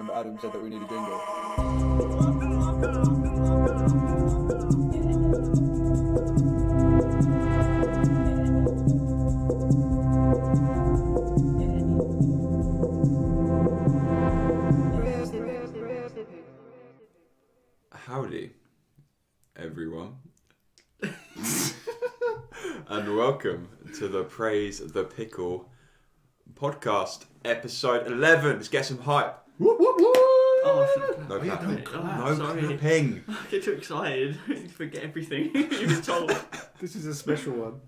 remember Adam said that we need a jingle. Howdy, everyone, and welcome to the Praise the Pickle podcast, episode 11. Let's get some hype. Whoop, whoop, whoop. Oh, no clapping. don't clap. No clapping. I get too excited. I forget everything you were told. This is a special one.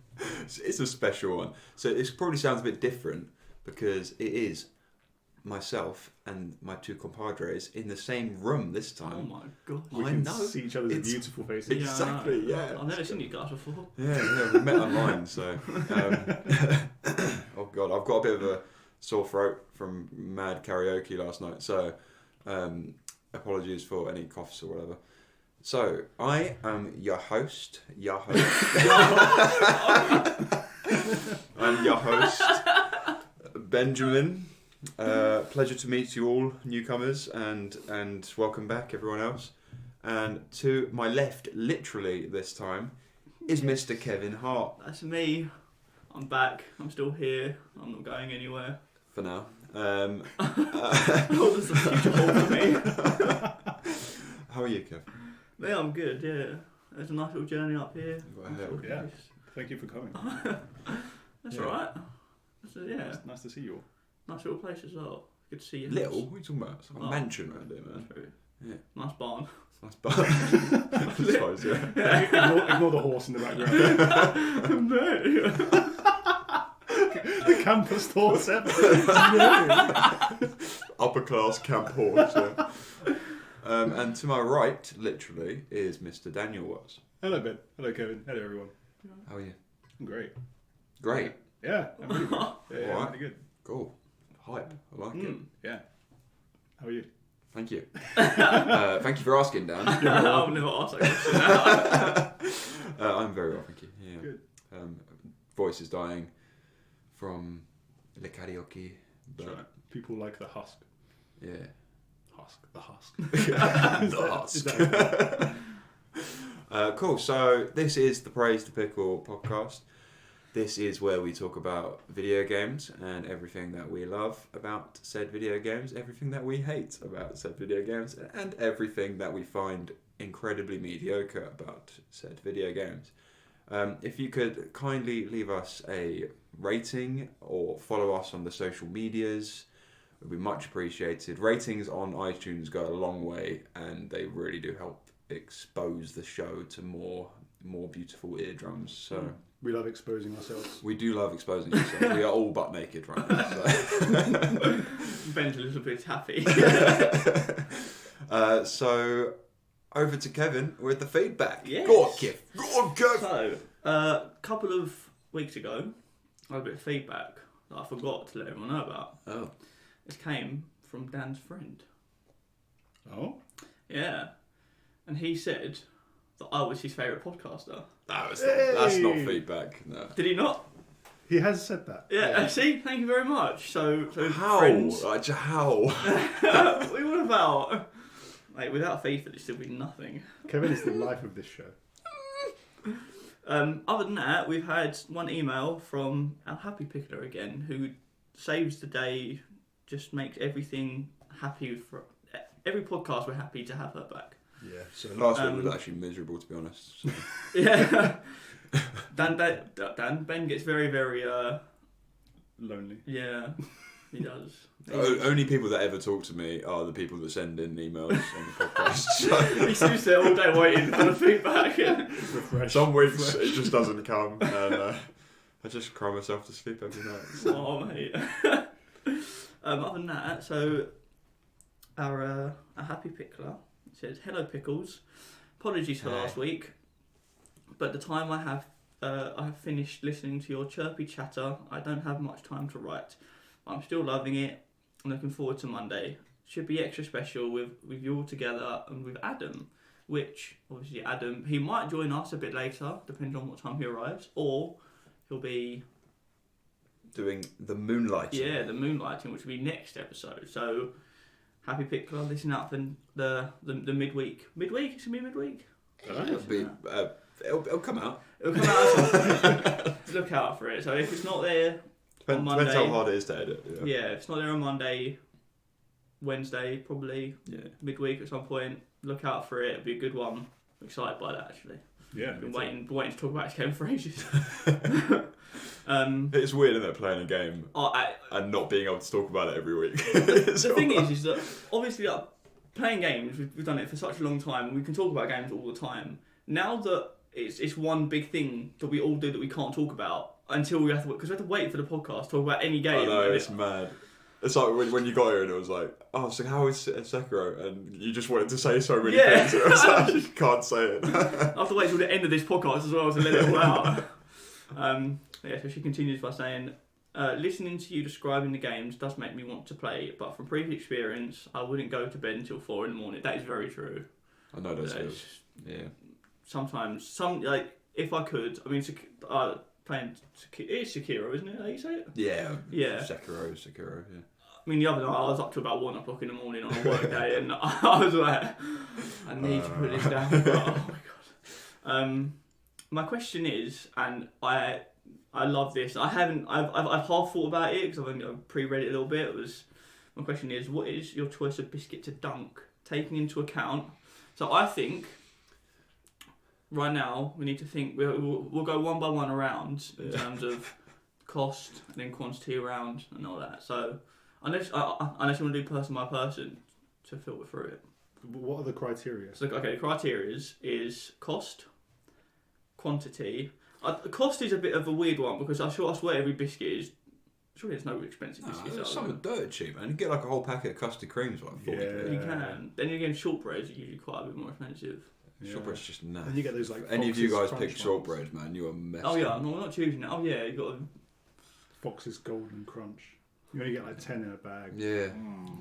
It's a special one. So it probably sounds a bit different because it is myself and my two compadres in the same room this time. Oh my god. We can see each other's beautiful faces. Exactly, yeah. I've never seen you guys before. Yeah, we met online, so... oh god, I've got a bit of a sore throat from mad karaoke last night, so apologies for any coughs or whatever. So, I am your host. I'm your host, Benjamin. Pleasure to meet you all, newcomers, and welcome back, everyone else. And to my left, literally this time, is Mr. Kevin Hart. That's me. I'm back. I'm still here. I'm not going anywhere. For now. Oh, there's a future hole for me. How are you, Kev? Yeah, I'm good, yeah. There's a nice little journey up here. Yeah. Thank you for coming. That's alright. Yeah. It's nice to see you all. Nice little place as well. Good to see you. Little? What are you talking about? It's like a mansion around here, man. True. Yeah. Nice barn. Nice bar. I suppose, yeah. Ignore the horse in the background. No. The campus horse ever. Upper class camp horse, yeah. And to my right, literally, is Mr. Daniel Wells. Hello, Ben. Hello, Kevin. Hello, everyone. How are you? I'm great. Great. Yeah, I'm really good. Yeah, Alright. I'm really good. Cool. Hype. I like it. Yeah. How are you? Thank you. Thank you for asking, Dan. I'll never ask that question now. I'm very well, thank you. Yeah. Good. Voice is dying from the karaoke. But That's right. People like the husk. yeah. The husk. The husk. Cool. So this is the Praise the Pickle podcast. This is where we talk about video games and everything that we love about said video games, everything that we hate about said video games, and everything that we find incredibly mediocre about said video games. If you could kindly leave us a rating or follow us on the social medias, it would be much appreciated. Ratings on iTunes go a long way, and they really do help expose the show to more beautiful eardrums. So. We love exposing ourselves. We do love exposing ourselves. We are all butt naked right now. So. Ben's a little bit happy. So, over to Kevin with the feedback. Yes. Go on, Kev. Go on, Kev. So, a couple of weeks ago, I had a bit of feedback that I forgot to let everyone know about. Oh. This came from Dan's friend. Oh? Yeah. And he said that I was his favourite podcaster. That's not feedback. No. Did he not? He has said that. Yeah. See, thank you very much. So How? friends. How? What about? Like, without FIFA, there'd still be nothing. Kevin is the life of this show. Other than that, we've had one email from our happy pickler again, who saves the day, just makes everything happy. For every podcast, we're happy to have her back. Yeah. So Last week was actually miserable, to be honest. So. Yeah. Ben gets very, very lonely. yeah, he does. Only people that ever talk to me are the people that send in emails on the podcast. So. He sits there all day waiting for the feedback. Refresh. Some weeks it just doesn't come, and I just cry myself to sleep every night. So. Oh mate. Other than that, so our happy pickler says, "Hello Pickles, apologies for last week, but the time I have finished listening to your chirpy chatter, I don't have much time to write. I'm still loving it. I'm looking forward to Monday. Should be extra special with you all together and with Adam, which obviously Adam, he might join us a bit later, depending on what time he arrives, or he'll be doing the moonlighting. Yeah, the moonlighting, which will be next episode. So Happy Pickler, listen out for the midweek. Midweek? It's going to be midweek? It'll come out. It'll come out at some point. Look out for it. So if it's not there on Monday... Depends how hard it is to edit. Yeah, if it's not there on Monday, Wednesday, probably midweek at some point, look out for it. It'll be a good one. I'm excited by that, actually. Yeah. Been waiting to talk about this game for ages. It's weird, isn't it, playing a game and not being able to talk about it every week. The thing is that obviously playing games, we've done it for such a long time, and we can talk about games all the time. Now that it's one big thing that we all do that we can't talk about until we have to, because we have to wait for the podcast to talk about any game. I know, it's mad. It's like when you got here and it was like, oh, so how is Sekiro? And you just wanted to say so many things. And it was like, you can't say it. I have to wait till the end of this podcast as well to let it all out. So she continues by saying, listening to you describing the games does make me want to play, but from previous experience, I wouldn't go to bed until 4 a.m. That is very true. I know that's good. Yeah. Sometimes, if I could, I mean, playing it's Sekiro, isn't it? How you say it? Yeah. Yeah. Sekiro, yeah. I mean, the other night I was up to about 1 o'clock in the morning on a work day, and I was like, I need to put this down. But, oh my god. My question is, and I love this. I've half thought about it because I've pre-read it a little bit. My question is, what is your choice of biscuit to dunk, taking into account? So I think right now we need to think. We'll go one by one around in terms of cost and then quantity around and all that. So unless you want to do person by person to filter through it. What are the criteria? So okay, the criteria is cost, quantity. Cost is a bit of a weird one because I swear every biscuit is. Surely there's no expensive biscuits. Some are dirt cheap, man. You get like a whole packet of custard creams for like 40 quid. You can. Then again, shortbreads are usually quite a bit more expensive. Yeah. Shortbread's just naff. And you get those like. Any of you guys Fox's pick Crunch shortbread, man? You are messed Oh yeah, up. no, we're not choosing it. Oh yeah, you got. Fox's Golden Crunch. You only get like 10 in a bag. Yeah.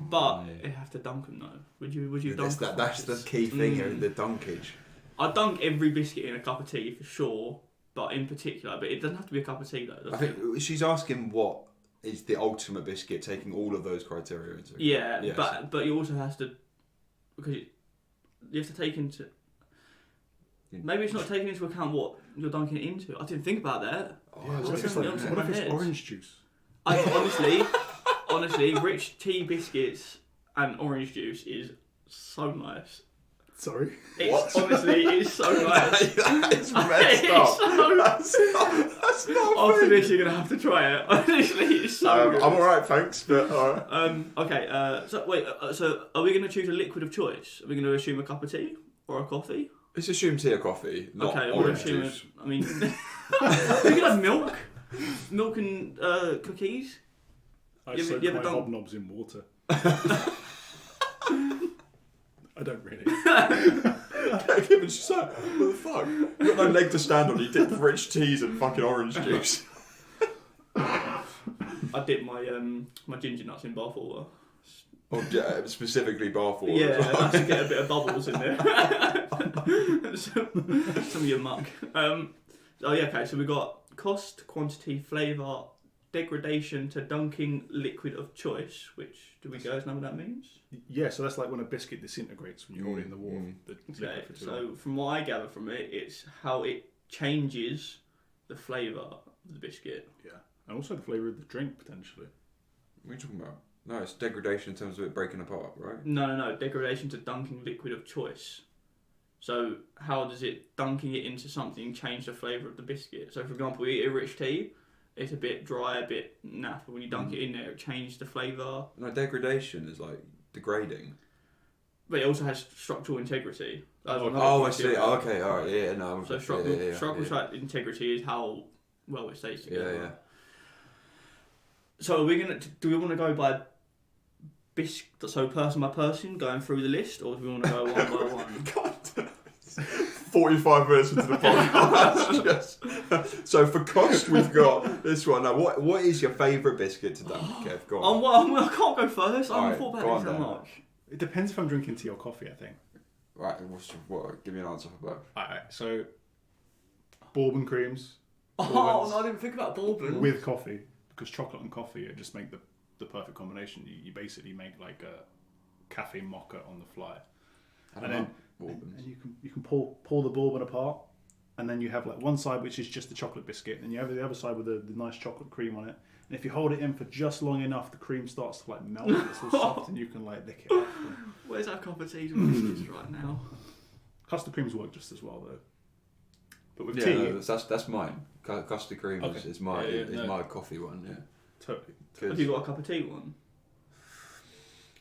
But you have to dunk them though. Would you dunk? That's the key thing here, the dunkage. I dunk every biscuit in a cup of tea for sure, but in particular, but it doesn't have to be a cup of tea though. I think she's asking what is the ultimate biscuit, taking all of those criteria into account. Yeah, but you also have to, because you have to take into. Maybe it's not taking into account what you're dunking it into. I didn't think about that. Yeah, what if it's orange juice? Honestly, rich tea biscuits and orange juice is so nice. Sorry? Honestly, it's so nice. That's messed up. That's not After this, you're going to have to try it. Honestly, it's so good. I'm alright, thanks, but alright. Okay, so are we going to choose a liquid of choice? Are we going to assume a cup of tea or a coffee? Let's assume tea or coffee, not orange juice. I mean, you can have milk. Milk and cookies. I soak my hobnobs in water. I don't really. Given's just like, what the fuck? You've got no leg to stand on, you dip rich teas and fucking orange juice. I dip my ginger nuts in bath water. Oh, yeah, specifically bath water. Yeah, that's to get a bit of bubbles in there. Some of your muck. Okay, so we got cost, quantity, flavour, degradation to dunking liquid of choice, which, do we guys know what that means? Yeah, so that's like when a biscuit disintegrates when you hold it in the water. Okay, so from what I gather from it, it's how it changes the flavour of the biscuit. Yeah, and also the flavour of the drink, potentially. What are you talking about? No, it's degradation in terms of it breaking apart, right? No, degradation to dunking liquid of choice. So how does it, dunking it into something, change the flavour of the biscuit? So for example, you eat a rich tea, it's a bit dry, a bit naff, but when you dunk it in there, it changes the flavour. No, degradation is like degrading. But it also has structural integrity. I see. Oh, okay, alright, yeah, no. So structural integrity is how well it stays together. Yeah. So are we do we want to go by so person by person, going through the list, or do we want to go one by one? God. 45 minutes into the podcast. Yes. So for cost, we've got this one. Now, what is your favourite biscuit to dunk, Kev? Go on. I can't go first. I haven't thought about this so much. It depends if I'm drinking tea or coffee, I think. Right, give me an answer for both. Alright, so bourbon creams. Oh, no, I didn't think about bourbon. With coffee, because chocolate and coffee just make the perfect combination. You basically make like a caffeine mocha on the fly. And And then then you can pull the bourbon apart, and then you have like one side which is just the chocolate biscuit, and you have the other side with the nice chocolate cream on it. And if you hold it in for just long enough, the cream starts to like melt. It's all soft, and you can like lick it off. Where's our cup of tea and biscuits right now? Custard creams work just as well though. But with yeah, tea, no, that's mine. Custard cream Okay. is my Yeah, my coffee one. Yeah, totally. Have you got a cup of tea one?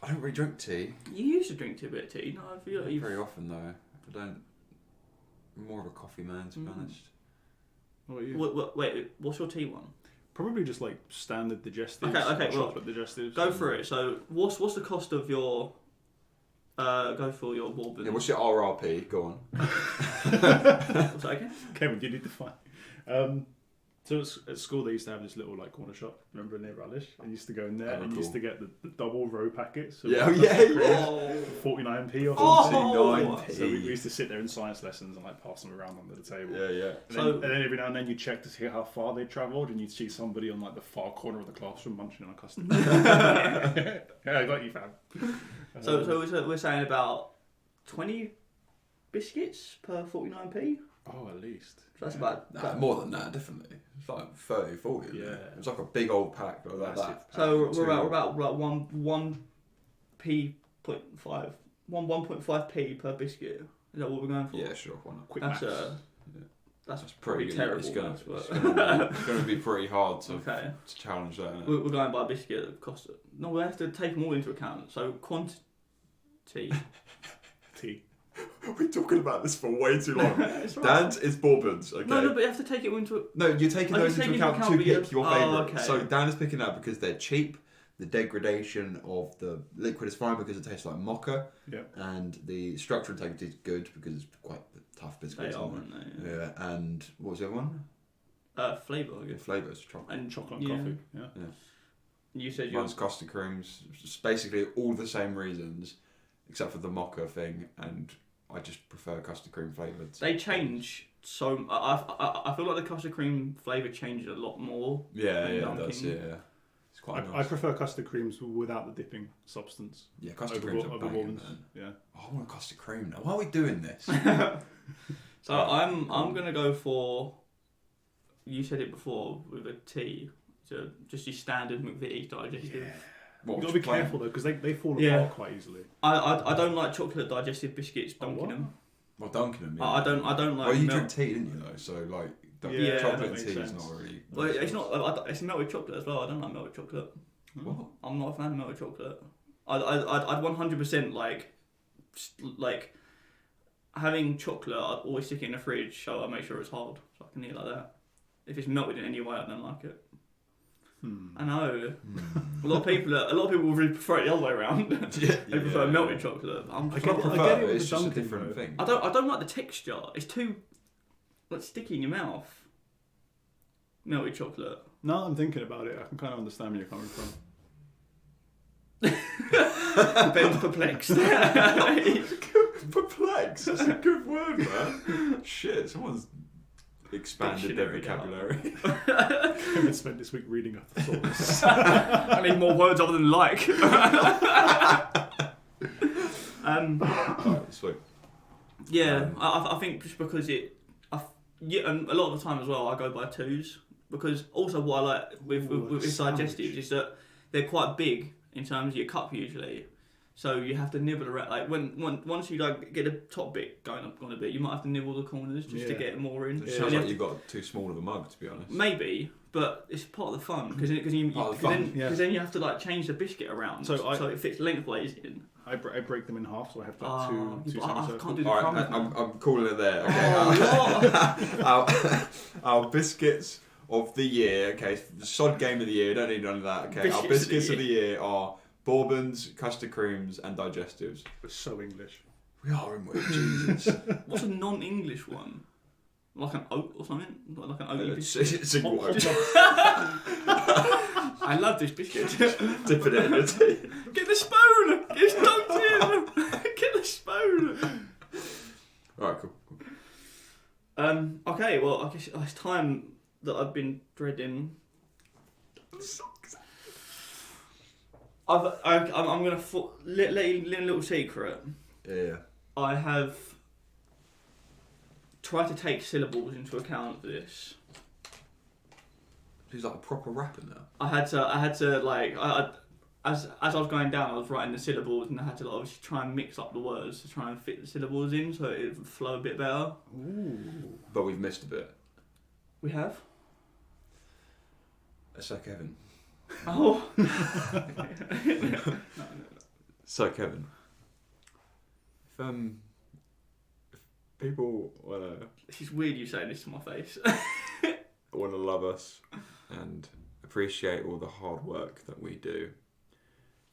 I don't really drink tea. You used to drink a bit of tea. No, I feel like Not you've... very often though. I don't. I'm more of a coffee man, to be honest. What about you? Wait, what's your tea one? Probably just like standard digestives. Okay, well, chocolate digestives. Go for it. So, what's the cost of your... go for your bourbon. Yeah, what's your RRP? Go on. What's that again? Kevin, you need to find. So at school they used to have this little like corner shop. Remember near Radish? I used to go in there and cool. used to get the double row packets. Yeah, like, yeah. 49p or Oh! something. So we used to sit there in science lessons and like pass them around under the table. Yeah. And then every now and then you check to see how far they travelled, and you'd see somebody on like the far corner of the classroom munching on a custard. Yeah, I got you, fam. So we're saying about 20 biscuits per 49p. Oh, at least. So that's about. Nah, more than that, definitely. It's like 30, 40. Isn't Yeah. it? It's like a big old pack like Massive that. So Pack, we're two. about like 1.5p per biscuit. Is that what we're going for? Yeah, sure. Why not? Quick That's maths. that's Pretty pretty good. terrible. It's gonna, but- it's gonna be pretty hard to Okay. challenge that. Isn't it? We're going by a biscuit that costs. No, we have to take them all into account. So quantity. Tea. We're talking about this for way too long. It's right. Dan's is bourbons, okay? No, but you have to take it into. No, you're taking Oh, those you're into taking account to but pick your oh, favourite. okay. So Dan is picking that because they're cheap. The degradation of the liquid is fine because it tastes like mocha. Yeah. And the structural integrity is good because it's quite a tough biscuit. They are, isn't it? aren't they? Yeah. And what was the other one? Flavour, I The guess. flavours, chocolate. And Chocolate and yeah. coffee. Yeah. You said you. Mine's custard creams. It's basically all the same reasons, except for the mocha thing, and I just prefer custard cream flavoured. They change so. I feel like the custard cream flavour changes a lot more. Yeah, than it Dunkin'. does. Yeah, it's quite I nice. prefer custard creams without the dipping substance. Yeah, custard over creams are over banging, bourbons. man. Yeah. Oh, I want custard cream now. Why are we doing this? So I'm gonna go for. You said it before with a tea. So just your standard McVitie's digestive. What, You've got to be plain? careful though, because they fall Yeah. apart quite easily. I don't like chocolate digestive biscuits. Oh, Dunking what? them. Well, Dunkin' them. Yeah. I don't like. Well, you milk. drink tea, didn't you? Though, so like, Yeah, chocolate that and makes tea is sense. not really. Well, it's not. It's melted chocolate as well. I don't like melted chocolate. What? I'm not a fan of melted chocolate. I'd 100% like having chocolate. I'd always stick it in the fridge so I make sure it's hard so I can eat it like that. If it's melted in any way, I don't like it. I know. A lot of people will really prefer it the other way around. They prefer melted chocolate. I get I it. prefer with it. It's the just a Dunkin', different though. thing. I don't like the texture. It's too like sticky in your mouth. Melted chocolate. Now that I'm thinking about it, I can kind of understand where you're coming from. Ben's perplexed. Perplexed. That's a good word, man. Shit, someone's expanded their Dictionary vocabulary. Kevin spent this week reading a thesaurus. I need more words other than like. Alright, sweet. Yeah, I think just because and a lot of the time as well, I go by twos because also what I like with digestives is that they're quite big in terms of your cup usually. So you have to nibble around. Like once you like get the top bit going up on a bit, you might have to nibble the corners just to Yeah. It get more in. sounds like you've got too small of a mug, to be honest. Maybe, but it's part of the fun because Part of the fun, then you have to like change the biscuit around so it fits lengthways in. I break them in half, so I have like two I semicircles. can't do the Alright, crumbs. I'm calling it there. Okay. Our biscuits of the year. Okay, sod game of the year. Don't need none of that. Okay, our biscuits of the year are bourbons, custard creams, and digestives. We're so English. We are in with Jesus. What's a non-English one? Like an oat or something? Like an oat It's biscuit? I love this biscuit. dipping it in the tea. Get the spoon! It's dunked in! Get the spoon! Alright, cool. Okay, well, I guess it's time that I've been dreading. I'm gonna let you a little secret. Yeah. I have tried to take syllables into account for this. He's like a proper rapper now. I had to like as I was going down, I was writing the syllables, and I had to like, obviously try and mix up the words to try and fit the syllables in so it would flow a bit better. Ooh. But we've missed a bit. We have. So Kevin. Oh. So Kevin. If people It's weird you saying this to my face. wanna love us and appreciate all the hard work that we do,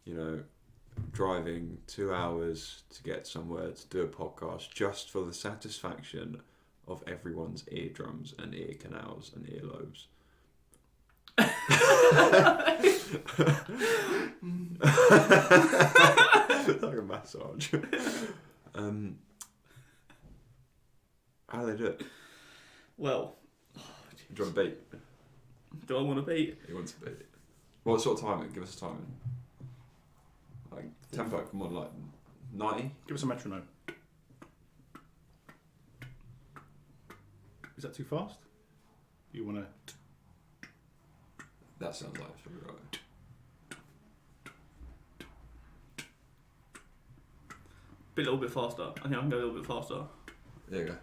you know, driving 2 hours to get somewhere to do a podcast just for the satisfaction of everyone's eardrums and ear canals and earlobes. Like a massage. How do they do it? Well, Do you want a beat? do I want to beat? He wants a beat. What sort of timing? Give us a timing. Like tempo, come on, like 90? Give us a metronome. Is that too fast? You want to... That sounds like it's probably right. Be a little bit faster. I think I can go a little bit faster. There you go.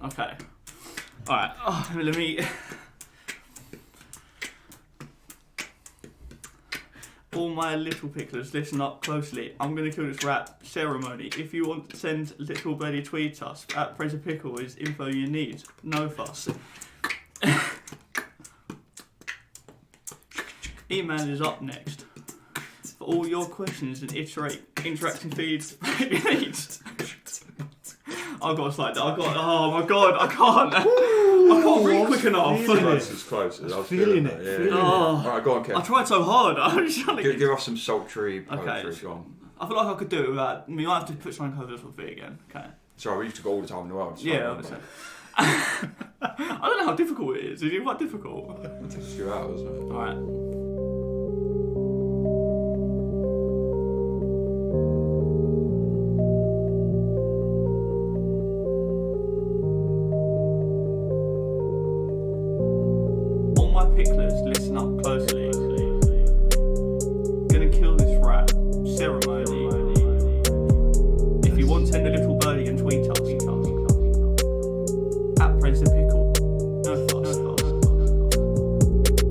Okay. Alright. Oh, let me... All my little picklers, listen up closely. I'm going to kill this rap ceremony. If you want to send little birdie tweet us, at Praise a Pickle is info you need. No fuss. Email is up next. For all your questions and interacting feeds you need. I've got to slide that. Oh my god, I can't. I can't read quick enough. Close as close as I was Feeling feeling it, that. feeling it. Alright, go on, Kev. I tried so hard. I was trying to Give us some sultry poetry. Okay. Go on. I feel like I could do it without... We might have to put something over this with it again. Okay. Sorry, we used to go all the time in the world. So Yeah, obviously. I don't know how difficult it is. Is it quite difficult? It takes a few hours. Doesn't it? Alright. All my picklers, listen up closely. Gonna kill this rap ceremony. If you want, send a little birdie and tweet us. At Praise the Pickle. No fuss.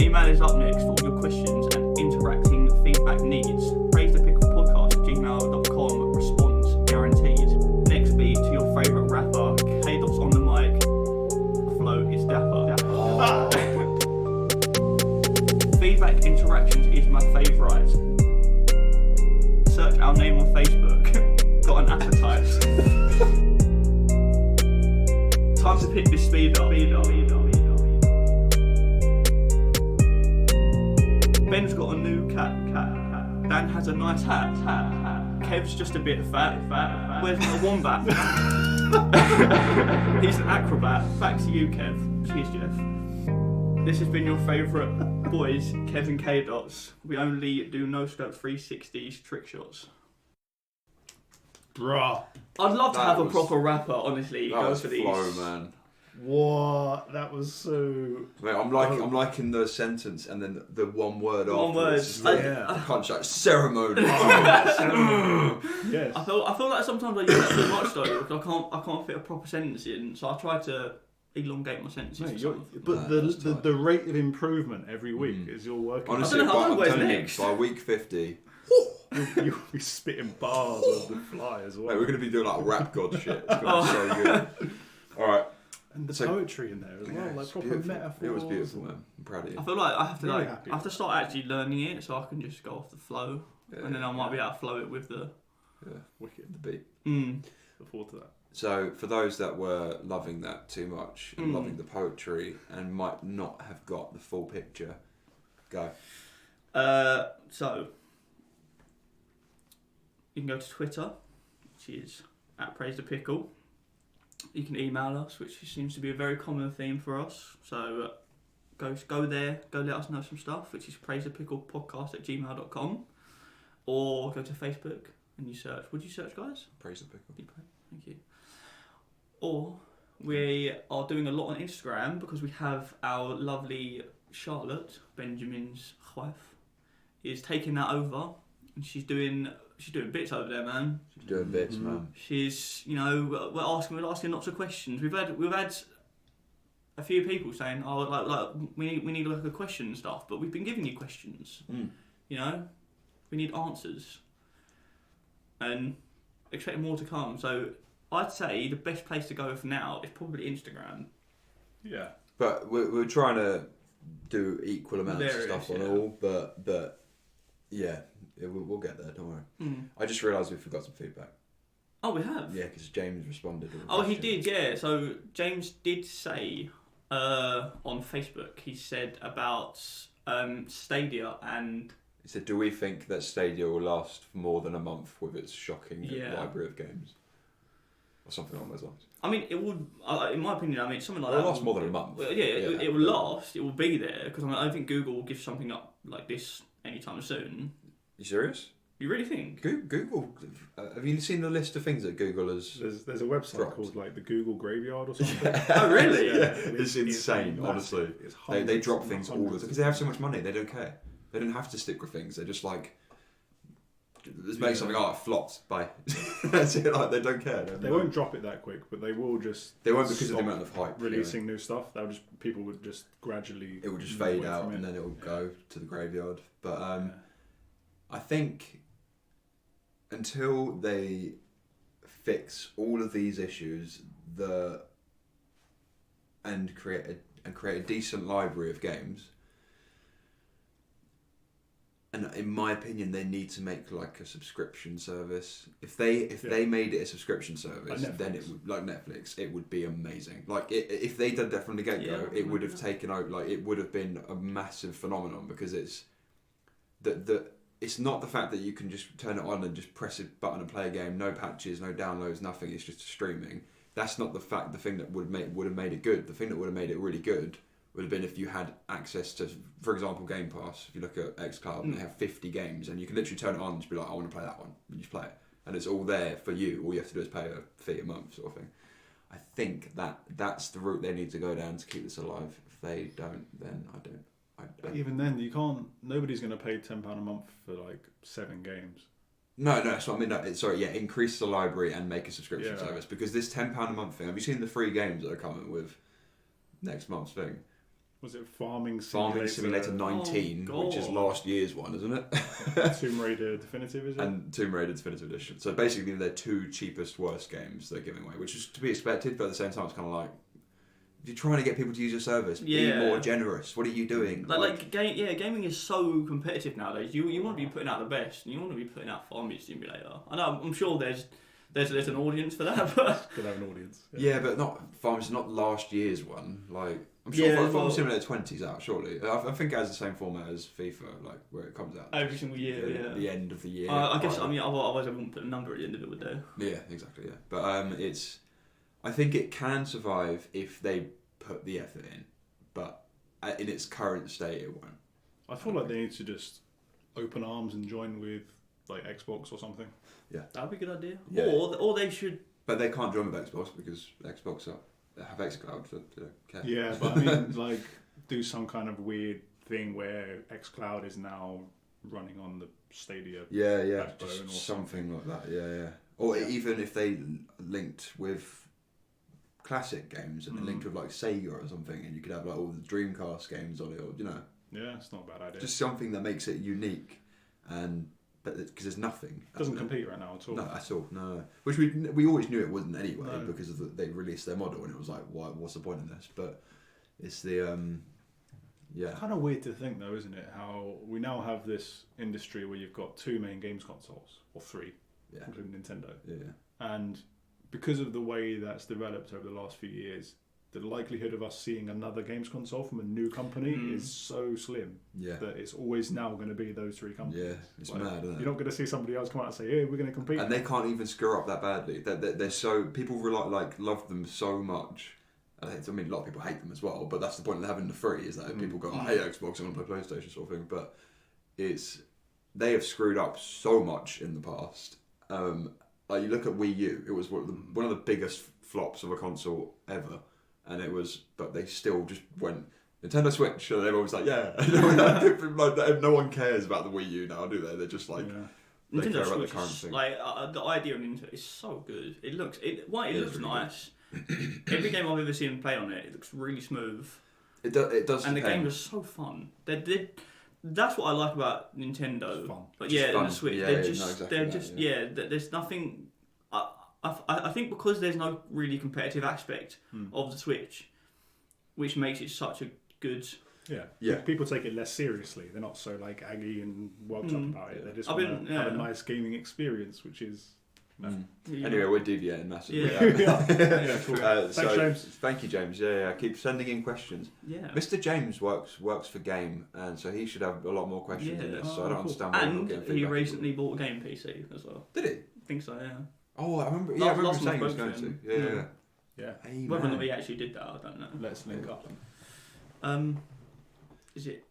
Email is up next for all your questions and interacting feedback needs. PraiseThePicklePodcast@gmail.com. Response guaranteed. Next beat to your favourite rapper. K-Dot's on the mic. Flow is dapper. Feedback interactions is my favourite. Search our name on Facebook. Got an appetite. Time to pick this speed up. Ben's got a new cat. Dan has a nice hat. Kev's just a bit fat. Where's my wombat? He's an acrobat. Back to you, Kev. Cheers, Jeff. This has been your favourite boys, Kev and K-Dots. We only do no-scope 360s trick shots. Bruh. I'd love to That have a was- proper rapper, honestly, That go was for these. flow, man. What? That was so... Mate, I'm liking the sentence and then the one word One afterwards. word. It's like, Yeah. I can't shout ceremony. Yes. I feel like sometimes I use that too much though, because I can't fit a proper sentence in, so I try to elongate my sentences. Mate, for you're, something. but the rate of improvement every week as you're working... Honestly, I don't know how I'm where's telling next. you, by week 50, You'll be spitting bars on the fly as well. mate, we're going to be doing like rap god shit. It's going to be so good. Alright. And the So- poetry in there as well, Yeah, like it's proper beautiful. metaphors. It was beautiful, man. I'm proud of you. I feel like I have to Very like happy I have to with start actually learning it, so I can just go off the flow, Yeah, and then I might be able to flow it with the. Yeah, Wicked. the beat. Look forward to that. So, for those that were loving that too much and Mm. loving the poetry and might not have got the full picture, go. So you can go to Twitter, which is @PraiseThePickle. You can email us, which seems to be a very common theme for us. So go there, go let us know some stuff, which is praisethepicklepodcast@gmail.com, or go to Facebook and you search. Would you search, guys? Praise the pickle. Thank you. Or we are doing a lot on Instagram because we have our lovely Charlotte, Benjamin's wife, is taking that over, and she's doing bits over there, man. She's doing bits, man. She's, we're asking lots of questions. We've had a few people saying, "Oh, like we need like a question and stuff," but we've been giving you questions. We need answers, and expect more to come. So I'd say the best place to go for now is probably Instagram. Yeah. But we're trying to do equal amounts of stuff on all, but yeah, we'll get there. Don't worry. I just realised we forgot some feedback. Oh, we have. Yeah, because James responded. Oh, he did. Yeah. So James did say on Facebook. He said about Stadia and. He said, "Do we think that Stadia will last for more than a month with its shocking library of games?" Or something along those lines. I mean, it would, in my opinion, something like that. It'll will last more than a month. It will last. It will be there because I don't think Google will give something up like this anytime soon. You serious? You really think? Google. Have you seen the list of things that Google has? There's a website dropped called like the Google Graveyard or something. Oh really? Yeah. It's insane. Honestly, it's they drop things all the time because they have so much money. They don't care. They don't have to stick with things. They're just like. Let's make something. Oh, it flopped. Bye. That's it. Like they don't care. They won't drop it that quick, but they will just. They won't because of the amount of hype. Releasing new stuff. People would just gradually. It will just fade out, and then it will go to the graveyard. But I think until they fix all of these issues, and create a decent library of games. And in my opinion, they need to make like a subscription service. If they made it a subscription service, then it would like Netflix. It would be amazing. Like if they did that from the get go, it would have taken out. Like it would have been a massive phenomenon because it's it's not the fact that you can just turn it on and just press a button and play a game. No patches, no downloads, nothing. It's just streaming. That's not the thing that would have made it good. The thing that would have made it really good would have been if you had access to, for example, Game Pass. If you look at xCloud, and they have 50 games, and you can literally turn it on and just be like, I want to play that one. And you just play it. And it's all there for you. All you have to do is pay a fee a month sort of thing. I think that's the route they need to go down to keep this alive. If they don't, then I don't. But even then, you can't. Nobody's going to pay £10 a month for like 7 games. No, that's what I mean. No, increase the library and make a subscription service because this £10 a month thing. Have you seen the free games that are coming with next month's thing? Was it Farming Simulator 19, which is last year's one, isn't it? Tomb Raider Definitive, is it? And Tomb Raider Definitive Edition. So basically, they're 2 cheapest, worst games they're giving away, which is to be expected, but at the same time, it's kind of like, if you're trying to get people to use your service, be more generous. What are you doing? Gaming is so competitive nowadays. You want to be putting out the best, and you want to be putting out Farming Simulator. I know, I'm sure there's an audience for that, but could have an audience. Yeah, but not last year's one. Like I'm sure Farming Simulator 20's out. Surely, I think it has the same format as FIFA, like where it comes out every single year. The end of the year. I guess. Otherwise I wouldn't put a number at the end of it, would they? Yeah, exactly. Yeah, but I think it can survive if they put the effort in, but in its current state, it won't. I feel like they need to just open arms and join with like Xbox or something. Yeah, that'd be a good idea. Yeah. Or they should. But they can't join with Xbox because Xbox have xCloud, so they don't care. Yeah, but I mean, like, do some kind of weird thing where xCloud is now running on the Stadia. Yeah, just something like that. Yeah. Or even if they linked with classic games and linked with like Sega or something, and you could have like all the Dreamcast games on it, or Yeah, it's not a bad idea. Just something that makes it unique, but because there's nothing. It doesn't compete right now at all. No, at all. No. Which we always knew it wouldn't anyway, because they released their model and it was like, what's the point in this? But it's the It's kind of weird to think though, isn't it? How we now have this industry where you've got 2 main games consoles, or 3, including Nintendo. Yeah. And because of the way that's developed over the last few years, the likelihood of us seeing another games console from a new company is so slim that it's always now going to be those 3 companies. Yeah, it's mad, isn't it? You're not going to see somebody else come out and say, "Hey, we're going to compete." And they can't even screw up that badly. They're so people love them so much, I mean, a lot of people hate them as well, but that's the point of having the free, is that people go, I hate Xbox, I want to play PlayStation sort of thing, but they have screwed up so much in the past. Like you look at Wii U, it was one of the biggest flops of a console ever, but they still just went Nintendo Switch, and everyone was like, yeah. Like, no one cares about the Wii U now, do they? They're just like, they care about the current thing. Like the idea of Nintendo is so good. It looks looks really nice. Every game I've ever seen play on it looks really smooth. It does, and the game is so fun. That's what I like about Nintendo. It's fun. But just and the Switch, they're there's nothing. I think because there's no really competitive aspect of the Switch, which makes it such a good. Yeah. People take it less seriously. They're not so like aggy and worked up about it. They just want to have a nice gaming experience, which is. Anyway, we're deviating massively. Cool. Thanks, James. Thank you, James. Yeah. Keep sending in questions. Yeah. Mr. James works for Game, and so he should have a lot more questions in this. So I don't understand why and he recently bought a game PC as well. Did he? I think so. Yeah. Oh, I remember. Yeah, I remember saying he was going to. Yeah. Yeah. Whether or not he actually did that, I don't know. Let's link up. Is it?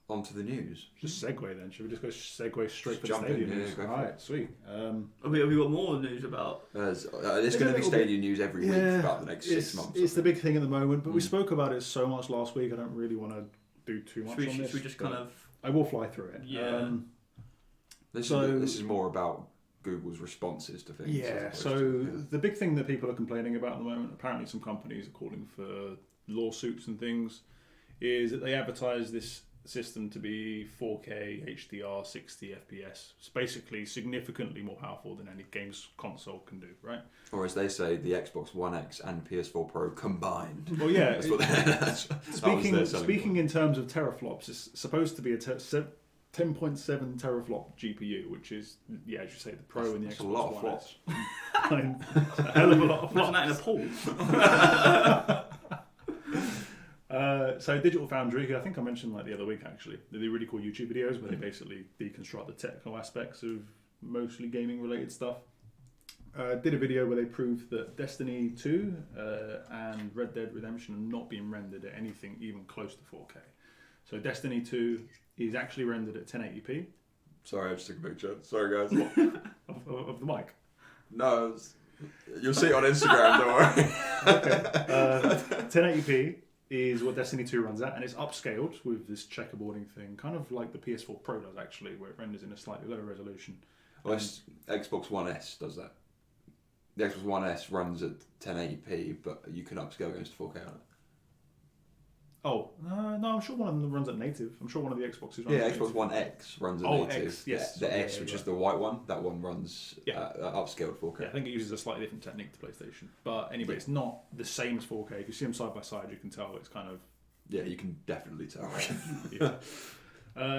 On to the news. Just segue then. Should we just go segue straight for the jump stadium in, news? go for All it. right, sweet. Have we got more news about? There's going to be stadium news every week for about the next 6 months. It's the big thing at the moment, but we spoke about it so much last week. I don't really want to do too much on this. Should we just kind of? I will fly through it. Yeah. This is more about Google's responses to things. Yeah. So the big thing that people are complaining about at the moment, apparently some companies are calling for lawsuits and things, is that they advertise this system to be 4K HDR 60 FPS. It's basically significantly more powerful than any games console can do, right? Or as they say, the Xbox One X and PS4 Pro combined. Well, yeah. That's what Speaking in terms of teraflops, it's supposed to be a 10.7 teraflop GPU, which is, as you say, the Pro and the Xbox a lot of One flops. It's a hell of a lot of flops. Imagine that in a pool. So Digital Foundry, who I think I mentioned like the other week actually, they do really cool YouTube videos where they basically deconstruct the technical aspects of mostly gaming related stuff. Did a video where they proved that Destiny 2 and Red Dead Redemption are not being rendered at anything even close to 4K. So Destiny 2 is actually rendered at 1080p. Sorry, I just took a picture. Sorry, guys. of the mic. No, you'll see it on Instagram, don't worry. Okay. 1080p is what Destiny 2 runs at, and it's upscaled with this checkerboarding thing, kind of like the PS4 Pro does actually, where it renders in a slightly lower resolution. Well, Xbox One S does that. The Xbox One S runs at 1080p, but you can upscale games to 4K on it. Oh, no, I'm sure one of them runs at native. I'm sure one of the Xboxes runs Yeah, at Xbox native. One X runs at Oh, native. X, yes. The X, which is the white one, that one runs Yeah. Upscaled 4K. Yeah, I think it uses a slightly different technique to PlayStation. But anyway, it's not the same as 4K. If you see them side by side, you can tell it's kind of... Yeah, you can definitely tell. Yeah.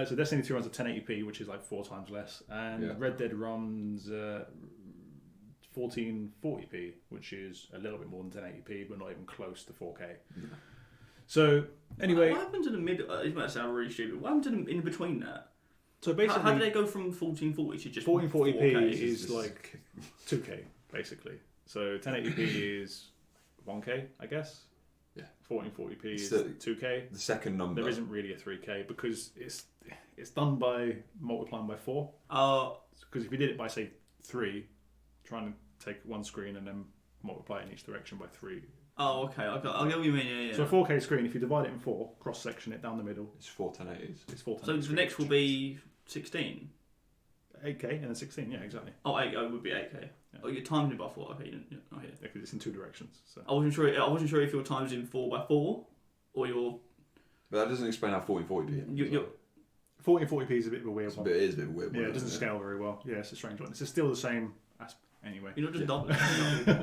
So Destiny 2 runs at 1080p, which is like 4 times less. And Red Dead runs 1440p, which is a little bit more than 1080p, but not even close to 4K. Yeah. So, anyway... What happened to the middle? It might sound really stupid. What happened to the in between that? So basically... How did they go from 1440 to just 1440p 4K? is like 2K, basically. So 1080p is 1K, I guess. Yeah. 1440p is 2K. The second number. There isn't really a 3K because it's done by multiplying by 4. Because if you did it by, say, 3, trying to take one screen and then multiply it in each direction by 3. Oh, okay. I'll get what you mean. Yeah. So a 4K screen, if you divide it in 4, cross-section it down the middle. It's 4 1080s. It's 4 So the next will be 16? 8K and then 16, yeah, exactly. Oh, 8 it would be 8K. Yeah. Oh, you timed it by 4. Okay, yeah. Because it's in 2 directions. So. I wasn't sure if your times in 4 by 4 or your... But that doesn't explain how 1440p. 1440p is a bit of a weird one. It is a bit of a weird one. Yeah, it doesn't scale very well. Yeah, it's a strange one. It's still the same anyway. You're not just doubling.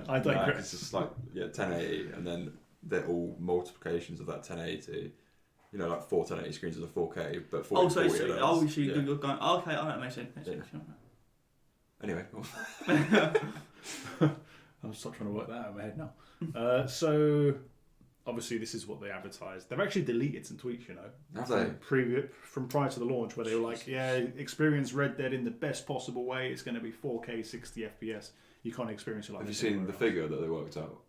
I digress. No, it's just like 1080 and then they're all multiplications of that 1080. You know, like 4 1080 screens is a 4K, but 1440 you're going... Okay, alright, makes sense. Anyway. I'm stop trying to work that out in my head now. So, obviously, this is what they advertised. They've actually deleted some tweets, you know. Have they? From prior to the launch, where they were like, yeah, experience Red Dead in the best possible way. It's going to be 4K 60 FPS. You can't experience it like Have you this seen anywhere the else. figure that they worked out?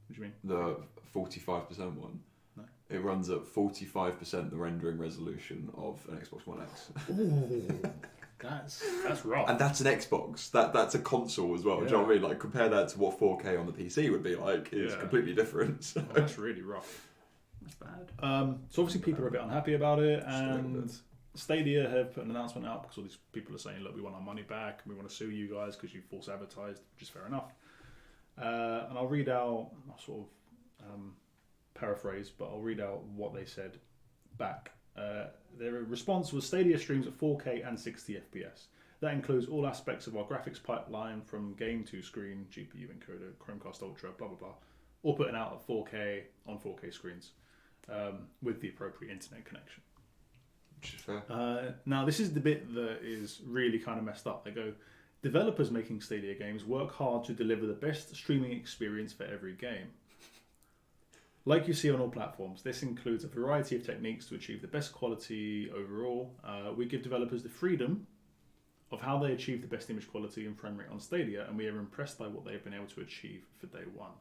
What do you mean? The 45% one. No. It runs at 45% the rendering resolution of an Xbox One X. Ooh, that's rough. And that's an Xbox. That's a console as well. Do you know what I mean? Like, compare that to what 4K on the PC would be like. It's completely different. So. Well, that's really rough. That's bad. So obviously people are a bit unhappy about it, and Stadia have put an announcement out because all these people are saying, look, we want our money back, and we want to sue you guys because you false advertised, which is fair enough. And I'll read out, I'll sort of paraphrase, but I'll read out what they said back. Their response was Stadia streams at 4K and 60 FPS. That includes all aspects of our graphics pipeline from game to screen, GPU encoder, Chromecast Ultra, blah, blah, blah, all putting out at 4K on 4K screens with the appropriate internet connection. Which is fair. Now, this is the bit that is really kind of messed up. They go, developers making Stadia games work hard to deliver the best streaming experience for every game. Like you see on all platforms, this includes a variety of techniques to achieve the best quality overall. We give developers the freedom of how they achieve the best image quality and frame rate on Stadia, and we are impressed by what they've been able to achieve for day one.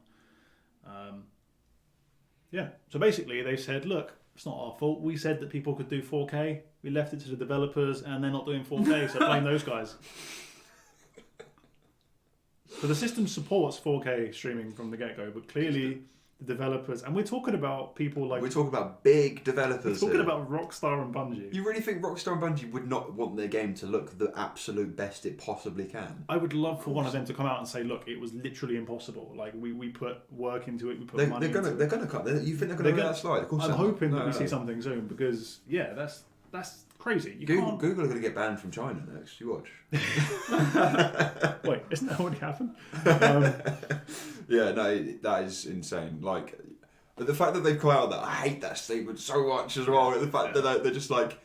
So basically they said, look, it's not our fault. We said that people could do 4K. We left it to the developers, and they're not doing 4K, so blame those guys. So the system supports 4K streaming from the get-go, but clearly the developers, and we're talking about people like... We're talking about big developers. We're talking here. about Rockstar and Bungie. You really think Rockstar and Bungie would not want their game to look the absolute best it possibly can? I would love for one of them to come out and say, look, it was literally impossible. Like, we put work into it, we put money into it. They're going to cut. You think they're going to let that slide? Of course I'm hoping that we see something. something soon, because, yeah, that's crazy. Google are going to get banned from China next. You watch. Wait, isn't that already happened? Yeah, no, that is insane. Like, but the fact that they've come out with that, I hate that statement so much as well. The fact that they're just like,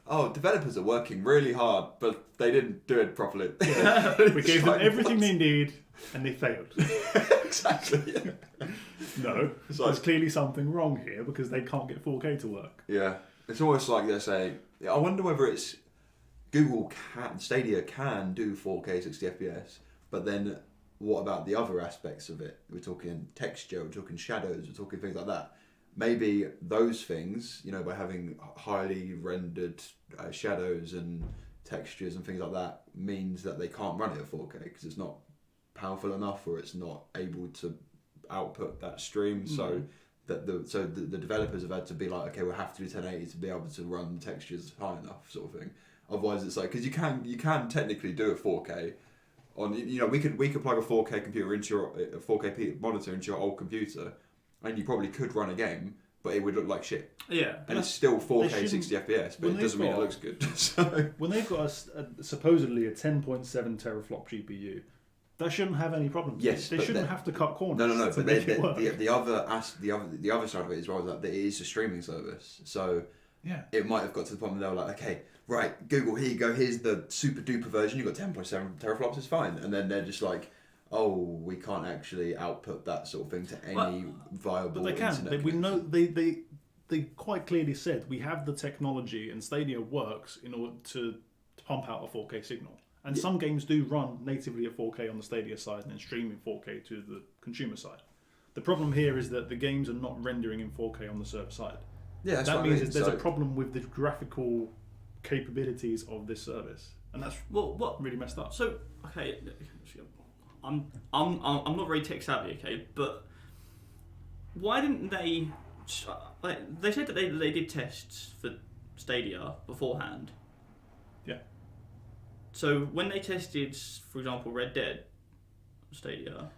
oh, developers are working really hard, but they didn't do it properly. Yeah. We gave them everything they need, and they failed. Exactly. Yeah. No, there's clearly something wrong here because they can't get 4K to work. Yeah, it's almost like they're saying, I wonder whether it's Stadia can do 4K 60 FPS, but then what about the other aspects of it? We're talking texture, we're talking shadows, we're talking things like that. Maybe those things, by having highly rendered shadows and textures and things like that, means that they can't run it at 4K because it's not powerful enough, or it's not able to output that stream. So that the developers have had to be like, okay, we'll have to do 1080 to be able to run the textures high enough, sort of thing. Otherwise, it's like, because you can technically do a 4K. On we could plug a 4K computer into a 4K monitor into your old computer, and you probably could run a game, but it would look like shit. Yeah, and it's still 4K 60 FPS, but it doesn't mean it looks good. So when they've got supposedly a 10.7 teraflop GPU, that shouldn't have any problems. Yes, they shouldn't have to cut corners. No. To But make it work. the other side of it is rather that it is a streaming service, so. Yeah. It might have got to the point where they were like, okay, right, Google, here you go, here's the super duper version, you've got 10.7 teraflops, it's fine. And then they're just like, oh, we can't actually output that sort of thing to any viable but they can. internet We know they quite clearly said we have the technology and Stadia works in order to pump out a 4K signal. And some games do run natively at 4K on the Stadia side and then stream in 4K to the consumer side. The problem here is that the games are not rendering in 4K on the server side. Yeah, that means there's a problem with the graphical capabilities of this service, and that's what really messed up. So, okay, I'm not very tech savvy, okay, but why didn't they? They said that they did tests for Stadia beforehand. Yeah. So when they tested, for example, Red Dead Stadia,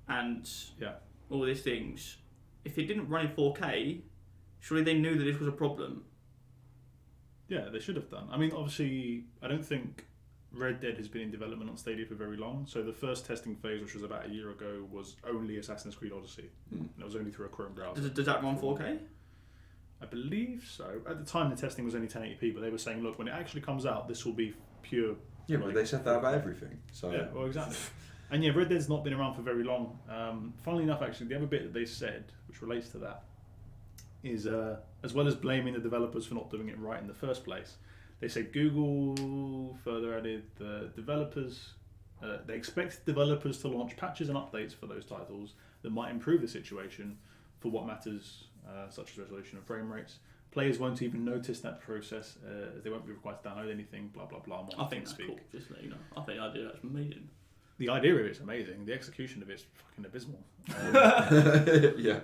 and all these things, if it didn't run in 4K. Surely they knew that this was a problem. Yeah, they should have done. I mean, obviously, I don't think Red Dead has been in development on Stadia for very long. So the first testing phase, which was about a year ago, was only Assassin's Creed Odyssey. And it was only through a Chrome browser. Does that run 4K? I believe so. At the time, the testing was only 1080p, but they were saying, look, when it actually comes out, this will be pure... Yeah, but they said that about everything. So yeah, well, exactly. And yeah, Red Dead's not been around for very long. Funnily enough, actually, the other bit that they said, which relates to that, is as well as blaming the developers for not doing it right in the first place, they said Google further added the developers They expect developers to launch patches and updates for those titles that might improve the situation for what matters, such as resolution and frame rates. Players won't even notice that process, as they won't be required to download anything, blah blah blah. I think that's cool, just to let you know. I think the idea that's amazing. The idea of it's amazing, the execution of it's fucking abysmal. Yeah.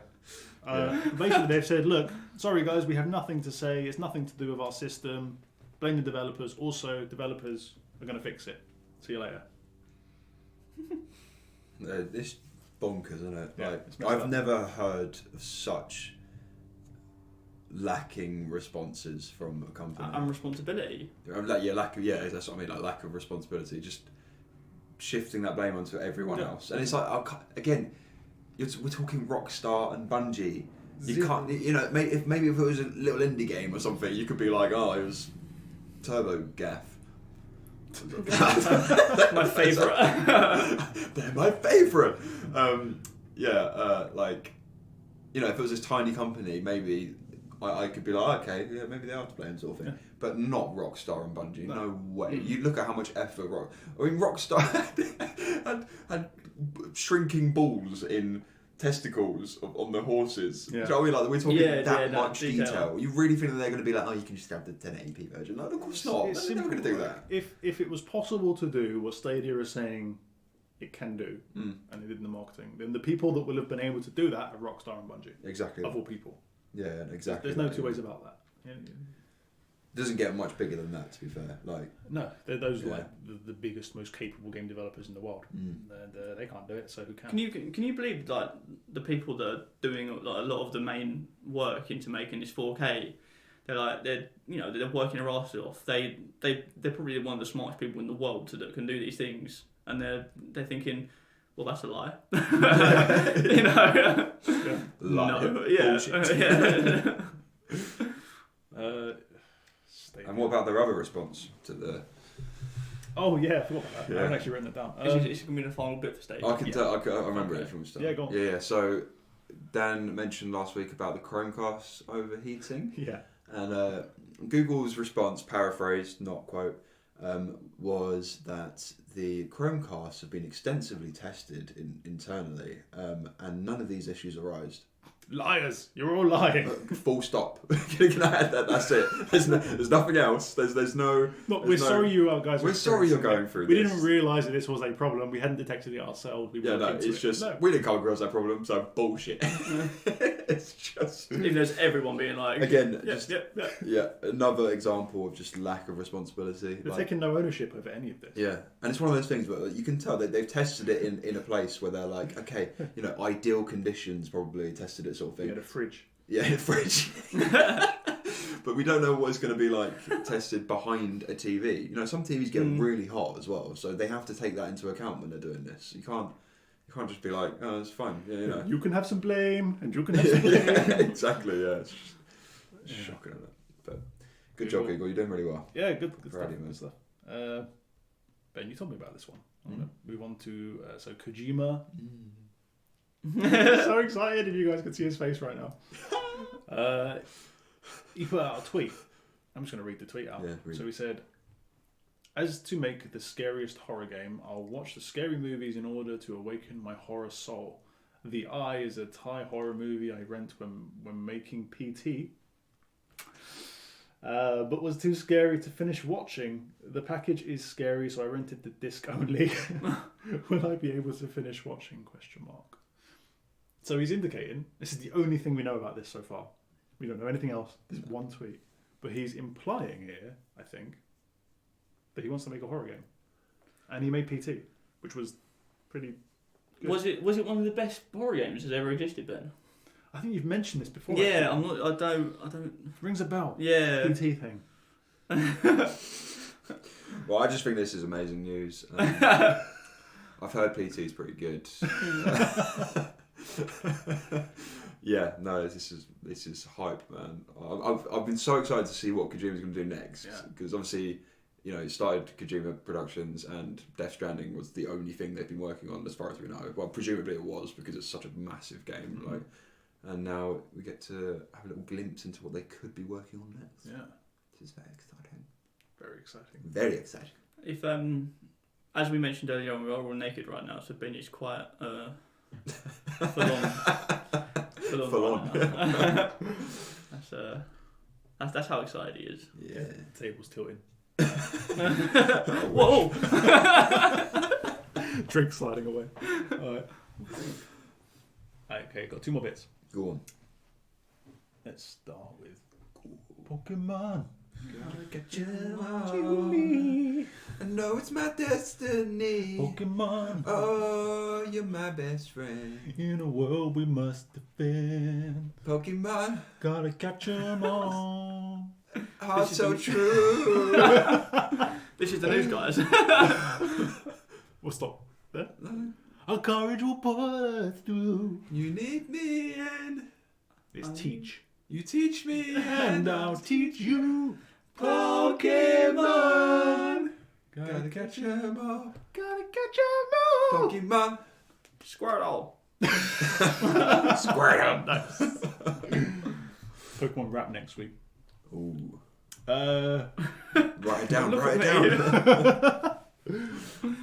Basically, they've said, look, sorry guys, we have nothing to say, it's nothing to do with our system, blame the developers, also developers are going to fix it. See you later. It's bonkers, isn't it? Yeah, Like, it's messed I've up. never heard of such lacking responses from a company. And responsibility. That's what I mean. Like lack of responsibility, just shifting that blame onto everyone else. And it's like, again, we're talking Rockstar and Bungie. You can't, maybe if it was a little indie game or something, you could be like, oh, it was Turbo Gaff. My favourite. They're my favourite. If it was this tiny company, maybe I could be like, okay, yeah, maybe they are to blame, sort of thing. Yeah. But not Rockstar and Bungie. No way. Mm. You look at how much effort Rockstar had shrinking balls in testicles on the horses. Yeah. Do you know what I mean? Like, we're talking that much detail. detail. You really think that they're going to be like, oh, you can just have the 1080p version? No, of course not. It's They're never going to do simple. that. If it was possible to do what Stadia is saying it can do, Mm. and they did in the marketing, then the people that will have been able to do that are Rockstar and Bungie. Exactly. Of all people. Yeah, exactly. There's no that, two yeah. ways about that. Yeah. Doesn't get much bigger than that, to be fair. Like, No, those are Yeah. like the biggest, most capable game developers in the world, and they can't do it. So who can? Can you believe like the people that are doing like a lot of the main work into making this 4K? They're working their arse off. They're probably one of the smartest people in the world that can do these things, and they're thinking, well, that's a lie. No, yeah, Bullshit. yeah. Stadia. And what about their other response to the? Oh yeah, I forgot about that. I Yeah. haven't actually written it down. It's going to be the final bit for stage. I can tell. I remember Okay. it from the start. Yeah, go on. Yeah. So Dan mentioned last week about the Chromecast overheating, Yeah. and Google's response, paraphrased, not quote, was that the Chromecasts have been extensively tested internally, and none of these issues arise. Liars! You're all lying. Full stop. Can I add that? That's it. There's nothing else. There's no. Look, there's we're no- sorry you guys. We're sorry you're going through We this. didn't realise that this was a problem. We hadn't detected it ourselves. We Yeah, looked no, into it's it. just No. we didn't come across that problem, so bullshit. It's just Even there's everyone being like, again, yeah, just yeah. another example of just lack of responsibility. They're Like, taking no ownership over any of this. yeah, and it's one of those things where you can tell that they've tested it in a place where they're like, okay, ideal conditions, probably tested it, sort of You thing. had a fridge. Yeah, in a fridge. But we don't know what it's going to be like tested behind a TV. Some TVs get really hot as well, so they have to take that into account when they're doing this. You can't just be like, oh, it's fine. Yeah, You can have some blame, and you can have some blame. yeah, exactly. Yeah, it's just shocking, isn't it? But good job, Google. You're doing really well. Yeah, good Proud stuff. of you, man. Good stuff. Ben, you told me about this one. I'm gonna move on to so Kojima. So excited if you guys could see his face right now. He put out a tweet. I'm just going to read the tweet out. Yeah, read So it. he said, as to make the scariest horror game, I'll watch the scary movies in order to awaken my horror soul. The Eye is a Thai horror movie I rent when making PT, but was too scary to finish watching. The package is scary, so I rented the disc only. Will I be able to finish watching? ? So he's indicating, this is the only thing we know about this so far. We don't know anything else. This one tweet. But he's implying here, I think, that he wants to make a horror game. And he made PT, which was pretty good. Was it one of the best horror games that's ever existed, Ben? I think you've mentioned this before. Yeah, actually. I don't. Rings a bell. Yeah. PT thing. Well, I just think this is amazing news. I've heard PT's pretty good. Yeah, no, this is hype, man. I've been so excited to see what Kojima's going to do next, because obviously, it started Kojima Productions, and Death Stranding was the only thing they've been working on as far as we know. Well, presumably it was, because it's such a massive game, like, and now we get to have a little glimpse into what they could be working on next. Yeah. This is very exciting. Very exciting. Very exciting. If as we mentioned earlier on, we're all naked right now, so Ben is quite full on. That's how excited he is. Yeah. The table's tilting. Whoa! Drink sliding away. Alright. Okay, got 2 more bits. Go on. Let's start with Pokemon. Gotta get you. I know it's my destiny. Pokemon. Oh, you're my best friend. In a world we must defend. Pokemon. Gotta catch 'em all. Oh, so true. This is the news, guys. We'll stop there. Our courage will put us through. You need me and It's teach. you teach me And I'll teach you. Pokemon. Gotta catch 'em all. Gotta catch 'em all. Pokemon. Squirtle. Squirtle. Nice. Pokemon rap next week. Ooh. Write it down. Write it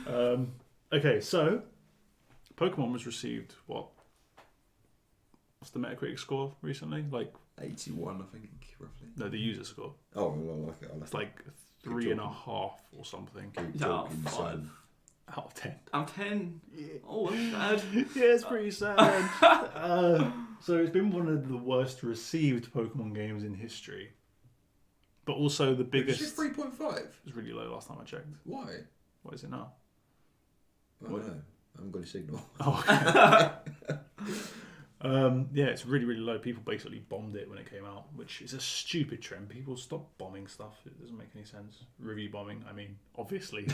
down. Okay, so Pokemon was received what's the Metacritic score recently? Like 81, I think, roughly. no, the user score. Oh, well, okay. It's like 3.5 or something Is that out of 5? out of 10. Out of 10? Oh, that's sad. Yeah, it's pretty sad. So it's been one of the worst received Pokemon games in history, but also the biggest. It's 3.5. It was really low last time I checked. Why? What is it now? I don't know. I haven't got a signal. Oh, yeah, it's really, really low. People basically bombed it when it came out, which is a stupid trend. People stop bombing stuff. It doesn't make any sense. Review bombing, I mean, obviously.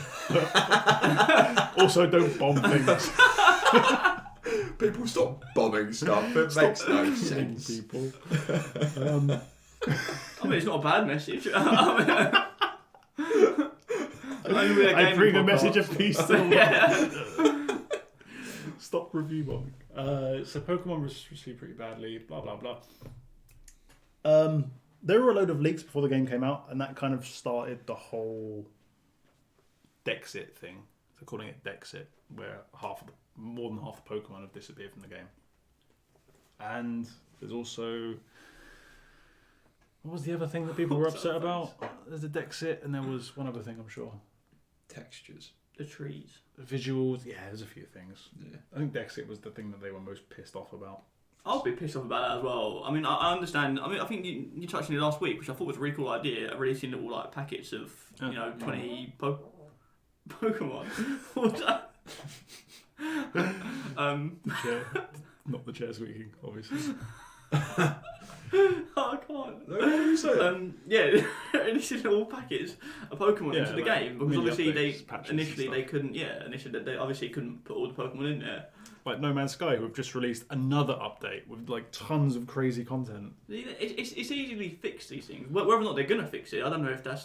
Also, don't bomb things. People stop bombing stuff. It makes no sense. People. I mean, it's not a bad message. I bring a message of peace to the world. Yeah. Stop review bombing. So Pokemon was received pretty badly, blah, blah, blah. There were a load of leaks before the game came out, and that kind of started the whole Dexit thing. They're calling it Dexit, where more than half the Pokemon have disappeared from the game. And there's also... What was the other thing that people were upset about? There's the Dexit, and there was one other thing, I'm sure. Textures. The trees. Visuals, yeah, there's a few things. Yeah. I think Dexit was the thing that they were most pissed off about. I'll be pissed off about that as well. I mean, I understand. I mean, I think you touched on it last week, which I thought was a really cool idea, of releasing little like packets of 20 Pokemon. What was that? The chair, not the chair squeaking, obviously. Oh, I can't. No, what are you saying? Yeah, releasing little packets of Pokemon into the game because mini obviously updates, patches and initially stuff. they couldn't. Yeah, initially they obviously couldn't put all the Pokemon in there. Like No Man's Sky, who have just released another update with like tons of crazy content. It's easily fixed, these things. Whether or not they're gonna fix it, I don't know if they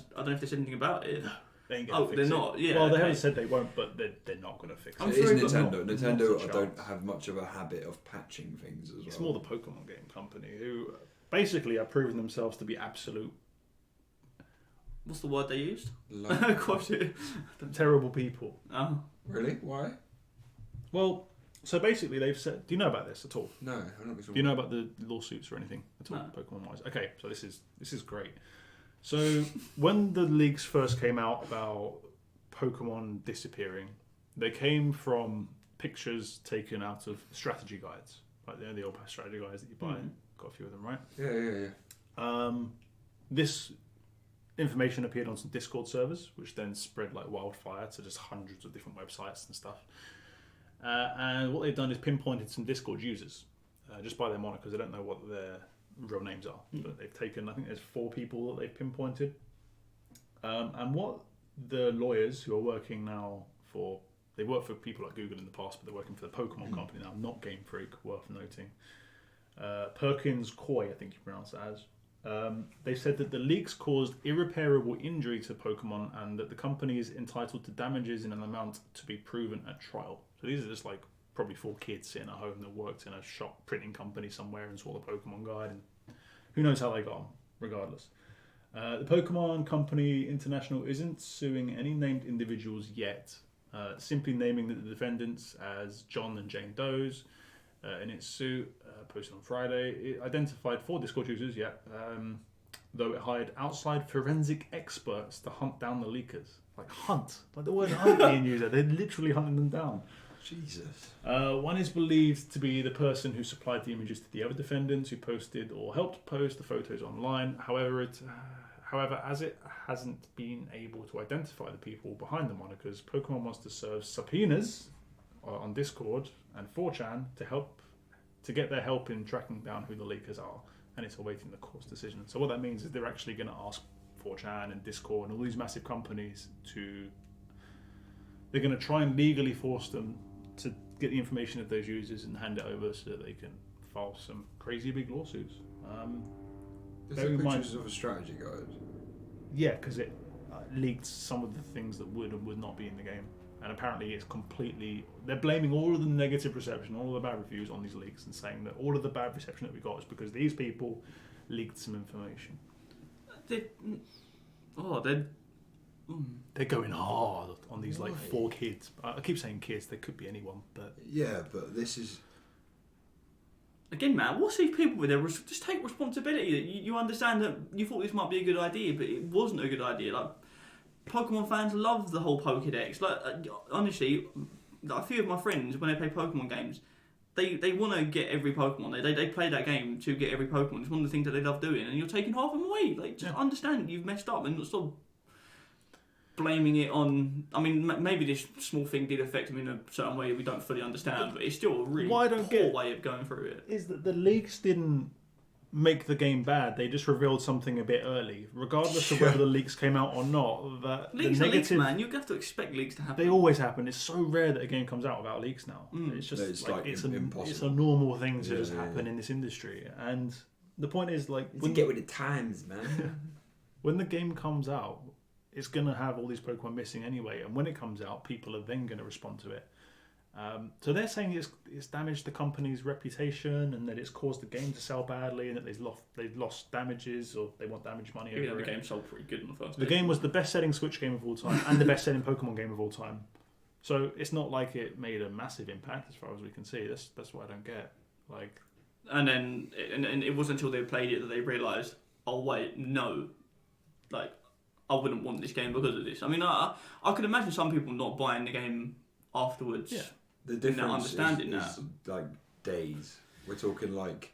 said anything about it. They ain't gonna fix they're it. not. Yeah. Well, they okay. haven't said they won't, but they're not gonna fix it. I'm It sure is it Nintendo. Not- Nintendo not a don't chance. have much of a habit of patching things as well. It's more the Pokemon game company who basically are proving themselves to be absolute What's the word they used? Like, Quote it. terrible people. Oh. really? Why? Well, so basically they've said. Do you know about this at all? No, I'm not Do you know about the lawsuits or anything at all, No. Pokemon wise? Okay, so this is great. So when the leaks first came out about Pokemon disappearing, they came from pictures taken out of strategy guides, like the old strategy guides that you buy. Got a few of them, right? Yeah. This information appeared on some Discord servers, which then spread like wildfire to just hundreds of different websites and stuff. And what they've done is pinpointed some Discord users just by their monikers. They don't know what their real names are, but they've taken, I think there's 4 people that they've pinpointed. And what the lawyers who are working now for, they worked for people like Google in the past, but they're working for the Pokemon company now, not Game Freak, worth noting. Perkins Coy, I think you pronounce it as. They said that the leaks caused irreparable injury to Pokemon and that the company is entitled to damages in an amount to be proven at trial. So these are just like probably 4 kids sitting at home that worked in a shop printing company somewhere and saw the Pokemon guide, and who knows how they got on, regardless. The Pokemon Company International isn't suing any named individuals yet, simply naming the defendants as John and Jane Doe's in its suit, posted on Friday. It identified 4 Discord users, though it hired outside forensic experts to hunt down the leakers. Like hunt, like the word hunt being used there. They're literally hunting them down. Jesus. One is believed to be the person who supplied the images to the other defendants who posted or helped post the photos online. However, as it hasn't been able to identify the people behind the monikers, Pokemon wants to serve subpoenas on Discord and 4chan to get their help in tracking down who the leakers are, and it's awaiting the court's decision. So what that means is they're actually going to ask 4chan and Discord and all these massive companies they're going to try and legally force them to get the information of those users and hand it over so that they can file some crazy big lawsuits. Is Bear there in mind- pictures of a strategy guide? Yeah, because it leaked some of the things that would and would not be in the game. And apparently it's completely... They're blaming all of the negative reception, all of the bad reviews on these leaks and saying that all of the bad reception that we got is because these people leaked some information. They're going hard on these like 4 kids. I keep saying kids, they could be anyone, but... Yeah, but this is... Again, man, what's these people with their... Just take responsibility. You understand that you thought this might be a good idea, but it wasn't a good idea. Like, Pokemon fans love the whole Pokédex. Like, honestly, a few of my friends, when they play Pokemon games, they want to get every Pokemon. They play that game to get every Pokemon. It's one of the things that they love doing, and you're taking half of them away. Like, just understand you've messed up and stop blaming it on... I mean, maybe this small thing did affect them in a certain way we don't fully understand, but it's still a really poor way of going through it. Is that the leaks didn't make the game bad, they just revealed something a bit early. Regardless of whether the leaks came out or not, that leaks the are negative... leaks, man. You have to expect leaks to happen. They always happen. It's so rare that a game comes out without leaks now. It's just impossible. It's a normal thing to just happen in this industry. And the point is, like... You get with the times, man. When the game comes out, it's going to have all these Pokemon missing anyway, and when it comes out, people are then going to respond to it. So they're saying it's damaged the company's reputation, and that it's caused the game to sell badly, and that they've lost damages, or they want damage money. Yeah, the game sold pretty good in the first. The game was the best-selling Switch game of all time, and the best-selling Pokemon game of all time. So it's not like it made a massive impact, as far as we can see. That's what I don't get. Like, and then it wasn't until they played it that they realised, oh wait, no, like, I wouldn't want this game because of this. I mean, I could imagine some people not buying the game afterwards. Yeah. The difference is like days. We're talking like,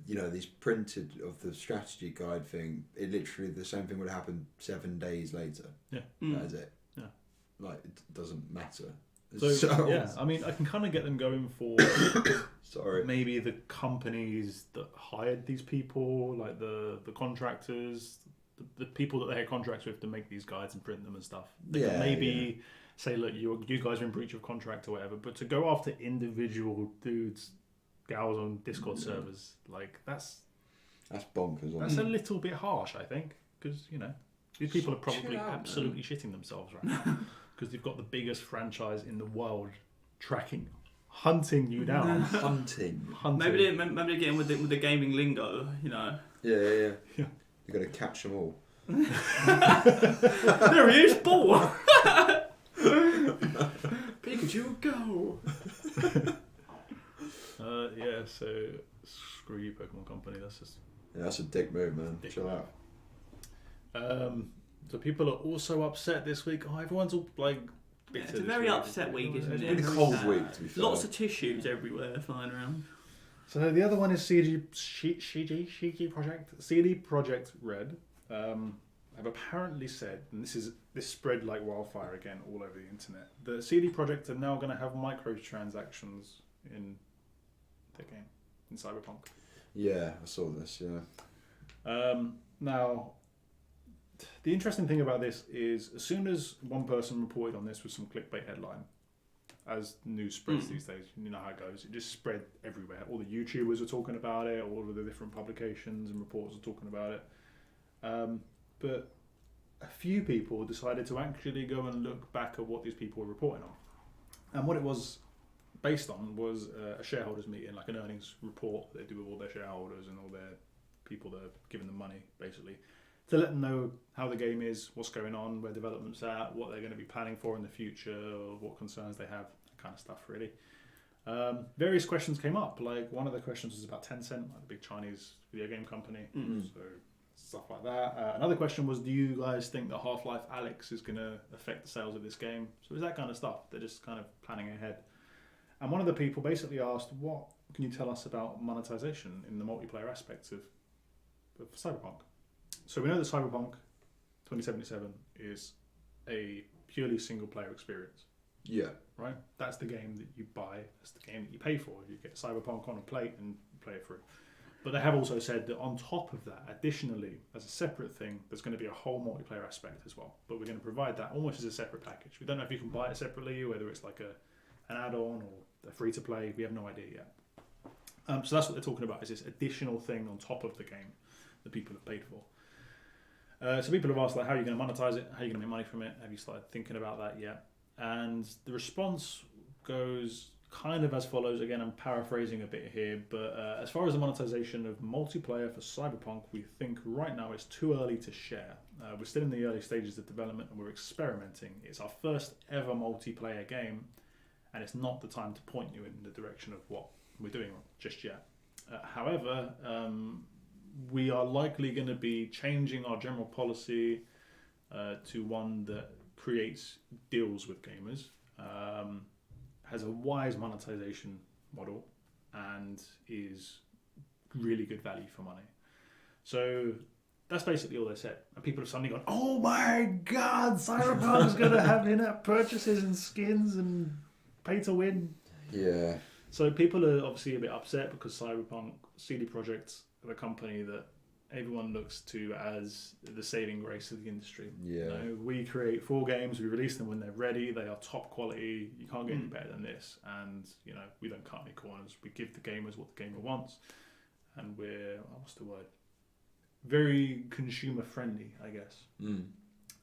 these printed of the strategy guide thing. It literally, the same thing would happen 7 days later. Yeah. That is it. Yeah. Like, it doesn't matter. So yeah, I mean, I can kind of get them going for maybe the companies that hired these people, like the contractors, the people that they had contracts with to make these guides and print them and stuff. They could maybe say, look, you guys are in breach of contract or whatever. But to go after individual dudes, gals on Discord servers, like that's bonkers. That's a little bit harsh, I think, because these people are probably absolutely shitting themselves right now because they've got the biggest franchise in the world hunting you down. Hunting. Maybe they're getting with the gaming lingo, Yeah. You got to catch them all. There he is, ball. Pikachu, go. So screw you, Pokemon Company. That's just that's a dick move, man. Chill out. So people are also upset this week. Oh, everyone's all like. It's a very upset week, isn't it? It's been a cold week, to be fair. Lots of tissues everywhere flying around. So the other one is CD Projekt Red. Have apparently said, and this spread like wildfire again all over the internet, the CD Projekt are now going to have microtransactions in their game, in Cyberpunk. Yeah, I saw this, yeah. Now, the interesting thing about this is, as soon as one person reported on this with some clickbait headline, as news spreads these days, you know how it goes, it just spread everywhere. All the YouTubers are talking about it, all of the different publications and reports are talking about it. But a few people decided to actually go and look back at what these people were reporting on. And what it was based on was a shareholders meeting, like an earnings report they do with all their shareholders and all their people that are giving them money, basically. to let them know how the game is, what's going on, where development's at, what they're going to be planning for in the future, what concerns they have, that kind of stuff, really. Various questions came up. Like, one of the questions was about Tencent, like the big Chinese video game company. So stuff like that. Another question was, do you guys think that Half-Life Alyx is going to affect the sales of this game? So it's that kind of stuff. They're just kind of planning ahead. And one of the people basically asked, what can you tell us about monetization in the multiplayer aspects of Cyberpunk? So we know that Cyberpunk 2077 is a purely single-player experience. Yeah. Right? That's the game that you buy. That's the game that you pay for. You get Cyberpunk on a plate and play it through. But they have also said that on top of that, additionally, as a separate thing, there's going to be a whole multiplayer aspect as well. But we're going to provide that almost as a separate package. We don't know if you can buy it separately, whether it's like an add-on or a free-to-play. We have no idea yet. So that's what they're talking about, is this additional thing on top of the game that people have paid for. So people have asked, like, how are you going to monetize it? How are you going to make money from it? Have you started thinking about that yet? And the response goes kind of as follows. Again, I'm paraphrasing a bit here, but as far as the monetization of multiplayer for Cyberpunk, we think right now it's too early to share. We're still in the early stages of development and we're experimenting. It's our first ever multiplayer game, and it's not the time to point you in the direction of what we're doing just yet. However, we are likely going to be changing our general policy to one that creates deals with gamers, has a wise monetization model, and is really good value for money. So that's basically all they said. And people have suddenly gone, oh my god, Cyberpunk's going to have in-app purchases and skins and pay to win. Yeah. So people are obviously a bit upset because Cyberpunk, CD Projekt, are the company that everyone looks to as the saving grace of the industry. Yeah. You know, we create 4 games, we release them when they're ready, they are top quality, you can't get any better than this. And, you know, we don't cut any corners. We give the gamers what the gamer wants. And we're, what's the word? Very consumer friendly, I guess.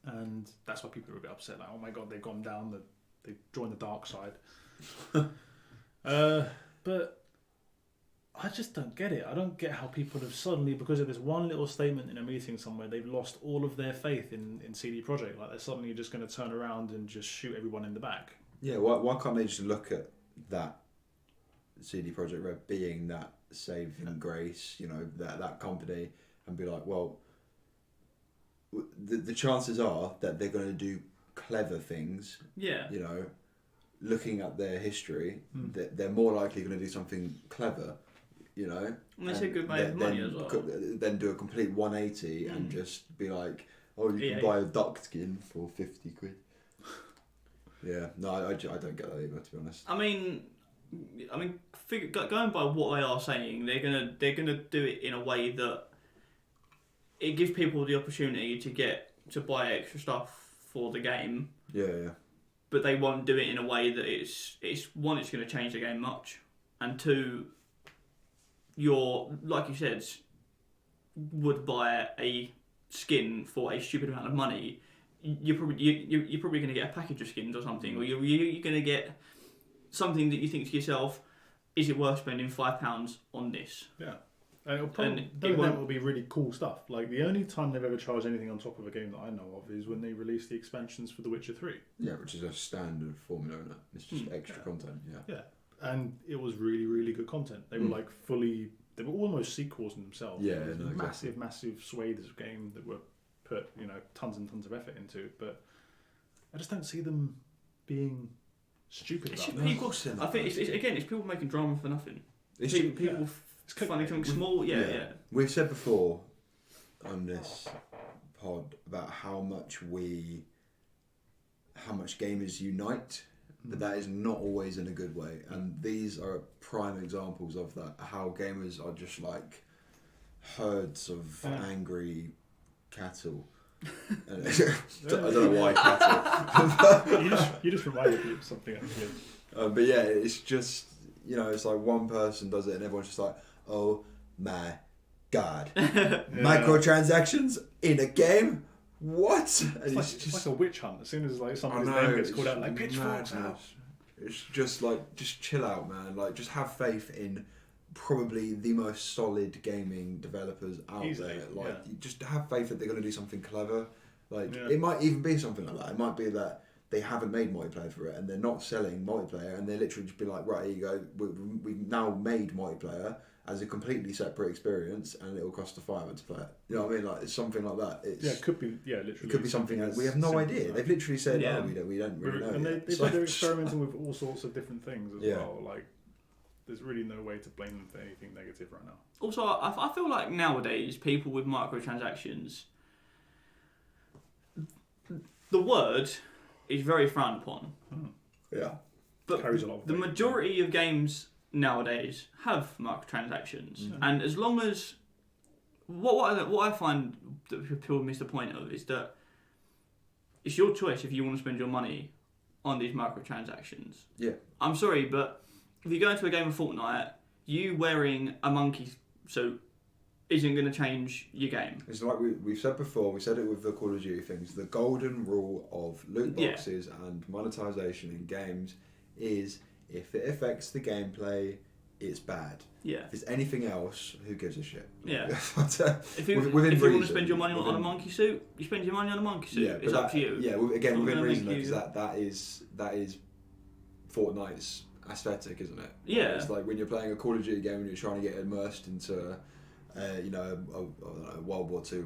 And that's why people are a bit upset. Like, oh my god, they've gone down, they've joined the dark side. But I just don't get it. I don't get how people have suddenly, because of this one little statement in a meeting somewhere, they've lost all of their faith in CD Projekt. Like, they're suddenly just going to turn around and just shoot everyone in the back. Yeah, why can't they just look at that CD Projekt Red being that saving grace, you know, that company, and be like, well, the chances are that they're going to do clever things. Yeah. You know, looking at their history, they're more likely going to do something clever. You know, and they say good money as well. Then do a complete 180 and just be like, oh, you can buy a duck skin for 50 quid. Yeah, no, I don't get that either, to be honest. I mean, going by what they are saying, they're gonna do it in a way that it gives people the opportunity to buy extra stuff for the game. Yeah. But they won't do it in a way that it's one, it's going to change the game much, and two, you're, like you said, would buy a skin for a stupid amount of money, you're probably going to get a package of skins or something, or you're going to get something that you think to yourself, is it worth spending £5 on this? Yeah. And it will be really cool stuff. Like, the only time they've ever charged anything on top of a game that I know of is when they released the expansions for The Witcher 3. Yeah, which is a standard formula, isn't it? It's just extra content, Yeah. And it was really, really good content. They were like they were almost sequels in themselves. Yeah, massive, massive swathes of game that were put, you know, tons and tons of effort into. But I just don't see them being stupid about it. I think it's people making drama for nothing. It's people finding something small. Yeah. We've said before on this pod about how much gamers unite. But that is not always in a good way, and these are prime examples of that. How gamers are just like herds of angry cattle. I don't know why cattle. you just reminded me of something actually. But yeah, it's just, you know, it's like one person does it, and everyone's just like, oh my god, microtransactions in a game. What? It's like a witch hunt. As soon as like someone's name gets called out, like pitchforks out. It's just like, just chill out, man. Like, just have faith in probably the most solid gaming developers out Easily, there. Like, yeah. you just have faith that they're going to do something clever. Like, Yeah. it might even be something like that. It might be that they haven't made multiplayer for it and they're not selling multiplayer, and they literally just be like, right, here you go, we've now made multiplayer as a completely separate experience, and it'll cost £5 to play it. You know what I mean? Like, it's something like that. It could be. Yeah, literally. It could be something as we have no simple idea. as that. They've literally said, Yeah. "Oh, we don't really know." And yet. they're experimenting with all sorts of different things as Yeah. well. Like, there's really no way to blame them for anything negative right now. Also, I feel like nowadays people with microtransactions, the word is very frowned upon. Yeah, But Carries a lot of the weight. majority of games nowadays have microtransactions, and as long as what I find that people miss the point of is that it's your choice if you want to spend your money on these microtransactions. yeah. I'm sorry, but if you go into a game of Fortnite, you wearing a monkey suit isn't going to change your game. It's like we've said before. We said it with the Call of Duty things. The golden rule of loot Yeah. boxes and monetization in games is if it affects the gameplay, it's bad. Yeah. If it's anything else, who gives a shit? Yeah. If If you want to spend your money on a monkey suit, you spend your money on a monkey suit. Yeah, it's but up to you. Yeah, It's again, not within gonna reason, make because you- that is Fortnite's aesthetic, isn't it? Yeah. It's like when you're playing a Call of Duty game and you're trying to get immersed into, a World War II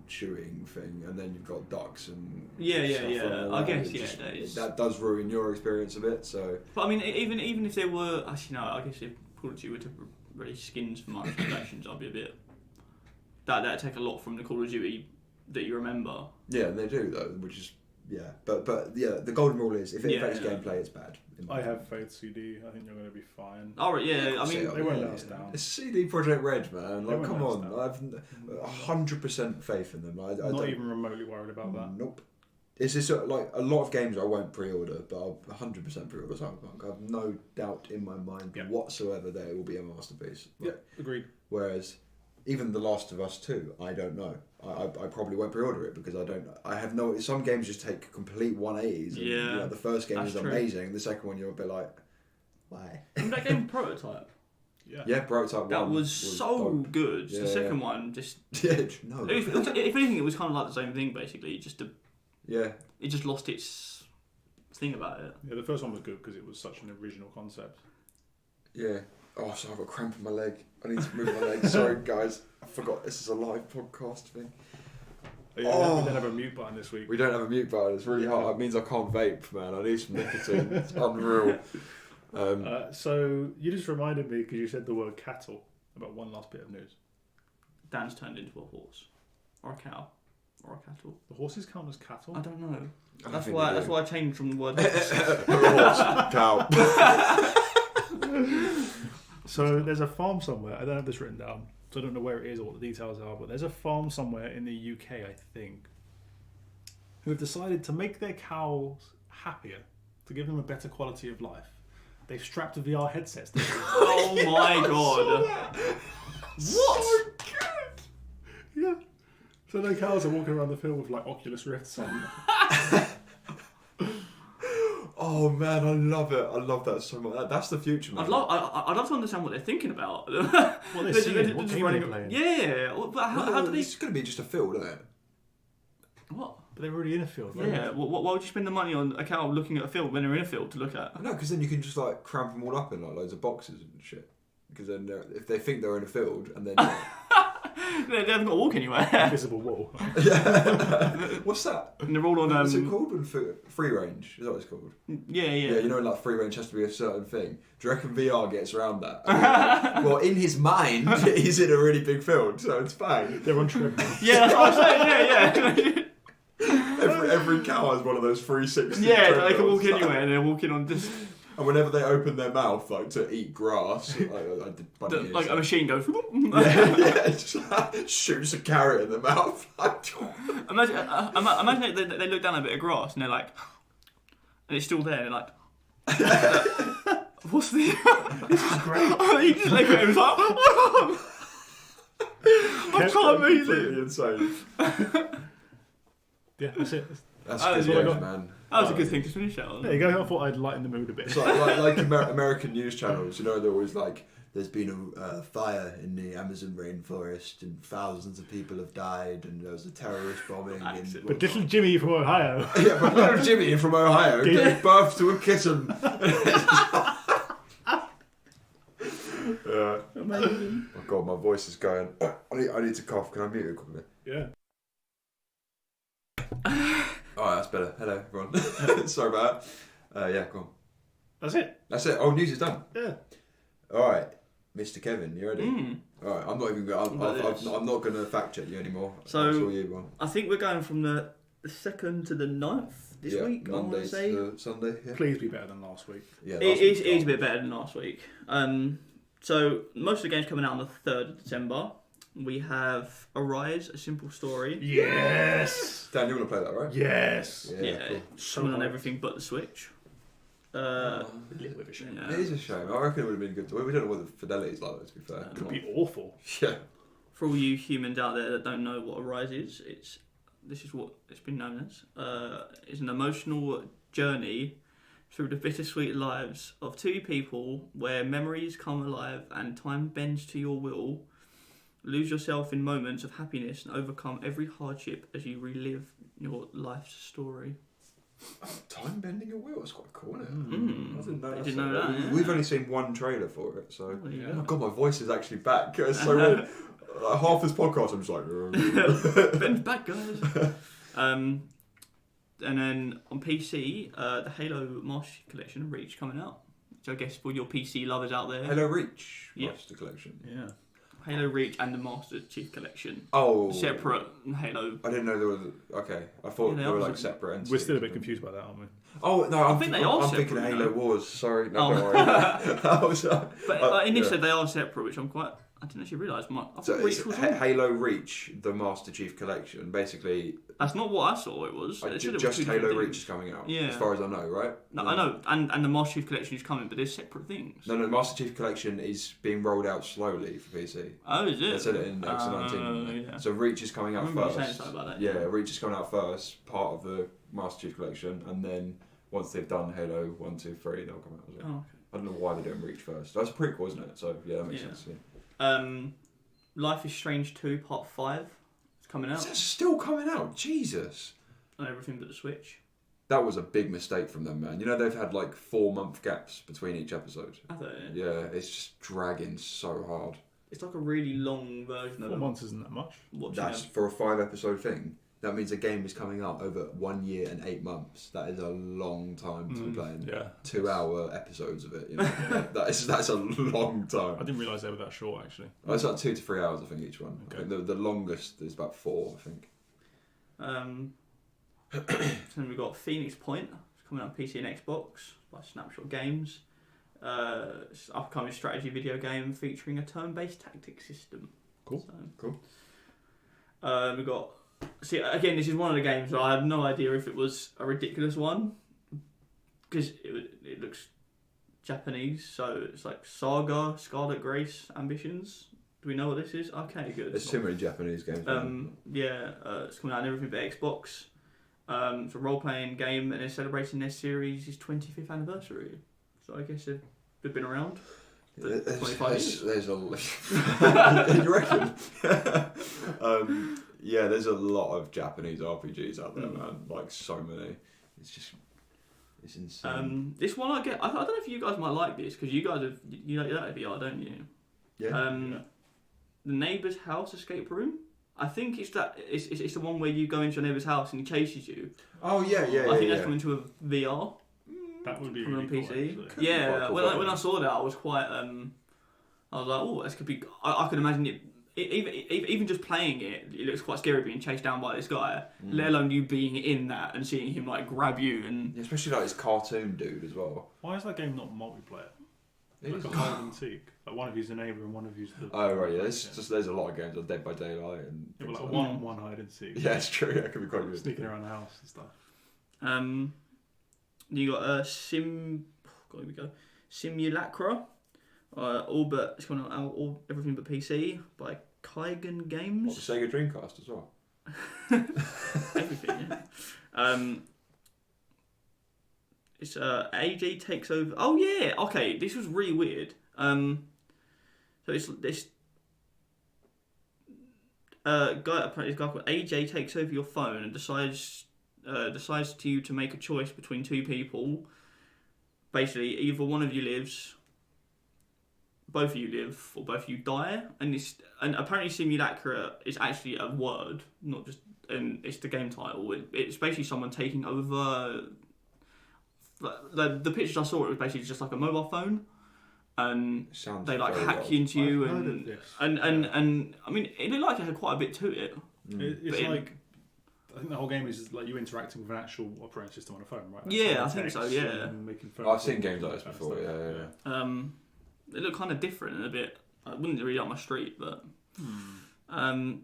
shooting thing, and then you've got ducks and Yeah. stuff running I around. guess It yeah. that does ruin your experience a bit. So But I mean, even if there were, actually no, I guess if Call of Duty were to release skins for microtransactions, I'd be a bit. That'd take a lot from the Call of Duty that you remember. yeah, and they do though, which is but yeah, the golden rule is if it Yeah, affects yeah. gameplay, it's bad. in my I opinion. have faith, CD. I think you're going to be fine. Alright, yeah. I mean, They won't let us down. It's CD Projekt Red, man. They Like, won't come let us on. I've 100% faith in them. I Not don't, even remotely worried about that. Nope. It's just like a lot of games I won't pre-order, but I'll 100% pre-order Cyberpunk. I have no doubt in my mind Yeah. whatsoever that it will be a masterpiece. Yeah, Like, agreed. whereas even The Last of Us 2, I don't know. I probably won't pre-order it because I don't. I have no. Some games just take complete 180s. And, Yeah, the first game that's is true. amazing. The second one you're a bit like, why? remember that game Prototype? Yeah. Yeah, Prototype That 1 was so dope. good. Yeah, The second yeah. one just. Yeah, no. If anything, it was kind of like the same thing basically. Yeah. It just lost its thing about it. Yeah, the first one was good because it was such an original concept. Yeah. Oh, so I've got cramp in my leg. I need to move my leg. Sorry, guys. I forgot this is a live podcast thing. Oh, yeah, Oh. we don't have a mute button this week. We don't have a mute button. It's really hard. It means I can't vape, man. I need some nicotine. It's unreal. So you just reminded me because you said the word cattle about one last bit of news. Dan's turned into a horse. Or a cow. Or a cattle. The horses count as cattle? I don't know. I don't That's think why. they That's do. why I changed from the word. Horse, cow. So there's a farm somewhere. I don't have this written down, so I don't know where it is or what the details are. But there's a farm somewhere in the UK, I think, who have decided to make their cows happier, to give them a better quality of life. They've strapped VR headsets to them. Oh my god! What? Yeah. So their cows are walking around the field with like Oculus Rifts on. Oh man, I love it. I love that so much. That's the future, man. I'd love to understand what they're thinking about. What they're seeing, what just game running- they're playing. Yeah, but how do they? It's going to be just a field, isn't it? What? But they're already in a field, right? Yeah. Why would you spend the money on a cow looking at a field when they're in a field to look at? No, because then you can just like cramp them all up in like loads of boxes and shit. Because then if they think they're in a field and then They haven't got to walk anywhere. Invisible wall. what's that? And they're all on. What's it called? Free range. Is that what it's called? Yeah. Yeah, you know, like free range has to be a certain thing. Do you reckon VR gets around that? I mean, well, in his mind, he's in a really big field, so it's fine. They're on treadmill. Yeah, that's what I'm saying. Yeah. Every cow has one of those 360. Yeah, they can walk treadmills. anywhere and they're walking on just And whenever they open their mouth, like to eat grass, I did bunny ears, like a machine goes. yeah, just like, shoots a carrot in the mouth. Imagine they look down at a bit of grass and they're like, and it's still there. They're like, what's this? This is great. You just look at it and it's like, I can't believe Completely it. insane. Yeah, that's it. That's Oh, good yeah. news, man. That was a good thing to finish out on. There you go. I thought I'd lighten the mood a bit. It's like American news channels, you know, they're always like, there's been a fire in the Amazon rainforest and thousands of people have died and there was a terrorist bombing. But little Jimmy from Ohio. Yeah, but little Jimmy from Ohio gave birth to a kitten. Yeah. Amazing. Oh god, my voice is going. I need to cough. Can I mute it quickly? Yeah. Alright, that's better. Hello, everyone. Sorry about that. Yeah, go on. That's it. That's it. Oh, news is done. Yeah. Alright, Mr. Kevin, you ready? Mm. Alright, I'm not even going. I'm not going to fact check you anymore. So- That's all you want. I think we're going from the 2nd to the 9th this week, I want Monday to say. to Sunday. Yeah. Please be better than last week. Yeah. It is a bit better than last week. So most of the games coming out on the 3rd of December. We have Arise, A Simple Story. Yes. Dan, you want to play that, right? Yes. Yeah, Cool. So coming on hard. everything but the Switch. A little bit of a shame. Yeah. It is a shame. I reckon it would have been good. We don't know what the fidelity is like, though, to be fair. Could be awful. Yeah. For all you humans out there that don't know what Arise is, this is what it's been known as. It's an emotional journey through the bittersweet lives of two people where memories come alive and time bends to your will. Lose yourself in moments of happiness and overcome every hardship as you relive your life's story. Time bending your wheel. That's quite cool, isn't it? Mm. I didn't know, You that's didn't so know that, good. yeah? We've only seen one trailer for it, so. There you Oh my go. god, my voice is actually back. It's so weird. Half this podcast, I'm just like. Ben's back, guys. And then on PC, the Halo Master Chief Collection Reach coming out. So I guess for your PC lovers out there, Halo Reach Yeah. Master Collection. Yeah. Halo Reach and the Master Chief Collection, Oh. separate Halo. I didn't know there was. Okay, I thought Yeah, they they were are. like separate entities. We're still a bit confused by that, aren't we? Oh no, I'm think they are I'm thinking separate, Halo you know. Wars. Sorry, no, Oh. don't worry. I was, But initially yeah. they are separate, which I didn't actually realise. I So thought Reach it's was Halo Reach, the Master Chief Collection. Basically, That's not what I saw. It was. They said it was just two Halo different Reach things. is coming out. Yeah. As far as I know, right? No, I know, and the Master Chief Collection is coming, but they're separate things. No, Master Chief Collection is being rolled out slowly for PC. Oh, is it? They said it in X19. Yeah. So Reach is coming I out remember you first. saying something about that. Yeah, Reach is coming out first, part of the Master Chief Collection, and then once they've done Halo 1, 2, 3, they'll come out as well. Oh, okay. I don't know why they're doing Reach first. That's a prequel, isn't it? So yeah, that makes Yeah. sense. Yeah. Life is Strange 2 Part 5 is coming out Is that still coming out? Jesus. on everything but the Switch. That was a big mistake from them, man. You know, they've had like 4-month gaps between each episode. I thought Yeah, it's just dragging so hard. it's like a really long version of 4 months isn't that much. watching That's it. for a 5-episode thing. That means a game is coming out over 1 year and 8 months. That is a long time to be playing. Yeah. 2-hour episodes of it. You know? that's a long I time. didn't realise they were that short, actually. It's like 2 to 3 hours, I think, each one. Okay. I think the longest is about 4, I think. So then we've got Phoenix Point coming out on PC and Xbox by Snapshot Games. It's an upcoming strategy video game featuring a turn-based tactic system. Cool. So, Cool. We've got. See, again, this is one of the games where I have no idea if it was a ridiculous one because it looks Japanese. So it's like Saga, Scarlet Grace, Ambitions. Do we know what this is? Okay, good. There's too many Japanese games. man. It's coming out on everything but Xbox. It's a role-playing game, and they're celebrating their series' 25th anniversary. So I guess they've been around for 25 years. There's a you reckon? Yeah, there's a lot of Japanese RPGs out there, man. Like so many. It's insane. This one I don't know if you guys might like this because you guys you like VR, don't you? Yeah. The Neighbour's House Escape Room. I think it's the one where you go into your neighbour's house and he chases you. Oh yeah. I think that's coming to a VR. That would be Coming really on cool, PC. actually. Yeah, Quite cool, when I saw that, I was quite. I was like, oh, this could be. I could imagine it. Even just playing it, it looks quite scary being chased down by this guy. Let alone you being in that and seeing him like grab you and. Yeah, especially like this cartoon dude as well. Why is that game not multiplayer? It Like is. a hide and seek. Like one of you's the neighbour and one of you's the. Oh right, yeah. There's a lot of games like Dead by Daylight and. Yeah, things well, like like one-on-one hide and seek. that. Yeah, it's true. That could be quite good. Sneaking around the house and stuff. You got here we go. Simulacra. It's coming out all everything but PC by Kaigan What, Games. the Sega Dreamcast as well. Everything, yeah. It's AJ takes over. Oh yeah, okay. This was really weird. So it's this apparently this guy called AJ takes over your phone and decides to you to make a choice between two people. Basically, either one of you lives, both of you live, or both of you die. And apparently simulacra is actually a word, not just. And it's the game title. It's basically someone taking over. The pictures I saw, it was basically just like a mobile phone, and Sounds they like very hack odd. you into I've heard of you, this. and I mean, it looked like it had quite a bit to it. It's But like I think the whole game is like you interacting with an actual operating system on a phone, right? Like Yeah, sending I think so, texts yeah. and making phone I've seen calls games and like this that kind before. of Yeah, stuff. yeah. It looked kind of different and a bit. I wouldn't really up my street, but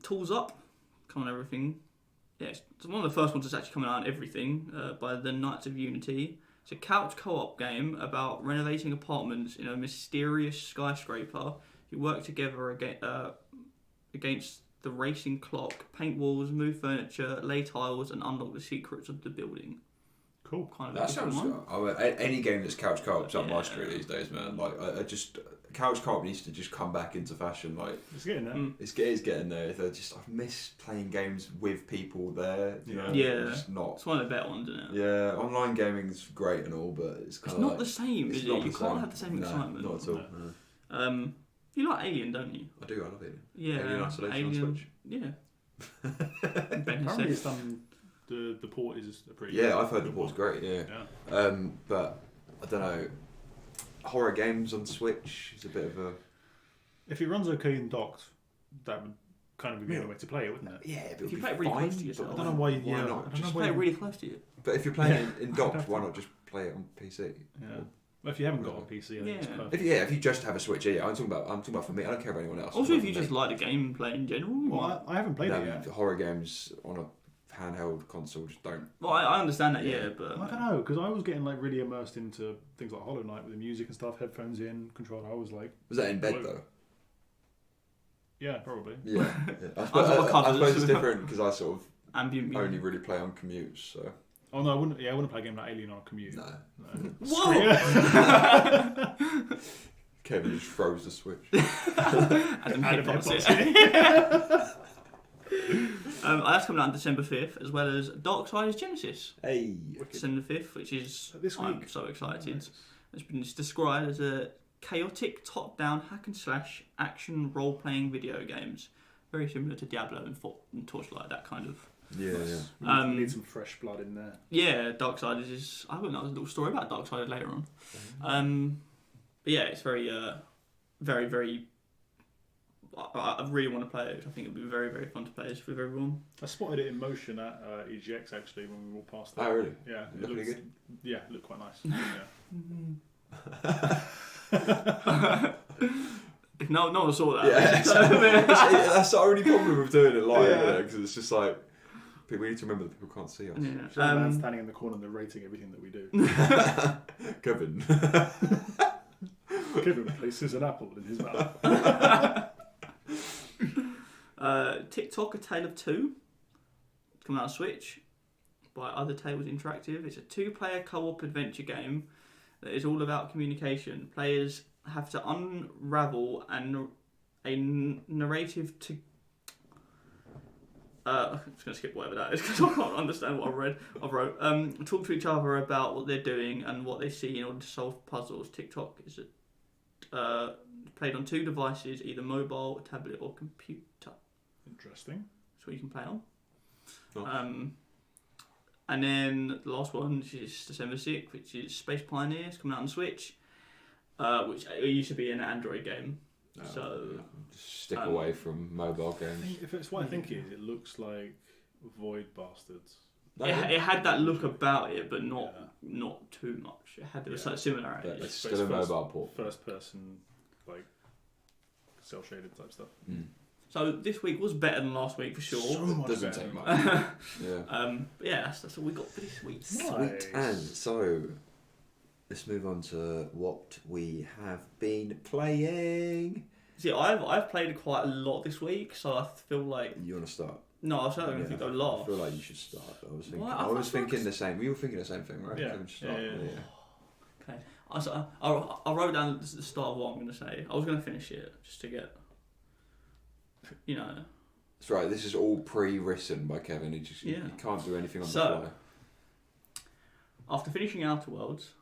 tools up, come on everything. Yeah, it's one of the first ones that's actually coming out on everything by the Knights of Unity. It's a couch co-op game about renovating apartments in a mysterious skyscraper. You work together against the racing clock, paint walls, move furniture, lay tiles, and unlock the secrets of the building. Cool. Kind of a That different sounds. one. Any game that's couch co-op's up my Yeah. street these days, man. Like, I just couch co-op needs to just come back into fashion. Like, It's getting there. it's getting there. I miss playing games with people there. You know, Yeah. Just not. It's one of the better ones, isn't it? Yeah, online gaming's great and all, but it's kind It's of not like, the same, it's is it? not You the can't same. have the same No, excitement. Not at all. No. No. You like Alien, don't you? I do. I love it. Yeah. Alien Isolation on Switch. Yeah. Ben Apparently, said. it's done. The port is a pretty. Yeah, I've heard the good port's port. great. Yeah. Yeah. But I don't know. Horror games on Switch is a bit of a. If it runs okay in docked, that would kind of be the only way to play it, wouldn't it? Yeah, but If you play it really close to yourself. I don't know why. Why Yeah, not? I don't Just know Just why play it you- really close to you. But if you're playing Yeah. in docked, why not just play it on PC? Yeah. Well, if you haven't got a PC, I think it's Yeah. perfect. If you just have a Switch, yeah. I'm talking about for me. I don't care about anyone else. Also, Not if you for me. just like the gameplay in general. Well, I haven't played No, it yet. horror games on a handheld console just don't. Well, I understand that, Yeah. yeah, but I don't know, because I was getting like really immersed into things like Hollow Knight with the music and stuff, headphones in, controller. I was like, Was that in bed Whoa. though? yeah, probably. Yeah. I thought suppose, covers. it's different because I sort of ambient music. only really play on commutes. So Oh no, I wouldn't. Yeah, I wouldn't play a game like Alien on a commute. no. Whoa! Kevin just froze the Switch. Adam Adam Hitbox Hitbox. it. That's coming out on December 5th, as well as Darksiders Genesis. Hey. December 5th, which is This I'm week. so excited. Nice. It's been described as a chaotic top-down hack and slash action role-playing video games, very similar to Diablo and Torchlight, that kind of. Yeah, yeah. We need some fresh blood in there. Yeah, Darksiders is. I wouldn't know a little story about Darksiders later on. But yeah, it's very, very, very. I really want to play it. I think it'd be very, very fun to play this with everyone. I spotted it in motion at EGX actually when we walked past it. Oh really? Yeah, it Looking looks good? Yeah, it looked quite nice. Yeah. No one saw that. Yeah, that's the only problem with doing it live, Yeah. because it's just like we need to remember that people can't see us. Yeah. There's a man standing in the corner narrating everything that we do. Kevin. Kevin places an apple in his mouth. TikTok: A Tale of Two, coming out on Switch by Other Tables Interactive. It's a 2-player co-op adventure game that is all about communication. Players have to unravel a narrative to. I'm just going to skip whatever that is because I can't understand what I wrote. Talk to each other about what they're doing and what they see in order to solve puzzles. TikTok is played on 2 devices, either mobile, tablet, or computer. Interesting. That's what you can play on. Nice. And then the last one, which is December 6th, which is Space Pioneers, coming out on Switch, which it used to be an Android game. So Just stick away from mobile games. If it's what I think it is, it looks like Void Bastards. it had that look about it, but not too much. It was like similarities. But it's still a mobile port. First person, like, cell shaded type stuff. So this week was better than last week for sure. So much Doesn't better. take much. Yeah. But yeah, that's all we got for this week. Sweet. And so, let's move on to what we have been playing. See, I've played quite a lot this week, so I feel like You want to start? No, I certainly don't think I'll I laugh. feel like you should start. Why? I was thinking the same. We were thinking the same thing, right? Yeah. Kevin should start. Yeah. Okay. I wrote down the start of what I'm going to say. I was going to finish it just to get, you know. That's right. This is all pre-written by Kevin. He can't do anything on the fly. After finishing Outer Worlds,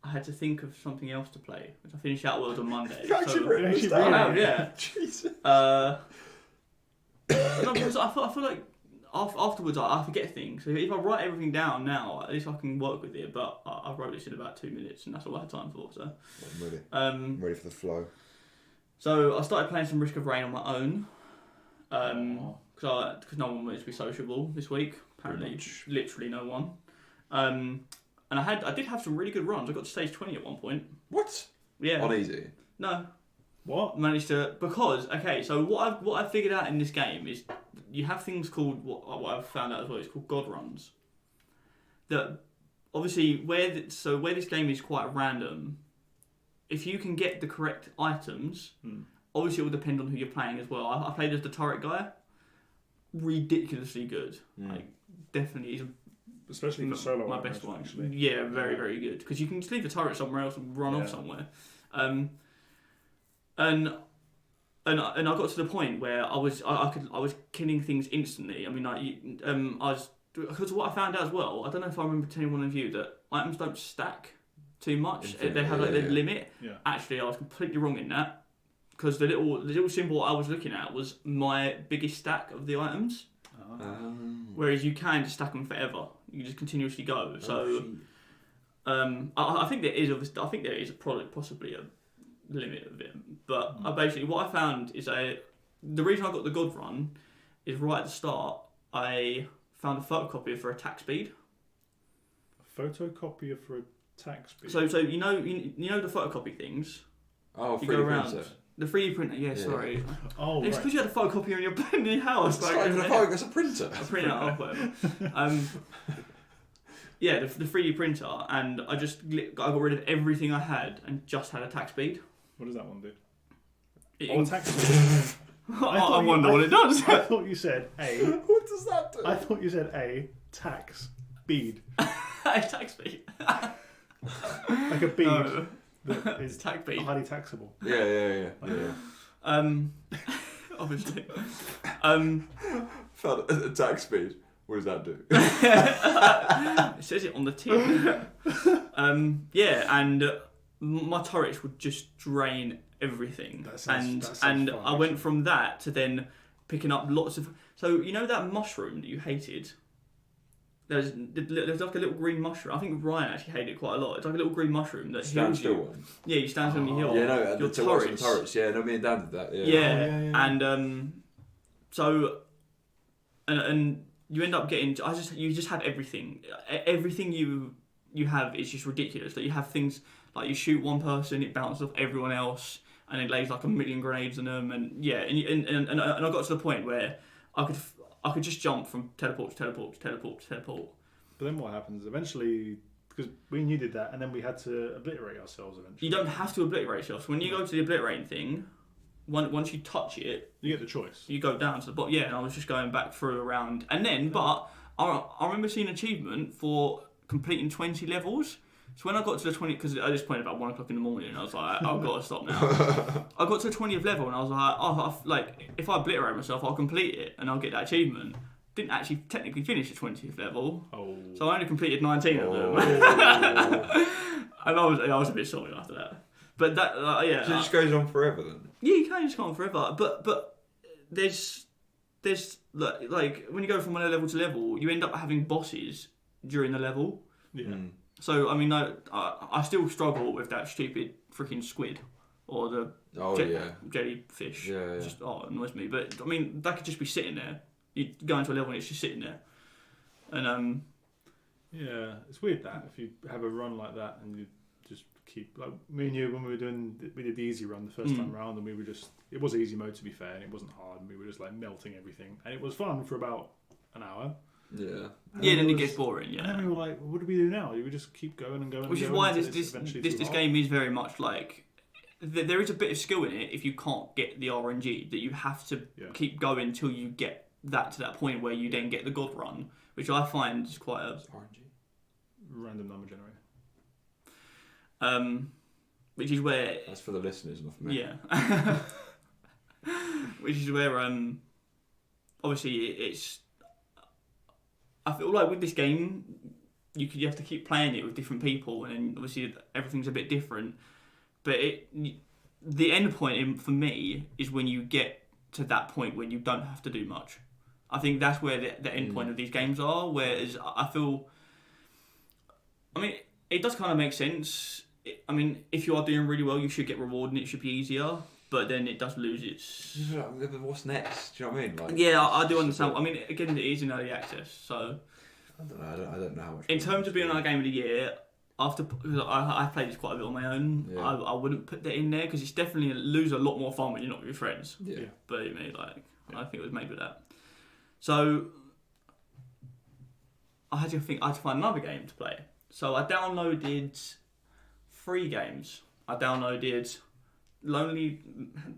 I had to think of something else to play, which I finished Outer Worlds on Monday. Yeah. Jesus. No, because I feel like afterwards I forget things. So if I write everything down now, at least I can work with it. But I wrote this in about 2 minutes, and that's all I had time for. So I'm ready. I'm ready for the flow. So I started playing some Risk of Rain on my own, because no one wanted to be sociable this week. Apparently, literally no one. And I did have some really good runs. I got to stage 20 at one point. What? Yeah. On easy? No. What? Managed to, because so what I've figured out in this game is you have things called what I've found out as well. It's called God runs. That obviously where this game is quite random. If you can get the correct items, obviously it will depend on who you're playing as well. I played as the turret guy, ridiculously good. Like definitely, especially for solo. My best one, actually. Yeah, very very good because you can just leave the turret somewhere else and run off somewhere. And I got to the point where I was killing things instantly. I mean, because what I found out as well. I don't know if I remember telling one of you that items don't stack too much. They have their limit. Yeah. Actually, I was completely wrong in that because the little symbol I was looking at was my biggest stack of the items. Whereas you can just stack them forever. You just continuously go. I think there is possibly a limit of it. But basically what I found is the reason I got the God run is right at the start I found a photocopier for attack speed. A photocopier for attack speed. So you know the photocopy things. Oh, you go around. Printer. The 3D printer, yeah, sorry. Oh, it's because you had a photocopier in your house. It's not even a photo, it's a printer. A printer, whatever. Yeah, the 3D printer, and I got rid of everything I had and just had attack speed. What does that one do? Attack speed. I wonder what it does. I thought you said A. What does that do? I thought you said A, tax, bead. Attack speed. Like a bead. No. That is attack bead. highly taxable. Yeah. Obviously. Found attack speed. What does that do? It says it on the tin. And my turrets would just drain everything. That sounds fun, I went from that to then picking up lots of. So you know that mushroom that you hated. There's like a little green mushroom. I think Ryan actually hated it quite a lot. It's like a little green mushroom that stand heals still you. One. Yeah, you stand still on your hill. Yeah, no, your turrets. Yeah, no, me and Dan did that. Yeah. And and you end up getting. You just have everything. Everything you have is just ridiculous. That you have things like you shoot one person, it bounces off everyone else, and it lays like a million grenades on them. And yeah, and I got to the point where I could just jump from teleport to teleport to teleport to teleport. But then what happens eventually? Because we and you did that, and then we had to obliterate ourselves eventually. You don't have to obliterate yourself. When you go to the obliterating thing, once you touch it, you get the choice. You go down to the bottom. Yeah, and I was just going back through around, and then but I remember seeing an achievement for completing 20 levels. So when I got to the 20, because at this point about 1 o'clock in the morning, and I was like, I've got to stop now. I got to the 20th level, and I was like, if I obliterate myself, I'll complete it, and I'll get that achievement. Didn't actually technically finish the 20th level, so I only completed 19 of them. And I was a bit sorry after that. But that, yeah. So it just goes on forever then? Yeah, you can just go on forever. But there's like when you go from one level to level, you end up having bosses during the level. Yeah. So I mean, I still struggle with that stupid freaking squid or the jellyfish. Yeah. It just annoys me. But I mean, that could just be sitting there. You go into a level and it's just sitting there. And yeah, it's weird that if you have a run like that and you just keep like me and you when we did the easy run the first time round, and it was easy mode to be fair, and it wasn't hard, and we were just like melting everything, and it was fun for about an hour. Yeah. Then it gets boring. Yeah. And then we were like, what do we do now? You would just keep going and going. Which is why this game is very much like there is a bit of skill in it if you can't get the RNG that you have to keep going until you get that to that point where you then get the God run, which I find is quite a RNG. Random number generator. which is where That's for the listeners, not for me. yeah, which is where obviously it's. I feel like with this game, you have to keep playing it with different people, and then obviously everything's a bit different. But the end point for me is when you get to that point when you don't have to do much. I think that's where the end point of these games are. Whereas I feel, I mean, it does kind of make sense. I mean, if you are doing really well, you should get rewarded and it should be easier. But then it does lose its. What's next? Do you know what I mean? Like, yeah, I do understand. I mean, again, it is in early access, so. I don't know. I don't know how much. In terms of being on a game of the year, because I played this quite a bit on my own, Yeah. I wouldn't put that in there because it's definitely lose a lot more fun when you're not with your friends. Yeah. Believe me, I think it was made with that. So I had to find another game to play. So I downloaded 3 games. I downloaded Lonely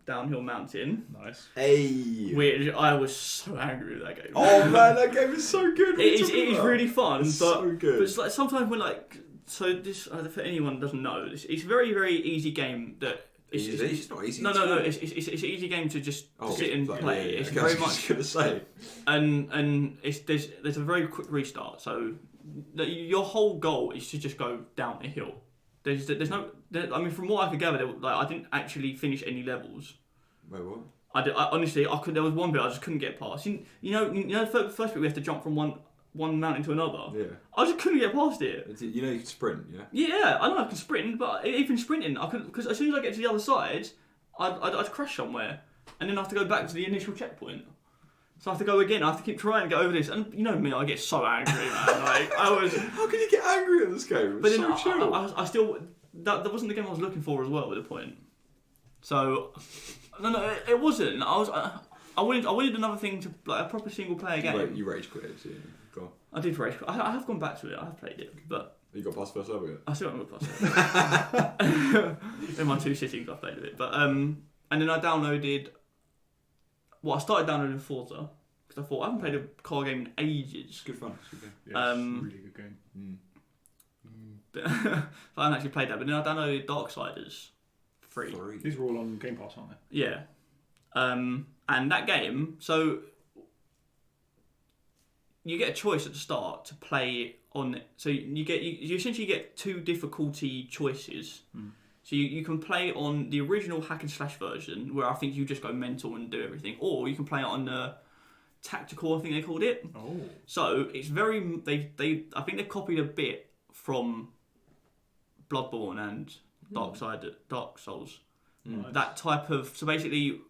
Downhill Mountain. Nice. Hey. Which I was so angry with that game. Oh man, that game is so good. It is really fun, It's but so good. But it's like sometimes when so this for anyone who doesn't know, it's a very very easy game that. It's not easy. No. It's an easy game to just sit and like, play. Yeah, It's okay, very I was much gonna say. and there's a very quick restart. So your whole goal is to just go down a hill. There's no. I mean, from what I could gather, I didn't actually finish any levels. Wait, what? Honestly, I could. There was one bit I just couldn't get past. You know, the first bit we have to jump from one mountain to another. Yeah. I just couldn't get past it. You know you can sprint, yeah. Yeah, I know I can sprint, but even sprinting, I couldn't, because as soon as I get to the other side, I'd crash somewhere, and then I have to go back to the initial checkpoint. So I have to go again. I have to keep trying to get over this, and you know me, I get so angry, man. Like I was. How can you get angry at this game? But It's then so chill. I still that wasn't the game I was looking for as well at the point. So no, it wasn't. I wanted another thing to like a proper single player game. You rage quit it, so go on. I did rage. I have gone back to it. I have played it, but You got past first level yet? I still haven't got past it. In my 2 sittings, I've played it. But and then I downloaded. Well, I started downloading Forza because I thought I haven't played a car game in ages. It's good fun. It's good game. Yeah, it's a really good game. But I haven't actually played that. But then I downloaded Darksiders 3. These were all on Game Pass, aren't they? Yeah. And that game, so you get a choice at the start to play on. So you essentially get 2 difficulty choices. So you can play on the original hack and slash version, where I think you just go mental and do everything, or you can play it on the tactical, I think they called it. Oh. So it's very I think they copied a bit from Bloodborne and Dark Souls. Nice. That type of, so basically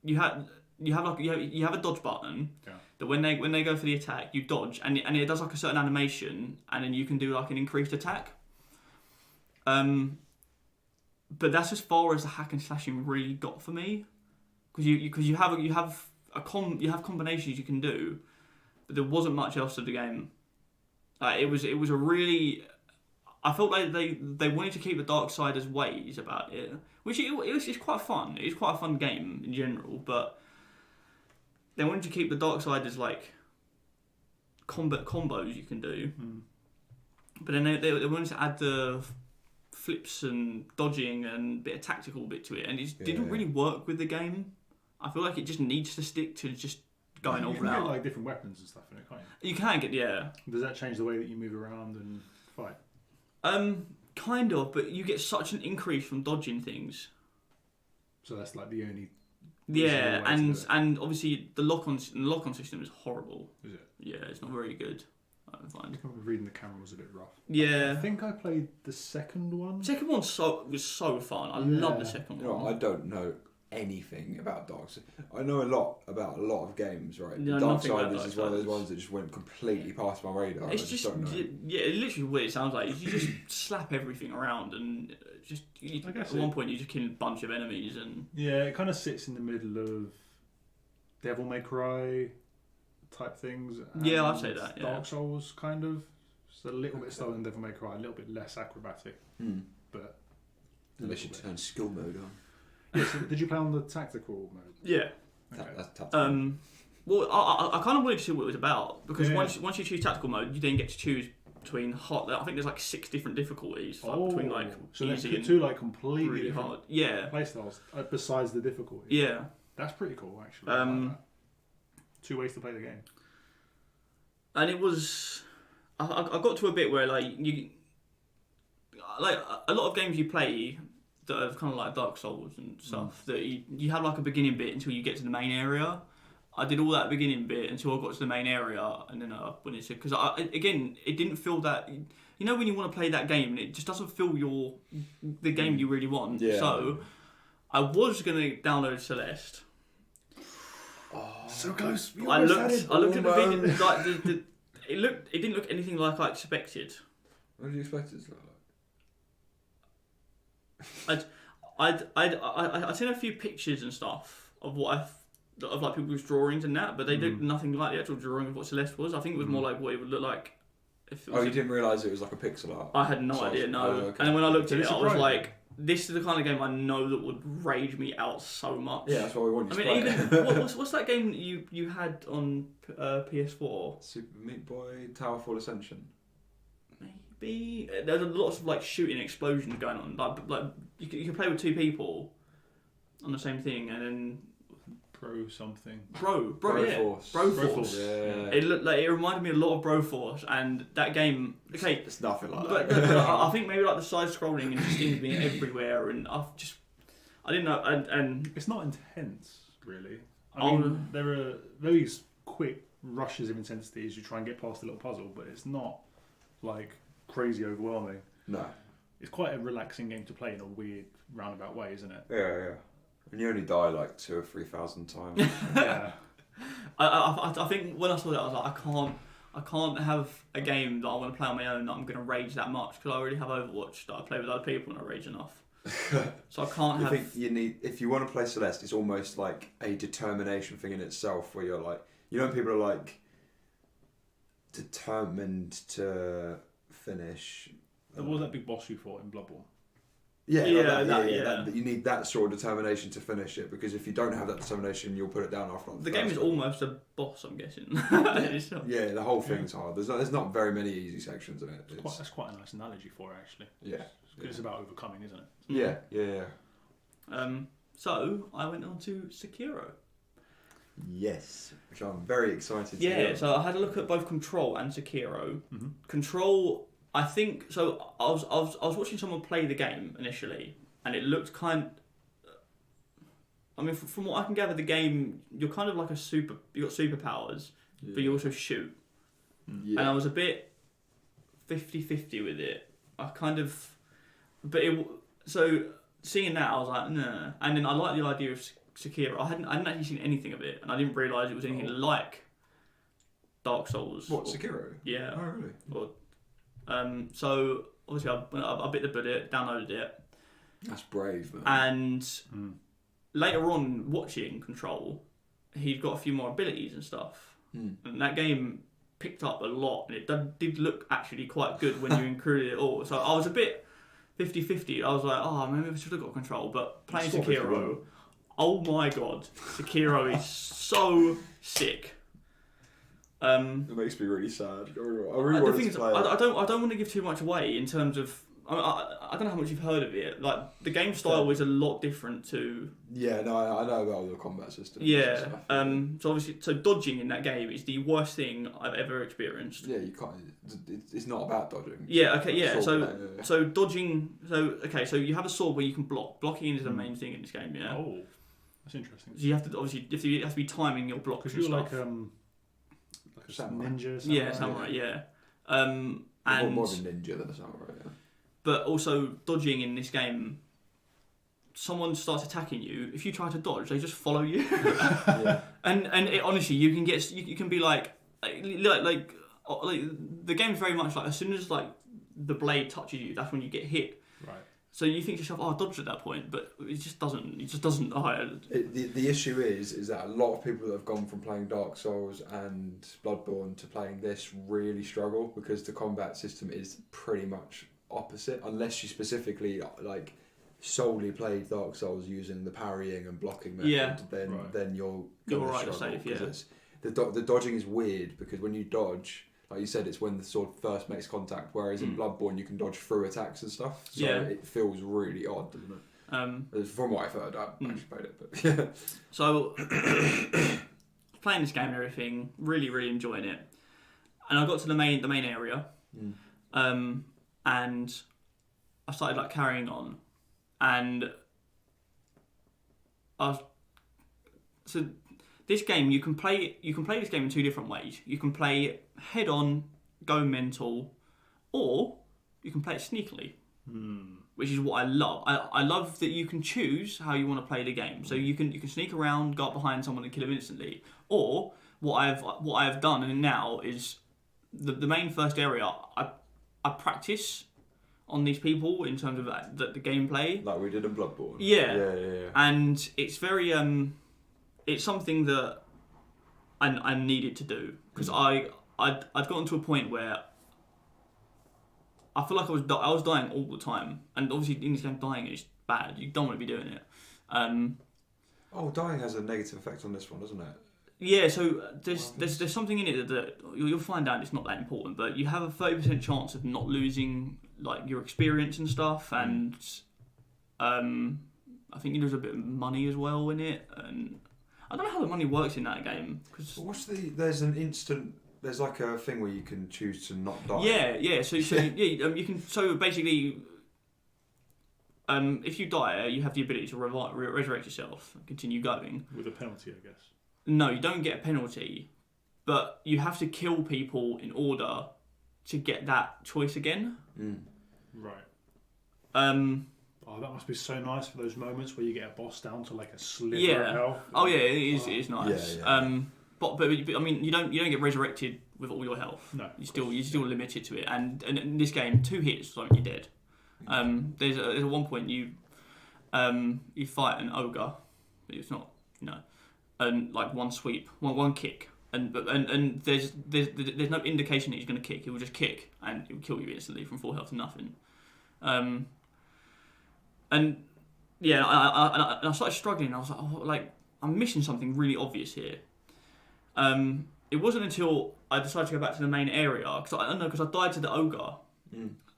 you have a dodge button that when they go for the attack you dodge and it does like a certain animation and then you can do like an increased attack. But that's as far as the hack and slashing really got for me, because you have combinations you can do, but there wasn't much else to the game. It was a really, I felt like they wanted to keep the Darksiders ways about it, which it's quite fun. It's quite a fun game in general, but they wanted to keep the Darksiders like combos you can do. But then they wanted to add the flips and dodging and a bit of tactical bit to it, and it didn't really work with the game. I feel like it just needs to stick to just going all You can out. get like different weapons and stuff in it, can't you? You can get, yeah. Does that change the way that you move around and fight? Kind of, but you get such an increase from dodging things. So that's like the only. Yeah, way to do it. and obviously the lock-on system is horrible. Is it? Yeah, it's not very good. I find. I remember reading the camera was a bit rough. Yeah. I think I played the second one. Second one was so fun. I love the second You know, one. I don't know anything about Darksiders. I know a lot about a lot of games, right? Yeah, nothing about Darksiders is one of those Darksiders. ones that just went completely past my radar. It's I just don't know. yeah, literally what it sounds like. You just slap everything around and just I guess at one point you just kill a bunch of enemies and Yeah, it kind of sits in the middle of Devil May Cry type things. Yeah, I'd and say that, yeah. Dark Souls kind of. It's a little bit slower than Devil May Cry, a little bit less acrobatic, but. Unless you turn skill mode on. Yeah, so did you play on the tactical mode? yeah. Okay. That's tough. Well, I kind of wanted to see what it was about because Yeah. once you choose tactical mode, you then get to choose between hot. I think there's like 6 different difficulties between like so they easy put and two like completely really different hard. Yeah, playstyles besides the difficulty. yeah. That's pretty cool, actually. I like that. 2 ways to play the game. And it was, I got to a bit where like a lot of games you play that are kind of like Dark Souls and stuff that you have like a beginning bit until you get to the main area. I did all that beginning bit until I got to the main area, and then I went into because again it didn't feel that when you want to play that game and it just doesn't feel the game you really want. Yeah. So I was gonna download Celeste. So close. I looked at the video, like it didn't look anything like I expected. What did you expect it to look like? I'd seen a few pictures and stuff of of like people's drawings and that, but they did nothing like the actual drawing of what Celeste was. I think it was more like what it would look like if it was. Oh, you didn't realise it was like a pixel art? I had no idea, no. Oh, okay. And then when I looked at it, I was surprising? like, this is the kind of game I know that would rage me out so much. Yeah, that's what we want you to I mean, play. even what's that game that you had on PS4? Super Meat Boy Towerfall Ascension. Maybe there's lots of like shooting explosions going on. Like you can play with 2 people on the same thing, and then Bro something. Bro, yeah, Broforce. Broforce. Yeah. It looked like it reminded me a lot of Broforce, and that game. Okay, It's nothing like but that. I think maybe like the side scrolling and just things being everywhere, and I didn't know, and It's not intense, really. I Oh. mean, there are those quick rushes of intensity as you try and get past a little puzzle, but it's not like crazy overwhelming. No. It's quite a relaxing game to play in a weird roundabout way, isn't it? Yeah. And you only die like 2,000 or 3,000 times. Yeah. I think when I saw that I was like I can't have a game that I want to play on my own that I'm going to rage that much because I already have Overwatch that I play with other people and I rage enough. So I can't I have. think you need, if you want to play Celeste, it's almost like a determination thing in itself where you're like, people are like determined to finish. What was that big boss you fought in Bloodborne? Yeah, Yeah. you need that sort of determination to finish it, because if you don't have that determination, you'll put it down after. The game is almost a boss, I'm guessing. It's not- Yeah, the whole thing's hard. There's not very many easy sections in it. That's quite a nice analogy for it, actually. Yeah. Because it's about overcoming, isn't it? Yeah. So I went on to Sekiro. Yes, which I'm very excited to Yeah, hear. so I had a look at both Control and Sekiro. Mhm. Control, I think so. I was watching someone play the game initially, and it looked I mean, from what I can gather, the game you're kind of like you got superpowers, but you also shoot. Yeah. And I was a bit 50-50 with it. So seeing that, I was like, nah. And then I liked the idea of Sekiro. I hadn't actually seen anything of it, and I didn't realise it was anything like Dark Souls. What, Sekiro? Yeah. Oh, really? So obviously I bit the bullet, downloaded it, That's brave, man. and later on watching Control, he'd got a few more abilities and stuff, and that game picked up a lot, and it did look actually quite good when you included it all. So I was a bit 50-50. I was like, oh, maybe I should have got Control, but playing Stop it, Sekiro, oh my god, Sekiro is so sick. It makes me really sad. I really The wanted thing to is, play it. I don't want to give too much away in terms of. I don't know how much you've heard of it. Like the game style is a lot different to. Yeah, no, I know about the combat system. Yeah. So obviously, dodging in that game is the worst thing I've ever experienced. Yeah, you can't. It's not about dodging. Yeah. Okay. Yeah. Sword So play, so dodging. So okay. So you have a sword where you can block. Blocking is the main thing in this game. Yeah. Oh, that's interesting. So you have to obviously you have to be timing your blocks Because and you're stuff. like a Samurai. ninja. Yeah, samurai. Yeah. You're And more of a ninja than a samurai. Yeah. but also dodging in this game, someone starts attacking you. If you try to dodge, they just follow you. Yeah. And it, honestly, you can be like the game's very much like as soon as like the blade touches you, that's when you get hit. Right. So you think to yourself, oh, I dodged at that point, but it just doesn't. The issue is that a lot of people that have gone from playing Dark Souls and Bloodborne to playing this really struggle, because the combat system is pretty much opposite, unless you specifically like solely played Dark Souls using the parrying and blocking method. Yeah. Then Right. then you're You're gonna right, you're struggle, safe, yeah. 'cause the dodging is weird because when you dodge, like you said, it's when the sword first makes contact. Whereas in Bloodborne, you can dodge through attacks and stuff. So it feels really odd, doesn't it? From what I've heard, I haven't actually played it, but yeah. So playing this game and everything, really, really enjoying it. And I got to the main area, and I started like carrying on, and so this game you can play this game in two different ways. You can play it head on, go mental, or you can play it sneakily, which is what I love. I love that you can choose how you want to play the game. So you can sneak around, go up behind someone and kill them instantly, or what I've done and now is the main first area. I practice on these people in terms of the gameplay, like we did in Bloodborne. Yeah. And it's very it's something that I needed to do because I'd gotten to a point where I feel like I was dying all the time, and obviously in this game dying is bad. You don't want to be doing it. Dying has a negative effect on this one, doesn't it? Yeah, so there's something in it that you'll find out it's not that important, but you have a 30% chance of not losing like your experience and stuff, and I think there's a bit of money as well in it, and I don't know how the money works in that game. Cause There's like a thing where you can choose to not die. Yeah. So you can. So basically, if you die, you have the ability to resurrect yourself and continue going with a penalty, I guess. No, you don't get a penalty, but you have to kill people in order to get that choice again. Right. That must be so nice for those moments where you get a boss down to like a sliver of health. Oh yeah, it is nice. Yeah. But I mean, you don't get resurrected with all your health. No. You're still limited to it, and in this game, 2 hits, like you're dead. There's a one point you fight an ogre, but it's not and like one sweep, one kick, and there's no indication that he's going to kick. He will just kick and he will kill you instantly from full health to nothing. And yeah, I started struggling. I was like, I'm missing something really obvious here. It wasn't until I decided to go back to the main area because I died to the ogre,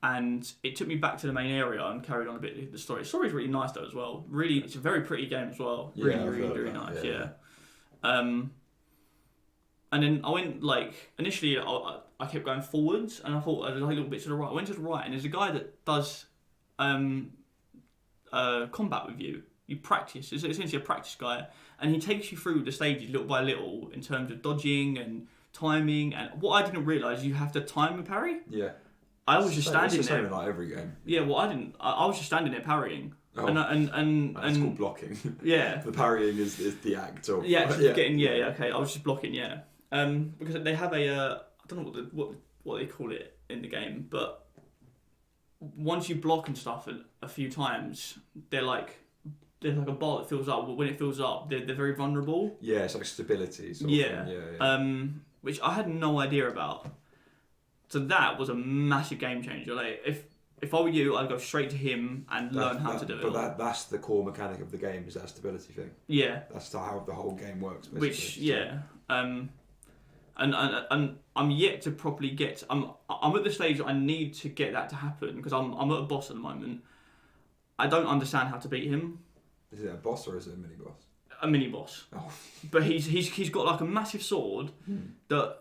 and it took me back to the main area and carried on a bit of the story. The story's really nice though as well. Really, it's a very pretty game as well. Really nice. Yeah. And then I went initially I kept going forwards and I thought I was a little bit to the right. I went to the right and there's a guy that does combat with you. You practice. It's essentially a practice guy, and he takes you through the stages little by little in terms of dodging and timing. And what I didn't realise, you have to time a parry. Yeah. I was just standing there. It's the same in like every game. Yeah, well, I didn't. I was just standing there parrying. Oh. And that's called blocking. Yeah. The parrying is the act of. Yeah, getting. Okay. I was just blocking. Yeah. Because they have a I don't know what they call it in the game, but once you block and stuff a few times, there's like a bar that fills up. When it fills up, they're very vulnerable. Yeah, it's like stability. Yeah. Which I had no idea about. So that was a massive game changer. Like if I were you, I'd go straight to him and learn how to do it. But that's the core mechanic of the game, is that stability thing. Yeah. That's how the whole game works, basically. Which, yeah. And I'm yet to properly get... I'm at the stage that I need to get that to happen, because I'm at a boss at the moment. I don't understand how to beat him. Is it a boss or is it a mini-boss? A mini-boss. Oh. But he's got like a massive sword that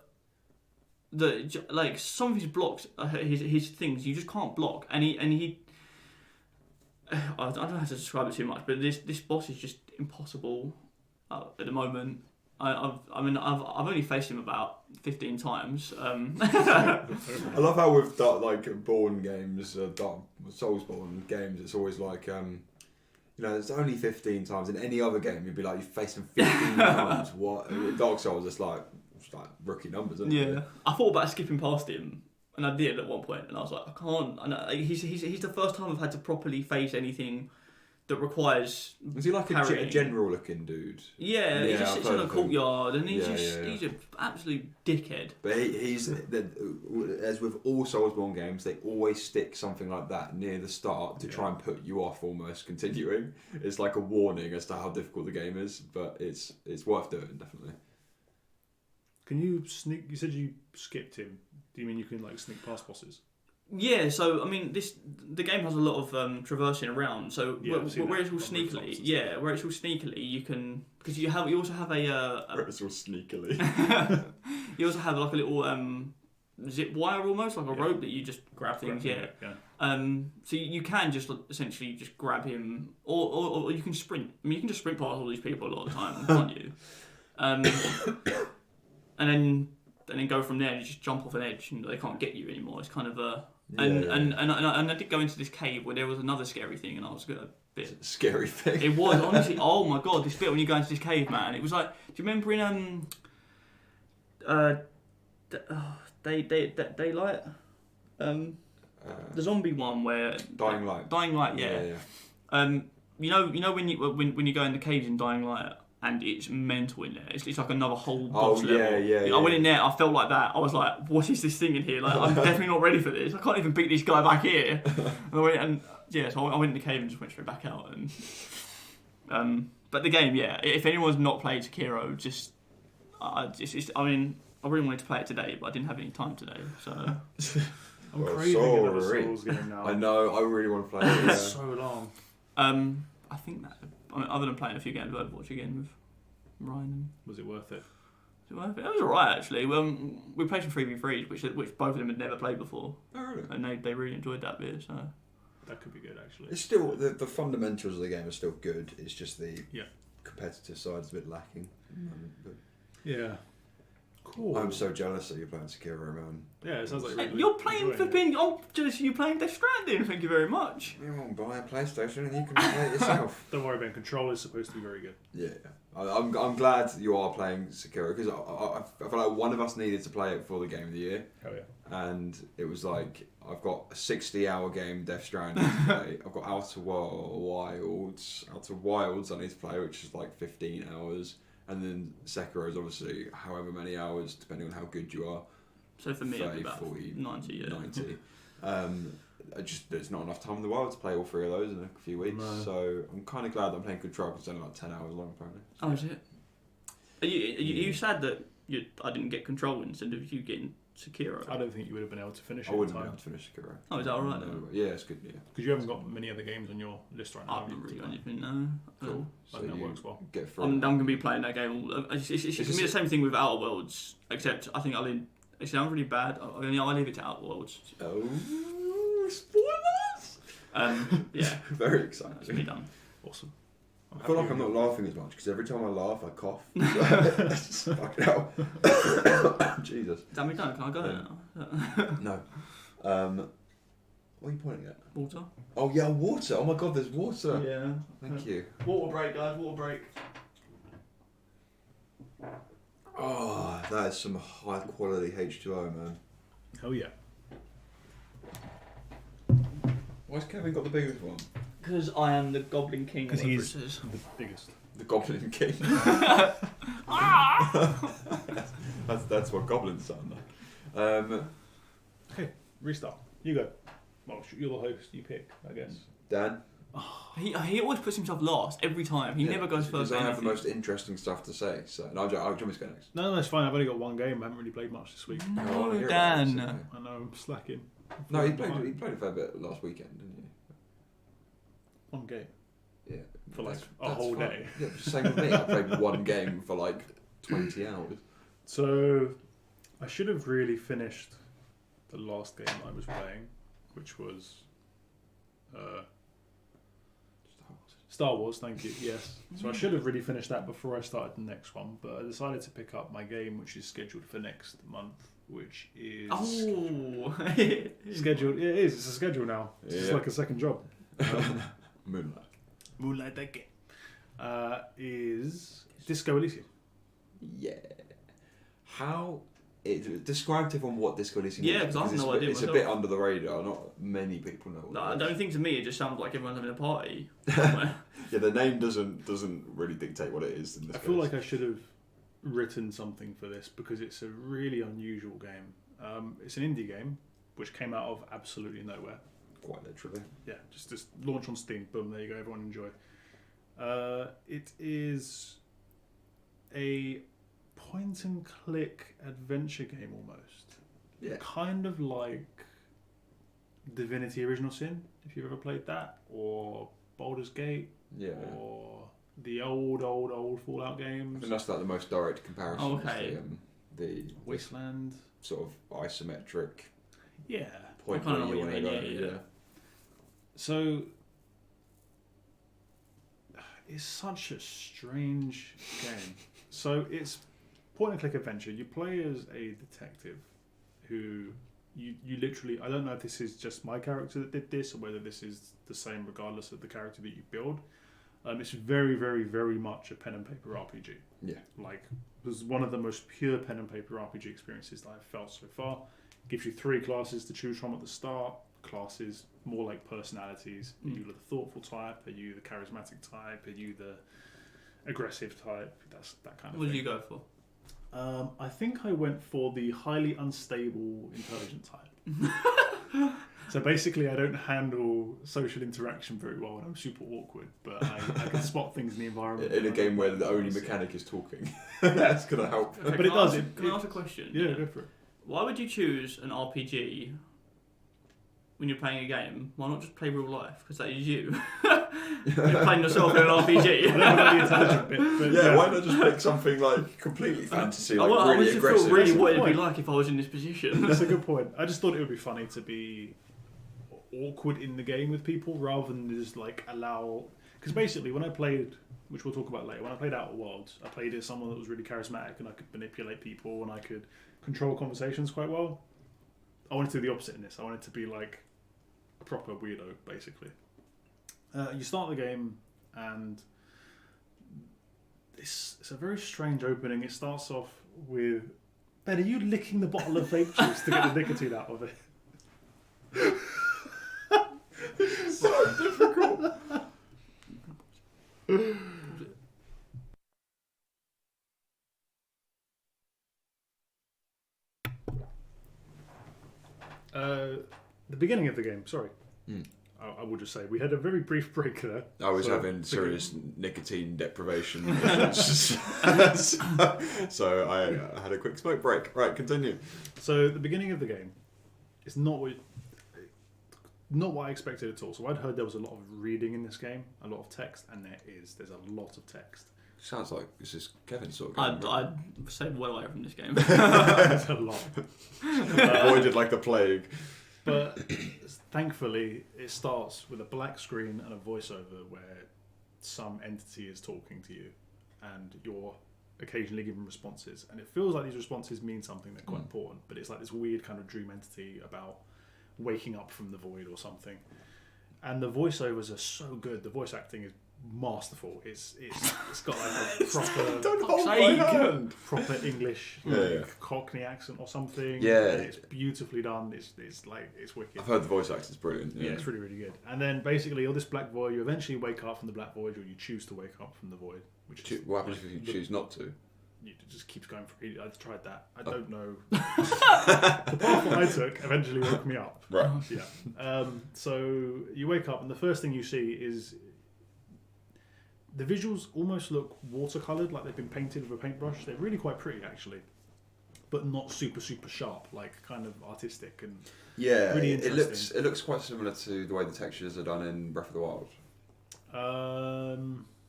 like some of his blocks, his things you just can't block, and he I don't know how to describe it too much, but this boss is just impossible at the moment. I've only faced him about 15 times. I love how with Soulsborne games, Soulsborne games, it's always like it's only 15 times. In any other game, you'd be like, you faced him 15 times. What? Dark Souls, it's like rookie numbers, isn't it? Yeah. I thought about skipping past him, and I did at one point, and I was like, I can't. And he's the first time I've had to properly face anything that requires. Is he like a general looking dude? Yeah, he just sits in a courtyard, and he's an absolute dickhead. But he's as with all Soulsborne games, they always stick something like that near the start to try and put you off almost continuing. It's like a warning as to how difficult the game is, but it's worth doing, definitely. Can you sneak? You said you skipped him. Do you mean you can like sneak past bosses? Yeah, so I mean, the game has a lot of traversing around. So Yeah, I've seen where it's that all on sneakily, rooftops and yeah, where it's all sneakily, you can because you also have It's all sneakily. you also have like a little zip wire almost like a Yeah. rope that you just grab things. Yeah. So you can just essentially just grab him, or you can sprint. I mean, you can just sprint past all these people a lot of the time, can't you? And then go from there and you just jump off an edge and they can't get you anymore. It's kind of a and I did go into this cave where there was another scary thing and I was a bit Scary thing. It was honestly. Oh my god, this bit when you go into this cave, man. It was like, do you remember in Daylight, the zombie one where Dying Light. Dying Light, yeah. You know when you go in the caves in Dying Light and it's mental in there. It's like another whole boss level. Yeah. I went in there. I felt like that. I was like, what is this thing in here? Like, I'm definitely not ready for this. I can't even beat this guy back here. So I went in the cave and just went straight back out. And but the game, yeah. If anyone's not played Sekiro, I mean, I really wanted to play it today, but I didn't have any time today. So I'm Well, craving another sorry. Souls game now. I know. I really want to play it. It's so long. I think that other than playing a few games of Overwatch again with Ryan. Was it worth it? It was alright actually. We played some 3v3s, which both of them had never played before, Oh, really? and they really enjoyed that bit. So That could be good actually. It's still the fundamentals of the game are still good. It's just the Yeah. competitive side's a bit lacking. But Yeah. Cool. I'm so jealous that you're playing Sekiro, man. Yeah, it sounds like really you're playing enjoying it. flipping. I'm jealous of you playing Death Stranding. Thank you very much. You won't buy a PlayStation and you can play it yourself. Don't worry, Ben. Control is supposed to be very good. Yeah, I'm glad you are playing Sekiro because I feel like one of us needed to play it for the Game of the Year, Hell yeah. and it was like I've got a 60-hour game Death Stranding to play. I've got Outer Wilds I need to play, which is like 15 hours, and then Sekiro is obviously however many hours depending on how good you are. So for me, 30, it'd be about 40, 90. Yeah. 90. There's not enough time in the world to play all three of those in a few weeks. No. So I'm kind of glad that I'm playing Control because it's only like 10 hours long apparently. Oh, is it? Are you sad that I didn't get Control instead of you getting Sekiro? I don't think you would have been able to finish it I in wouldn't be time able to finish Sekiro. Oh, is that alright No, then? yeah, it's good. Yeah, because you haven't got many other games on your list right now. I've not really got anything. No. cool. I So think that you works well. get through. I'm going to be playing that game. It's going to be the same thing with Outer Worlds, except I think it sounds really bad. I'll leave it to Outer Worlds. Oh, spoilers! Yeah, Very it's going to exciting. be done. Awesome. I feel like I'm not laughing as much because every time I laugh, I cough. It's just fucking hell. Jesus. Damn me done. Can I go Yeah. now? No. What are you pointing at? Water? Oh yeah, water. Oh my god, there's water. Yeah. Thank you. Water break, guys. Water break. Oh, that is some high quality H2O, man. Hell yeah. Why's Kevin got the biggest one? Because I am the Goblin King. Because whatever he's it is. the biggest. The Goblin King. that's what goblins sound like. Okay, restart. You go. Well, you're the host. You pick, I guess. Dan? He always puts himself last every time. He never goes first. Because I have the anything. most interesting stuff to say. So, no, I'll jump to go next. No, it's fine. I've only got one game. I haven't really played much this week. I wanna No, hear about it, Dan. so- I know I'm slacking. No, he played a fair bit last weekend, didn't he? One game. Yeah. For like That's- a that's whole fine. day. Yeah, same with me. I played one game for like 20 hours. So, I should have really finished the last game I was playing, which was Star Wars. Thank you. Yes. So I should have really finished that before I started the next one, but I decided to pick up my game, which is scheduled for next month, which is Oh. scheduled. Yeah, it is. It's a schedule now. It's just Yeah. like a second job. Moonlight. Moonlight that game is Disco Elysium. Yeah. How... describe to everyone what Disco Elysium Yeah, is. 'cause I have no idea It's a myself. bit under the radar. Not many people know what No, I it is. don't think to me it just sounds like everyone's having a party. somewhere. Yeah, the name doesn't really dictate what it is. In this I feel case. like I should have written something for this because it's a really unusual game. It's an indie game which came out of absolutely nowhere. Quite literally. Yeah, just launch on Steam. Boom, there you go. Everyone enjoy. It is a point and click adventure game almost. Yeah. Kind of like Divinity Original Sin, if you've ever played that, or Baldur's Gate, Yeah. or the old Fallout I games. think that's like the most direct comparison. Oh, okay. The Wasteland. sort of isometric Yeah. point I kinda where know you what want to you go. mean, yeah. So it's such a strange game. So it's point and click adventure. You play as a detective who you literally, I don't know if this is just my character that did this or whether this is the same regardless of the character that you build. It's very, very, very much a pen and paper RPG. Yeah. Like, it was one of the most pure pen and paper RPG experiences that I've felt so far. Gives you 3 classes to choose from at the start. Classes more like personalities. Are you the thoughtful type? Are you the charismatic type? Are you the aggressive type? That's that kind of What thing. did you go for? I think I went for the highly unstable intelligent type. So basically, I don't handle social interaction very well, and I'm super awkward. But I can spot things in the environment. In a game where the only mechanic is talking, that's gonna help. Okay, But it does. Can I ask a question? Yeah, go for it. Why would you choose an RPG when you're playing a game? Why not just play real life? Because that is you. You're playing yourself in an I RPG. don't know the intelligent bit, but Yeah, why not just pick something like completely fantasy, like I really just aggressive? feel really That's a what good it'd be point. like if I was in this position. That's a good point. I just thought it would be funny to be awkward in the game with people rather than just like allow. Because basically, when I played, which we'll talk about later, when I played Outer Worlds, I played as someone that was really charismatic and I could manipulate people and I could control conversations quite well. I wanted to do the opposite in this. I wanted to be like a proper weirdo, basically. You start the game and it's a very strange opening. It starts off with, Ben, are you licking the bottle of vape juice to get the nicotine out of it? So difficult. The beginning of the game, sorry. Mm. I will just say, we had a very brief break there. I was So, having the serious nicotine deprivation, so I had a quick smoke break. Right, continue. So the beginning of the game is not what I expected at all. So I'd heard there was a lot of reading in this game, a lot of text, and there's a lot of text. Sounds like this is Kevin's sort of game. I'd stayed well away from this game. There's a lot. Avoided like the plague. But thankfully, it starts with a black screen and a voiceover where some entity is talking to you, and you're occasionally given responses. And it feels like these responses mean something that's quite important, but it's like this weird kind of dream entity about waking up from the void or something. And the voiceovers are so good. The voice acting is masterful. It's got like a proper Don't hold my sake. hand. proper English Yeah. Cockney accent or something. Yeah. And it's beautifully done. It's wicked. I've heard the voice acting's brilliant. Yeah, it's really, really good. And then basically, you're this black void. You eventually wake up from the black void, or you choose to wake up from the void. Which is, What happens if you choose not to? it just keeps going for. I've tried that. I don't know. The path that I took eventually woke me up. Right. Yeah. So you wake up, and the first thing you see is the visuals almost look watercolored, like they've been painted with a paintbrush. They're really quite pretty, actually, but not super, super sharp. Like kind of artistic and Yeah, really it interesting. looks quite similar to the way the textures are done in Breath of the Wild.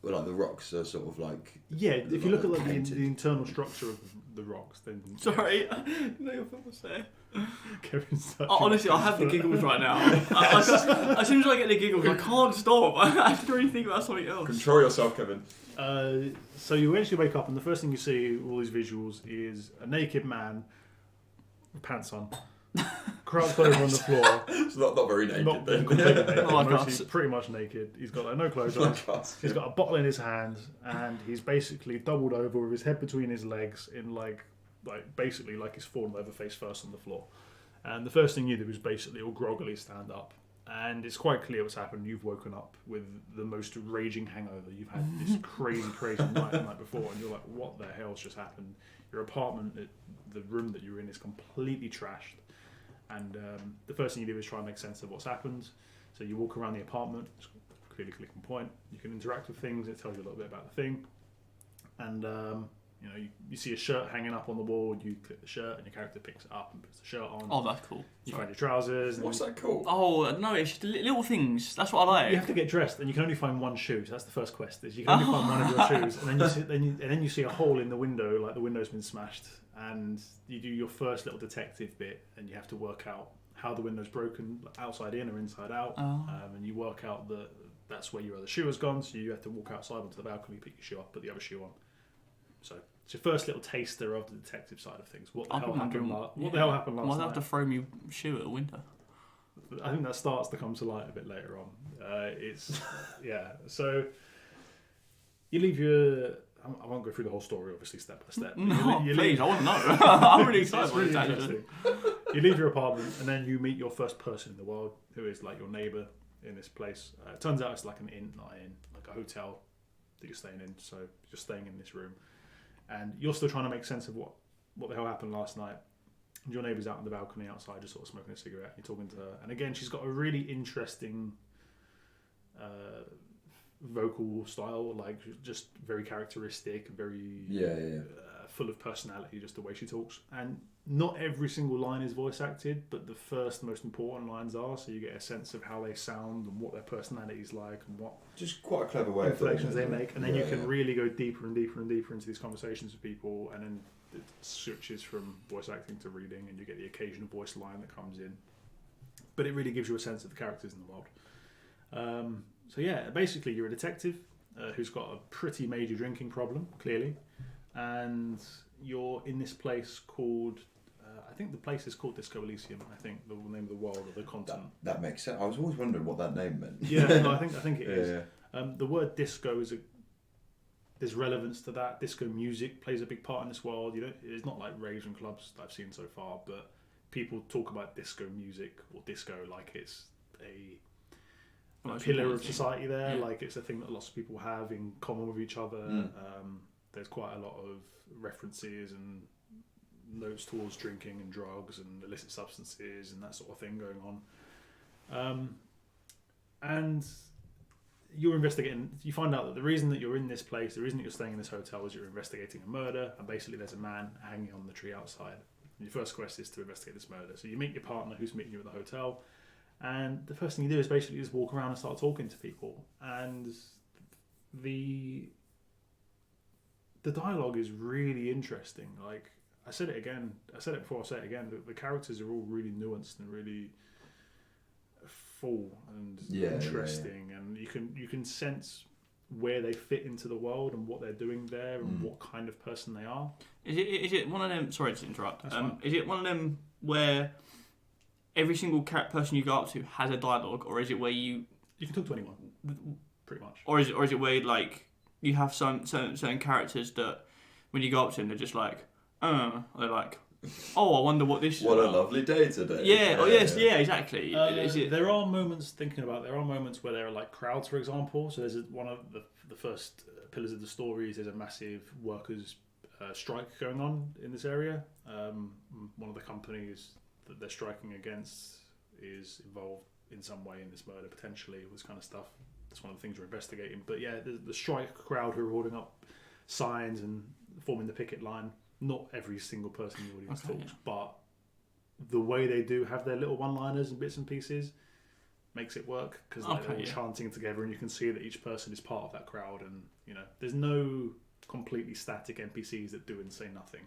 Well, like the rocks are sort of like. Yeah, if you look at like the painted. internal structure of the rocks, then Sorry, no, your film was there. Kevin's Honestly, I have the giggles right now. As soon as I get the giggles, I can't stop. I have to really think about something else. Control yourself, Kevin. So you eventually wake up, and the first thing you see, all these visuals, is a naked man, with pants on, crouched over on the floor, It's not very naked. not then. completely naked, Not like mostly us. pretty much naked. He's got like no clothes on. Like us, He's yeah. got a bottle in his hand, and he's basically doubled over with his head between his legs, in like basically like he's fallen over face first on the floor. And the first thing you do is basically all groggily stand up. And it's quite clear what's happened. You've woken up with the most raging hangover. You've had this crazy night the night before, and you're like, what the hell's just happened? Your apartment, the room that you're in, is completely trashed. And the first thing you do is try and make sense of what's happened. So you walk around the apartment, it's clearly clicking point. You can interact with things, it tells you a little bit about the thing. And You know, you see a shirt hanging up on the wall, you click the shirt, and your character picks it up and puts the shirt on. Oh, that's cool. You find your trousers. What's that called? Oh no, it's just little things. That's what I like. You have to get dressed, and you can only find one shoe. So that's the first quest. Is you can only find one of your shoes, and then you see a hole in the window, like the window's been smashed, and you do your first little detective bit, and you have to work out how the window's broken, outside in or inside out, and you work out that that's where your other shoe has gone. So you have to walk outside onto the balcony, pick your shoe up, put the other shoe on. So it's your first little taster of the detective side of things. What the hell happened last night? Why have to throw me shoe at a window? I think that starts to come to light a bit later on. So you leave your. I won't go through the whole story, obviously, step by step. Please, I want to know. I'm really excited. It's really interesting. You leave your apartment, and then you meet your first person in the world, who is like your neighbour in this place. It turns out it's like an inn, not an inn, like a hotel that you're staying in. So you're staying in this room, and you're still trying to make sense of what the hell happened last night. And your neighbour's out on the balcony outside, just sort of smoking a cigarette. You're talking to her, and again, she's got a really interesting vocal style, like just very characteristic, very full of personality, just the way she talks. And not every single line is voice acted, but the first most important lines are, so you get a sense of how they sound and what their personality is like and what Just quite a clever way inflections they make, and then you can really go deeper and deeper and deeper into these conversations with people, and then it switches from voice acting to reading, and you get the occasional voice line that comes in, but it really gives you a sense of the characters in the world. So yeah, basically you're a detective who's got a pretty major drinking problem, clearly, and you're in this place called, I think the place is called Disco Elysium, I think, the name of the world or the continent. That makes sense. I was always wondering what that name meant. Yeah, no, I think it is. Yeah. The word disco there's relevance to that. Disco music plays a big part in this world. It's not like raves and clubs that I've seen so far, but people talk about disco music or disco like it's a pillar of society there, like it's a thing that lots of people have in common with each other. There's quite a lot of references and notes towards drinking and drugs and illicit substances and that sort of thing going on. And you're investigating, you find out that the reason that you're in this place, the reason that you're staying in this hotel is you're investigating a murder, and basically there's a man hanging on the tree outside. And your first quest is to investigate this murder. So you meet your partner who's meeting you at the hotel, and the first thing you do is basically just walk around and start talking to people. And the dialogue is really interesting. Like, I said it before, I'll say it again, the characters are all really nuanced and really full and interesting, and you can sense where they fit into the world and what they're doing there and what kind of person they are. Is it one of them? Sorry to interrupt. Is it one of them where every single person you go up to has a dialogue, or is it where you can talk to anyone, pretty much? Or is it where like you have certain characters that when you go up to them they're just like, they're like, oh, I wonder what this is. What a lovely day today. Yeah, oh yes, yeah, exactly. There are moments where there are like crowds, for example. So there's one of the first pillars of the story is there's a massive workers' strike going on in this area. One of the companies that they're striking against is involved in some way in this murder, potentially, all this kind of stuff. That's one of the things we're investigating. But yeah, the strike crowd who are holding up signs and forming the picket line. Not every single person in the audience talks, but the way they do have their little one-liners and bits and pieces makes it work, because they're all chanting together, and you can see that each person is part of that crowd, and there's no completely static NPCs that do and say nothing.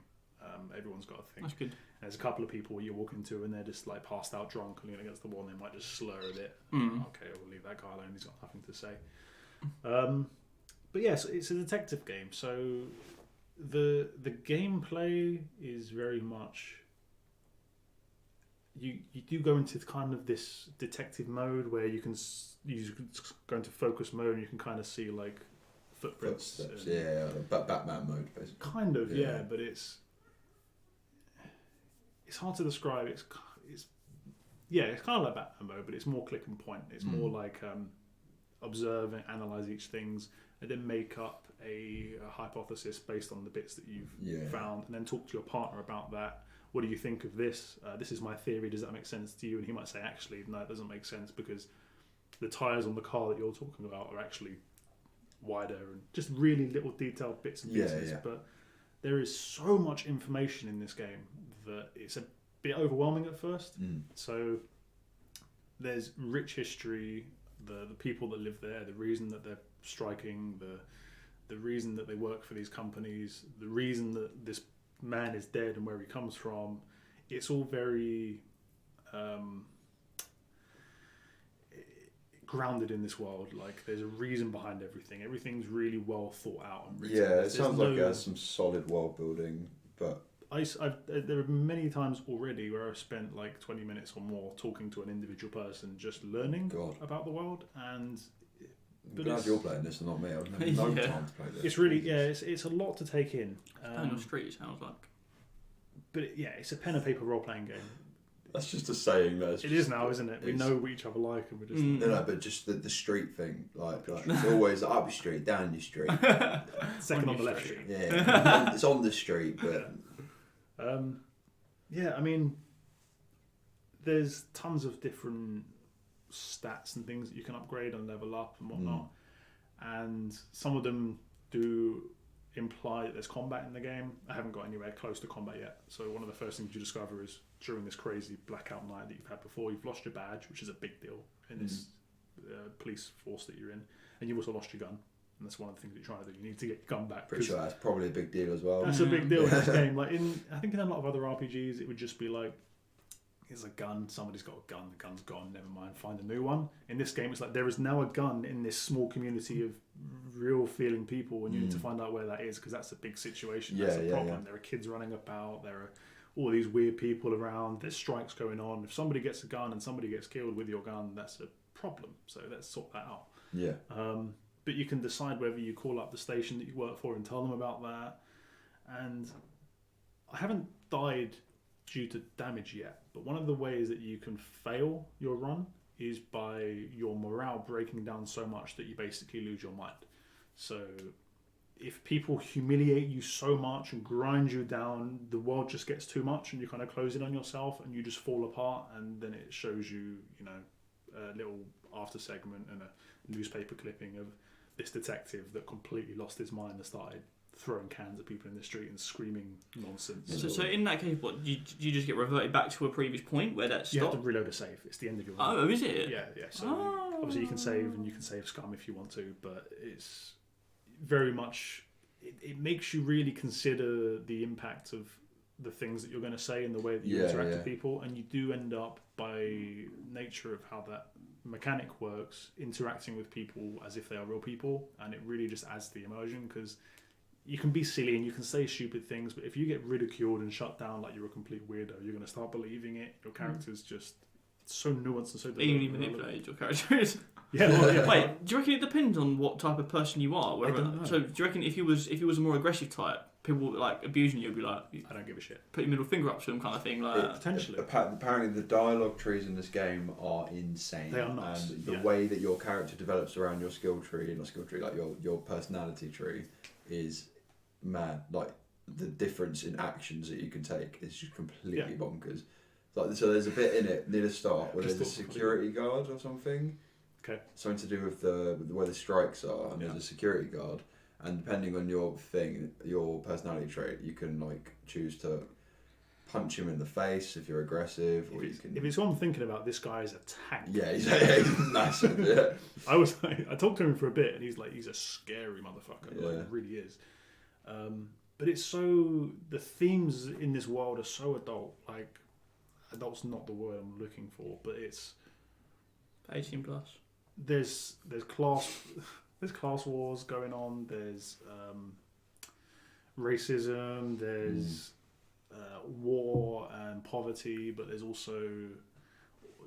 Everyone's got a thing. That's good. And there's a couple of people you walk into and they're just like passed out drunk and leaning against the wall, and they might just slur a bit. Okay, we'll leave that guy alone, he's got nothing to say. But yes, it's a detective game, so the gameplay is very much, you do go into kind of this detective mode where you can go into focus mode, and you can kind of see like footprints. Batman mode basically. Kind of, yeah, but it's hard to describe. It's kind of like Batman mode, but it's more click and point. It's more like observe and analyze each things, and then make up a hypothesis based on the bits that you've found, and then talk to your partner about that. What do you think of this? This is my theory. Does that make sense to you? And he might say, actually, no, it doesn't make sense, because the tyres on the car that you're talking about are actually wider, and just really little detailed bits and pieces. But there is so much information in this game that it's a bit overwhelming at first. So there's rich history, the people that live there, the reason that they're striking, the reason that they work for these companies, the reason that this man is dead and where he comes from. It's all very grounded in this world. Like, there's a reason behind everything. Everything's really well thought out and written. Yeah, it sounds like it has some solid world building, but there have been many times already where I've spent like 20 minutes or more talking to an individual person, just learning about the world. And I'm glad you're playing this and not me. I've never no time to play this. It's really it's a lot to take in. On the street, it sounds like. But it's a pen and paper role playing game. That's just a saying. It is now, isn't it? We know what each other like, and we're just no, but just the street thing, like it's always up your street, down your street, second on the left street. Yeah, it's on the street, but I mean, there's tons of different stats and things that you can upgrade and level up and whatnot, and some of them do imply that there's combat in the game. I haven't got anywhere close to combat yet, so one of the first things you discover is during this crazy blackout night that you've had before, you've lost your badge, which is a big deal in this police force that you're in, and you've also lost your gun, and that's one of the things that you're trying to do. You need to get your gun back. Pretty sure that's probably a big deal as well. That's a big deal in this game. Like I think in a lot of other RPGs, it would just be like, here's a gun, somebody's got a gun, the gun's gone, never mind, find a new one. In this game, it's like there is now a gun in this small community of real feeling people, and you need to find out where that is, because that's a big situation. That's a problem. There are kids running about, there are all these weird people around, there's strikes going on. If somebody gets a gun and somebody gets killed with your gun, that's a problem. So let's sort that out. Yeah. But you can decide whether you call up the station that you work for and tell them about that. And I haven't died due to damage yet, but one of the ways that you can fail your run is by your morale breaking down so much that you basically lose your mind. So if people humiliate you so much and grind you down, the world just gets too much and you kind of close in on yourself and you just fall apart, and then it shows you, a little after segment and a newspaper clipping of this detective that completely lost his mind and started throwing cans at people in the street and screaming nonsense. So in that case, what you just get reverted back to a previous point where that stopped? You have to reload a save. It's the end of your run. Oh, is it? Yeah. So obviously you can save, and you can save scum if you want to, but it's very much it makes you really consider the impact of the things that you're going to say and the way that you interact with people, and you do end up, by nature of how that mechanic works, interacting with people as if they are real people, and it really just adds to the immersion, because you can be silly and you can say stupid things, but if you get ridiculed and shut down like you're a complete weirdo, you're going to start believing it. Your character's just so nuanced and so evenly manipulated. Your character is. Yeah. Wait, do you reckon it depends on what type of person you are? I don't know. So do you reckon if you was a more aggressive type, people like abusing you would be like, I don't give a shit. Put your middle finger up to them kind of thing, like potentially. Apparently, the dialogue trees in this game are insane. They are nuts. And the way that your character develops around your skill tree, like your personality tree, is mad. Like the difference in actions that you can take is just completely bonkers. Like, so there's a bit in it near the start where there's a security guard or something. Okay. Something to do with where the strikes are, and there's a security guard, and depending on your personality trait, you can like choose to punch him in the face if you're aggressive, or if it's what I'm thinking about, this guy is a tank. Yeah, he's massive. Yeah. I talked to him for a bit, and he's a scary motherfucker. Yeah. Like, he really is. But it's so, the themes in this world are so adult. Like, adult's not the word I'm looking for, but it's 18 plus. There's class wars going on. There's racism. There's war and poverty, but there's also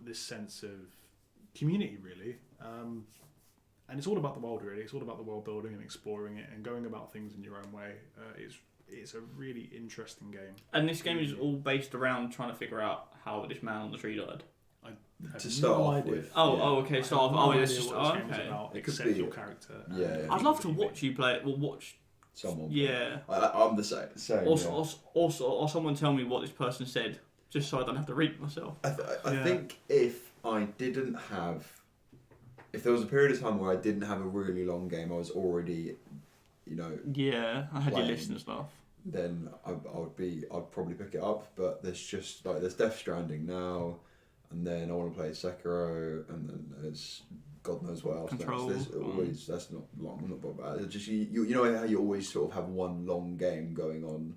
this sense of community, really. And it's all about the world, really. It's all about the world building and exploring it and going about things in your own way. It's a really interesting game. And this game is all based around trying to figure out how this man on the tree died. To start off with. Okay. Start off. It's just okay. It could Except be your character. Yeah. I'd love to watch you play it. Well, watch someone. Yeah. I'm the same. Or someone tell me what this person said, just so I don't have to read it myself. I think if there was a period of time where I didn't have a really long game, I was already, Yeah, I had your playing. list and stuff. then I'd probably pick it up. But there's Death Stranding now, and then I want to play Sekiro, and then there's God knows what else. Control. There's always that's not long. I'm not bothered about it. It's just you know how you always sort of have one long game going on.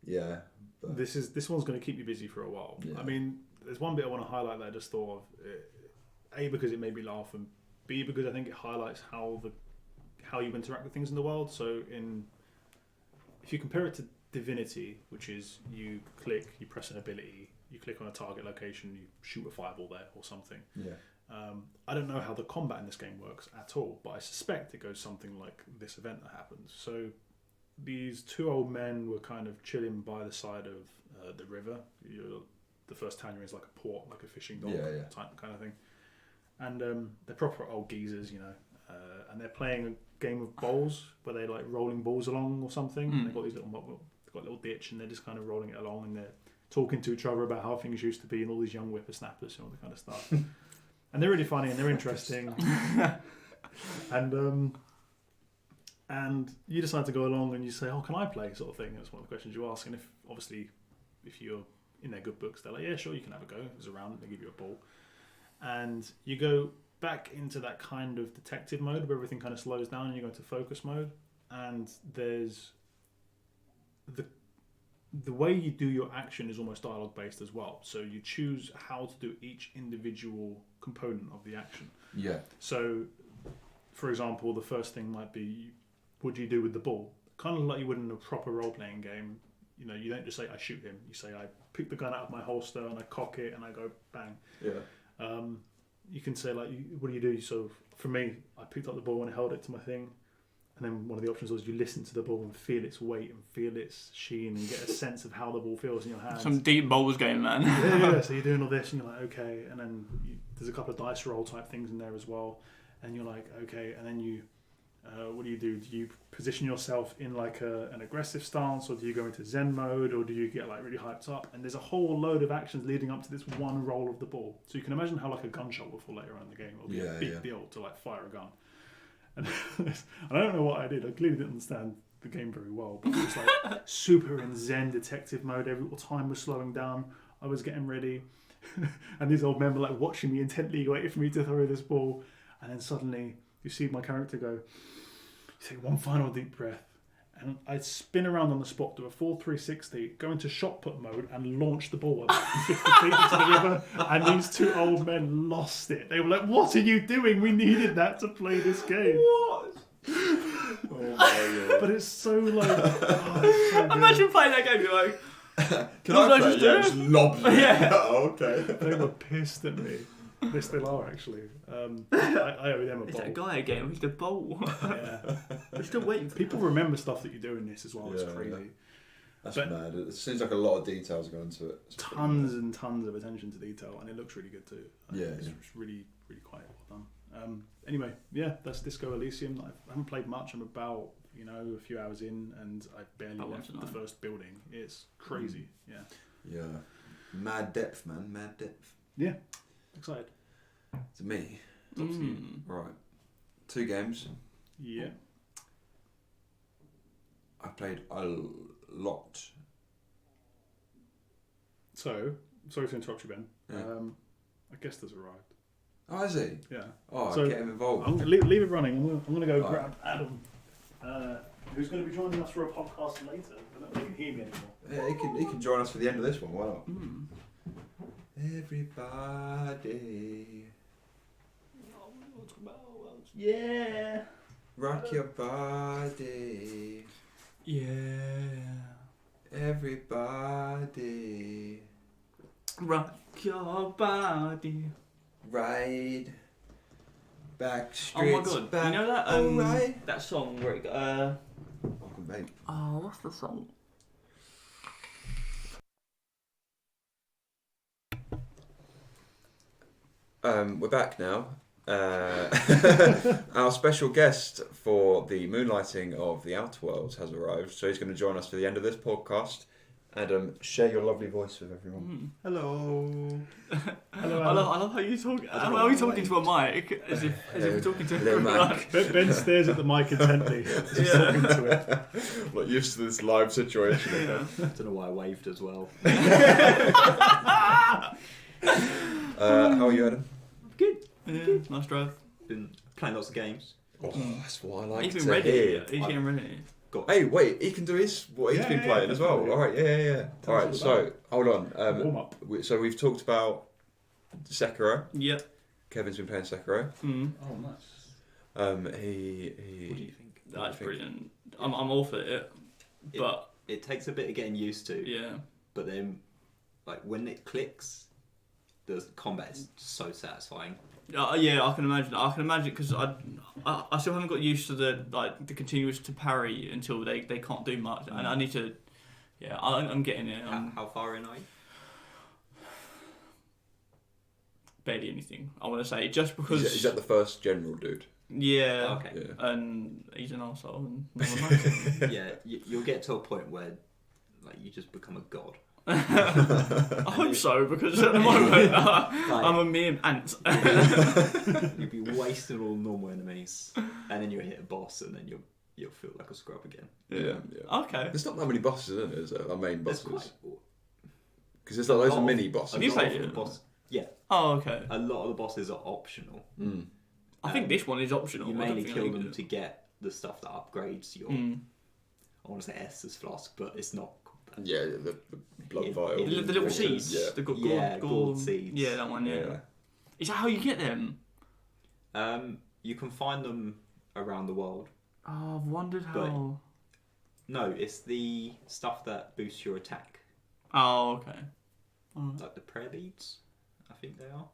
Yeah. But This one's going to keep you busy for a while. Yeah. I mean, there's one bit I want to highlight that I just thought of. A, because it made me laugh, and B, because I think it highlights how you interact with things in the world. So if you compare it to Divinity, which is you press an ability, you click on a target location, you shoot a fireball there or something. yeah. I don't know how the combat in this game works at all, but I suspect it goes something like this event that happens. So these two old men were kind of chilling by the side of the river. The first town you're in is like a port, like a fishing dock type kind of thing. And they're proper old geezers, you know. And they're playing a game of bowls where they're like rolling balls along or something. And they've got they've got a little ditch, and they're just kind of rolling it along, and they're talking to each other about how things used to be, and all these young whippersnappers and all that kind of stuff. And they're really funny and they're interesting. And you decide to go along and you say, "Oh, can I play?" sort of thing. That's one of the questions you ask. And if you're in their good books, they're like, "Yeah, sure, you can have a go." There's a round, they give you a ball, and you go back into that kind of detective mode where everything kind of slows down, and you go into focus mode. And there's the way you do your action is almost dialogue based as well. So you choose how to do each individual component of the action. Yeah. So, for example, the first thing might be, what do you do with the ball? Kind of like you would in a proper role-playing game. You know, you don't just say, I shoot him. You say, I pick the gun out of my holster and I cock it and I go bang. Yeah. You can say, like, what do you do? So, for me, I picked up the ball and I held it to my thing. And then one of the options was you listen to the ball and feel its weight and feel its sheen and get a sense of how the ball feels in your hands. Some deep bowls game, man. Yeah. So you're doing all this and you're like, okay. And then there's a couple of dice roll type things in there as well. And you're like, okay. And then you, what do? Do you position yourself in like an aggressive stance, or do you go into Zen mode, or do you get like really hyped up? And there's a whole load of actions leading up to this one roll of the ball. So you can imagine how like a gunshot will fall later on in the game. It'll be a big deal to like fire a gun. And I don't know what I did. I clearly didn't understand the game very well, but it was like super in Zen detective mode. Every time was slowing down. I was getting ready, and these old men were like watching me intently, waiting for me to throw this ball. And then suddenly you see my character go, you take one final deep breath, and I spin around on the spot, do a full 360, go into shot put mode, and launch the ball about 50 feet into the river. And these two old men lost it. They were like, "What are you doing? We needed that to play this game." What? Oh my God. But it's so like, it's so good. Imagine playing that game, you're like, Can What I did I play? just Yeah, do? just lob you. Yeah. Oh, okay. They were pissed at me. They still are, actually. I owe them a is that a bowl. guy again with the bowl? Yeah. We're still waiting for People remember stuff that you do in this as well. It's Yeah, crazy. That's But- mad. It seems like a lot of details go into it. It's pretty Tons mad. and tons of attention to detail, and it looks really good too. Yeah, It's yeah. really, really quite well done. Anyway, yeah, that's Disco Elysium. I haven't played much. I'm about, a few hours in, and I barely About left once a the night. first building. It's crazy. Yeah. Yeah. Mad depth, man. Mad depth. Yeah. Excited. To me. It's up to you. Right. 2 games. Yeah. I've played a lot. So, sorry to interrupt you, Ben. Yeah. I guess there's arrived. Oh, is he? Yeah. Oh, So, get him involved. I'm gonna leave it running. I'm gonna go Alright. grab Adam, who's going to be joining us for a podcast later. I don't think he can hear me anymore. Yeah, he can join us for the end of this one. Why not? Mm. Everybody, Yeah. rock your body. Yeah. Everybody, Rock your body. ride. Back Oh my streets. god. Back. You know that Alright. that song where it Welcome, mate. oh, what's the song? We're back now. Our special guest for the moonlighting of the Outer Worlds has arrived, so he's going to join us for the end of this podcast. Adam, share your lovely voice with everyone. Hello. Hello, I love how you talk. How are you talking to a mic as if we're talking to Hello, everyone. Ben stares at the mic intently. He's talking to it. Not used to this live situation. Yeah. I don't know why I waved as well. How are you, Adam? Good. Yeah, nice drive. Been playing lots of games. Oh, that's what I like He's to been ready. hear. He's getting ready. Hey, wait, he can do what he's been playing as well. definitely. All right, yeah. Tell All us right, all so about hold on. Warm up. So we've talked about Sekiro. Yep. Kevin's been playing Sekiro. Mm. Oh, nice. What do you think? That's brilliant. I'm all for it, but It takes a bit of getting used to, yeah. but then, like when it clicks, the combat is so satisfying. Yeah, I can imagine. I can imagine because I still haven't got used to the continuous to parry until they can't do much, and I need to. Yeah, I'm getting it. How far in are you? Barely anything. I want to say just because. Is that the first general dude? Yeah. Okay. Yeah. And he's an arsehole and no one likes him. Yeah, you'll get to a point where, like, you just become a god. I hope so because at the moment I'm a mere ant. You'll be wasting all normal enemies, and then you'll hit a boss, and then you'll feel like a scrub again. Yeah. Okay. There's not that many bosses, isn't there? Is there? Our main There's bosses. quite Because there's like loads of mini a bosses. Have you lot played of it? the boss. Yeah, Oh, okay. a lot of the bosses are optional. Mm. I think this one is optional. You I don't mainly think kill I need them it. to get the stuff that upgrades your. Mm. I want to say Estus flask, but it's not. Yeah, the blood Yeah, vial. yeah. The little seeds. Yeah. The Gourd seeds. Yeah, that one. Yeah. Is that how you get them? You can find them around the world. Oh, I've wondered how. No, it's the stuff that boosts your attack, Oh, okay. Alright. like the prayer beads. I think they are.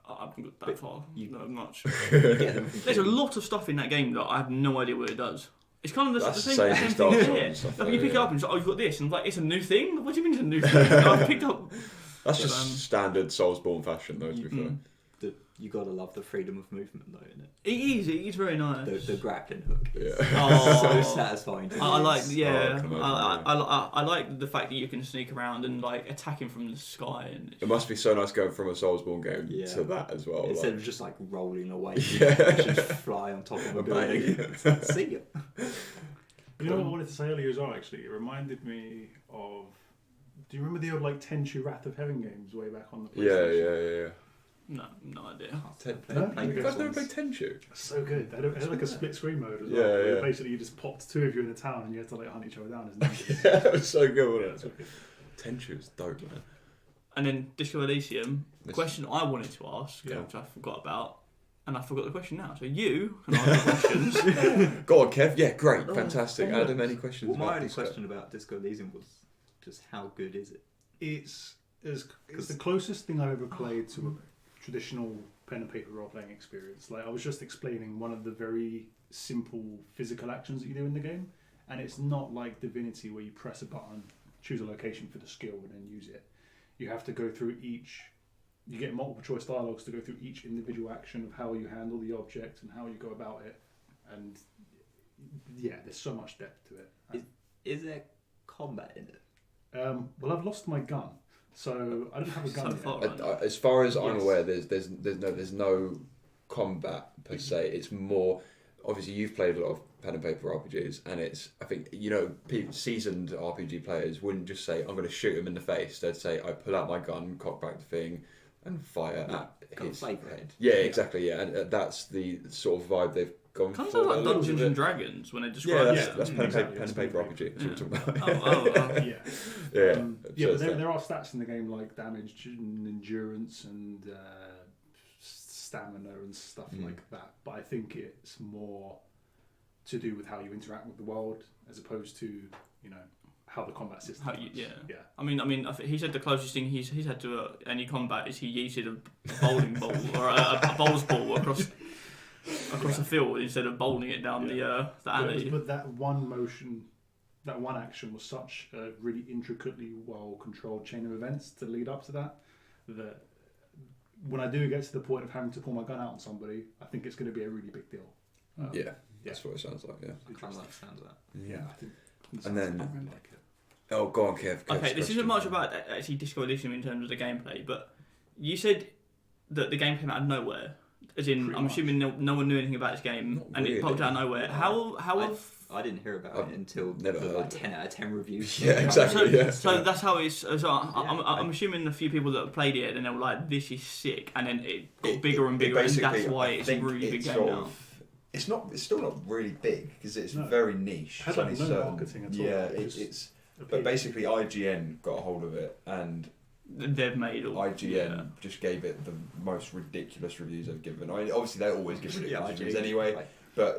I haven't got that But far. you- No, much. You get them from There's a killing- lot of stuff in that game that I have no idea what it does. It's kind of the That's same, the same same as thing. Dark Yeah. Souls and stuff Like, like you pick that, it up and it's like, oh, you've got this, and I'm like, it's a new thing. What do you mean it's a new thing? I've picked up. That's But, just standard Soulsborne fashion, though. To be fair. You gotta love the freedom of movement, though, isn't it? It is very nice. The grappling hook is Yeah. Oh. so satisfying. To I like, use. yeah. I can imagine, I like the fact that you can sneak around and like attack him from the sky. And It must be so nice going from a Soulsborne game Yeah. to that as well. Instead of just like rolling away, Yeah. you just fly on top of a building. See ya. You know what I wanted to say earlier as well, actually? It reminded me of... Do you remember the old, like, Tenchu Wrath of Heaven games way back on the PlayStation? Yeah. no idea. You guys never played Tenchu? So good. They had like a split screen mode as well. Yeah, where yeah. Basically, you just popped two of you in a town and you had to like hunt each other down as ninjas. Yeah, it was so good, Yeah, wasn't it's it? all good. Tenchu was dope, man. And then Disco Elysium. The This- question I wanted to ask, Yeah. which I forgot about, and I forgot the question now. So you can ask the questions. Go on, Kev. Yeah, great, Oh, fantastic. oh, Adam, any questions? Well, my about only Disco? question about Disco Elysium was just how good is it? It's the closest thing I've ever played to a traditional pen and paper role playing experience. Like I was just explaining one of the very simple physical actions that you do in the game, and it's not like Divinity where you press a button, choose a location for the skill, and then use it. You have to go through each. You get multiple choice dialogues to go through each individual action of how you handle the object and how you go about it, and yeah, there's so much depth to it. Is there combat in it? Well, I've lost my gun, so I don't have a gun So yet. far. As far as I'm Yes. aware, there's no combat per se. It's more obviously you've played a lot of pen and paper RPGs, and it's I think seasoned RPG players wouldn't just say I'm going to shoot him in the face. They'd say I pull out my gun, cock back the thing, and fire at got a his flavour. head. Yeah, exactly. Yeah, and that's the sort of vibe they've gone Kind of for. sounds a like little Dungeons bit. and Dragons when they Yeah, describe that's, it. that's pen, Exactly, and it's paper pen and RPG. That's what we're Yeah. talking about. Yeah. Yeah, Yeah, so but there, it's there are stats in the game like damage and endurance and stamina and stuff like that. But I think it's more to do with how you interact with the world as opposed to how the combat system. How you- works. yeah. Yeah. I mean, I think he said the closest thing he's had to any combat is he yeeted a bowling ball or a bowls ball across a field instead of bowling it down the alley. But that one motion, that one action was such a really intricately well controlled chain of events to lead up to that when I do get to the point of having to pull my gun out on somebody, I think it's going to be a really big deal. Yeah, that's what it sounds like. Yeah. I kind of like the sound of that. Yeah, I think And then- I really like it. Oh, go on, Kev. Okay, this isn't much about actually Disco Elysium in terms of the gameplay, but you said that the game came out of nowhere. As in, Pretty I'm much. assuming no one knew anything about this game, Not and it popped really. out of nowhere. How have... I didn't hear about I've it until never the heard like of it. 10 out of 10 reviews. Yeah, exactly. So, yeah. so that's how it's... So Yeah. I'm assuming a few people that have played it, and they were like, this is sick, and then it got bigger and It bigger, and that's basically, why I it's a think really big it's game sort now. of- It's not. It's still not really big because it's No. very niche. It has, It's only like, no certain- marketing at all. Yeah, It just it's. But appeared. basically, IGN got a hold of it, and They've made all... IGN yeah. just gave it the most ridiculous reviews they've given. I mean, obviously, they always give ridiculous Yeah, reviews IGN, anyway. like,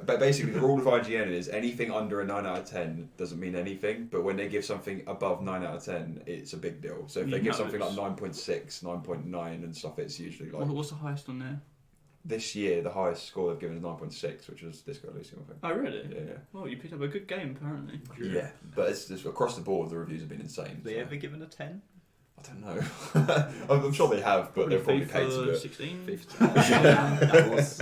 But basically, the rule of IGN is anything under a 9 out of 10 doesn't mean anything. But when they give something above 9 out of 10, it's a big deal. So if they You give know something like it's- 9.6, 9.9 and stuff, it's usually like... What's the highest on there? This year, the highest score they've given is 9.6, which was Disco Elysium, I think. Oh, really? Yeah. Well, you picked up a good game, apparently. Yeah, but it's just across the board, the reviews have been insane. have they so- ever given a 10? I don't know. I'm sure they have, but they've probably paid to do FIFA it. 16. 15. That was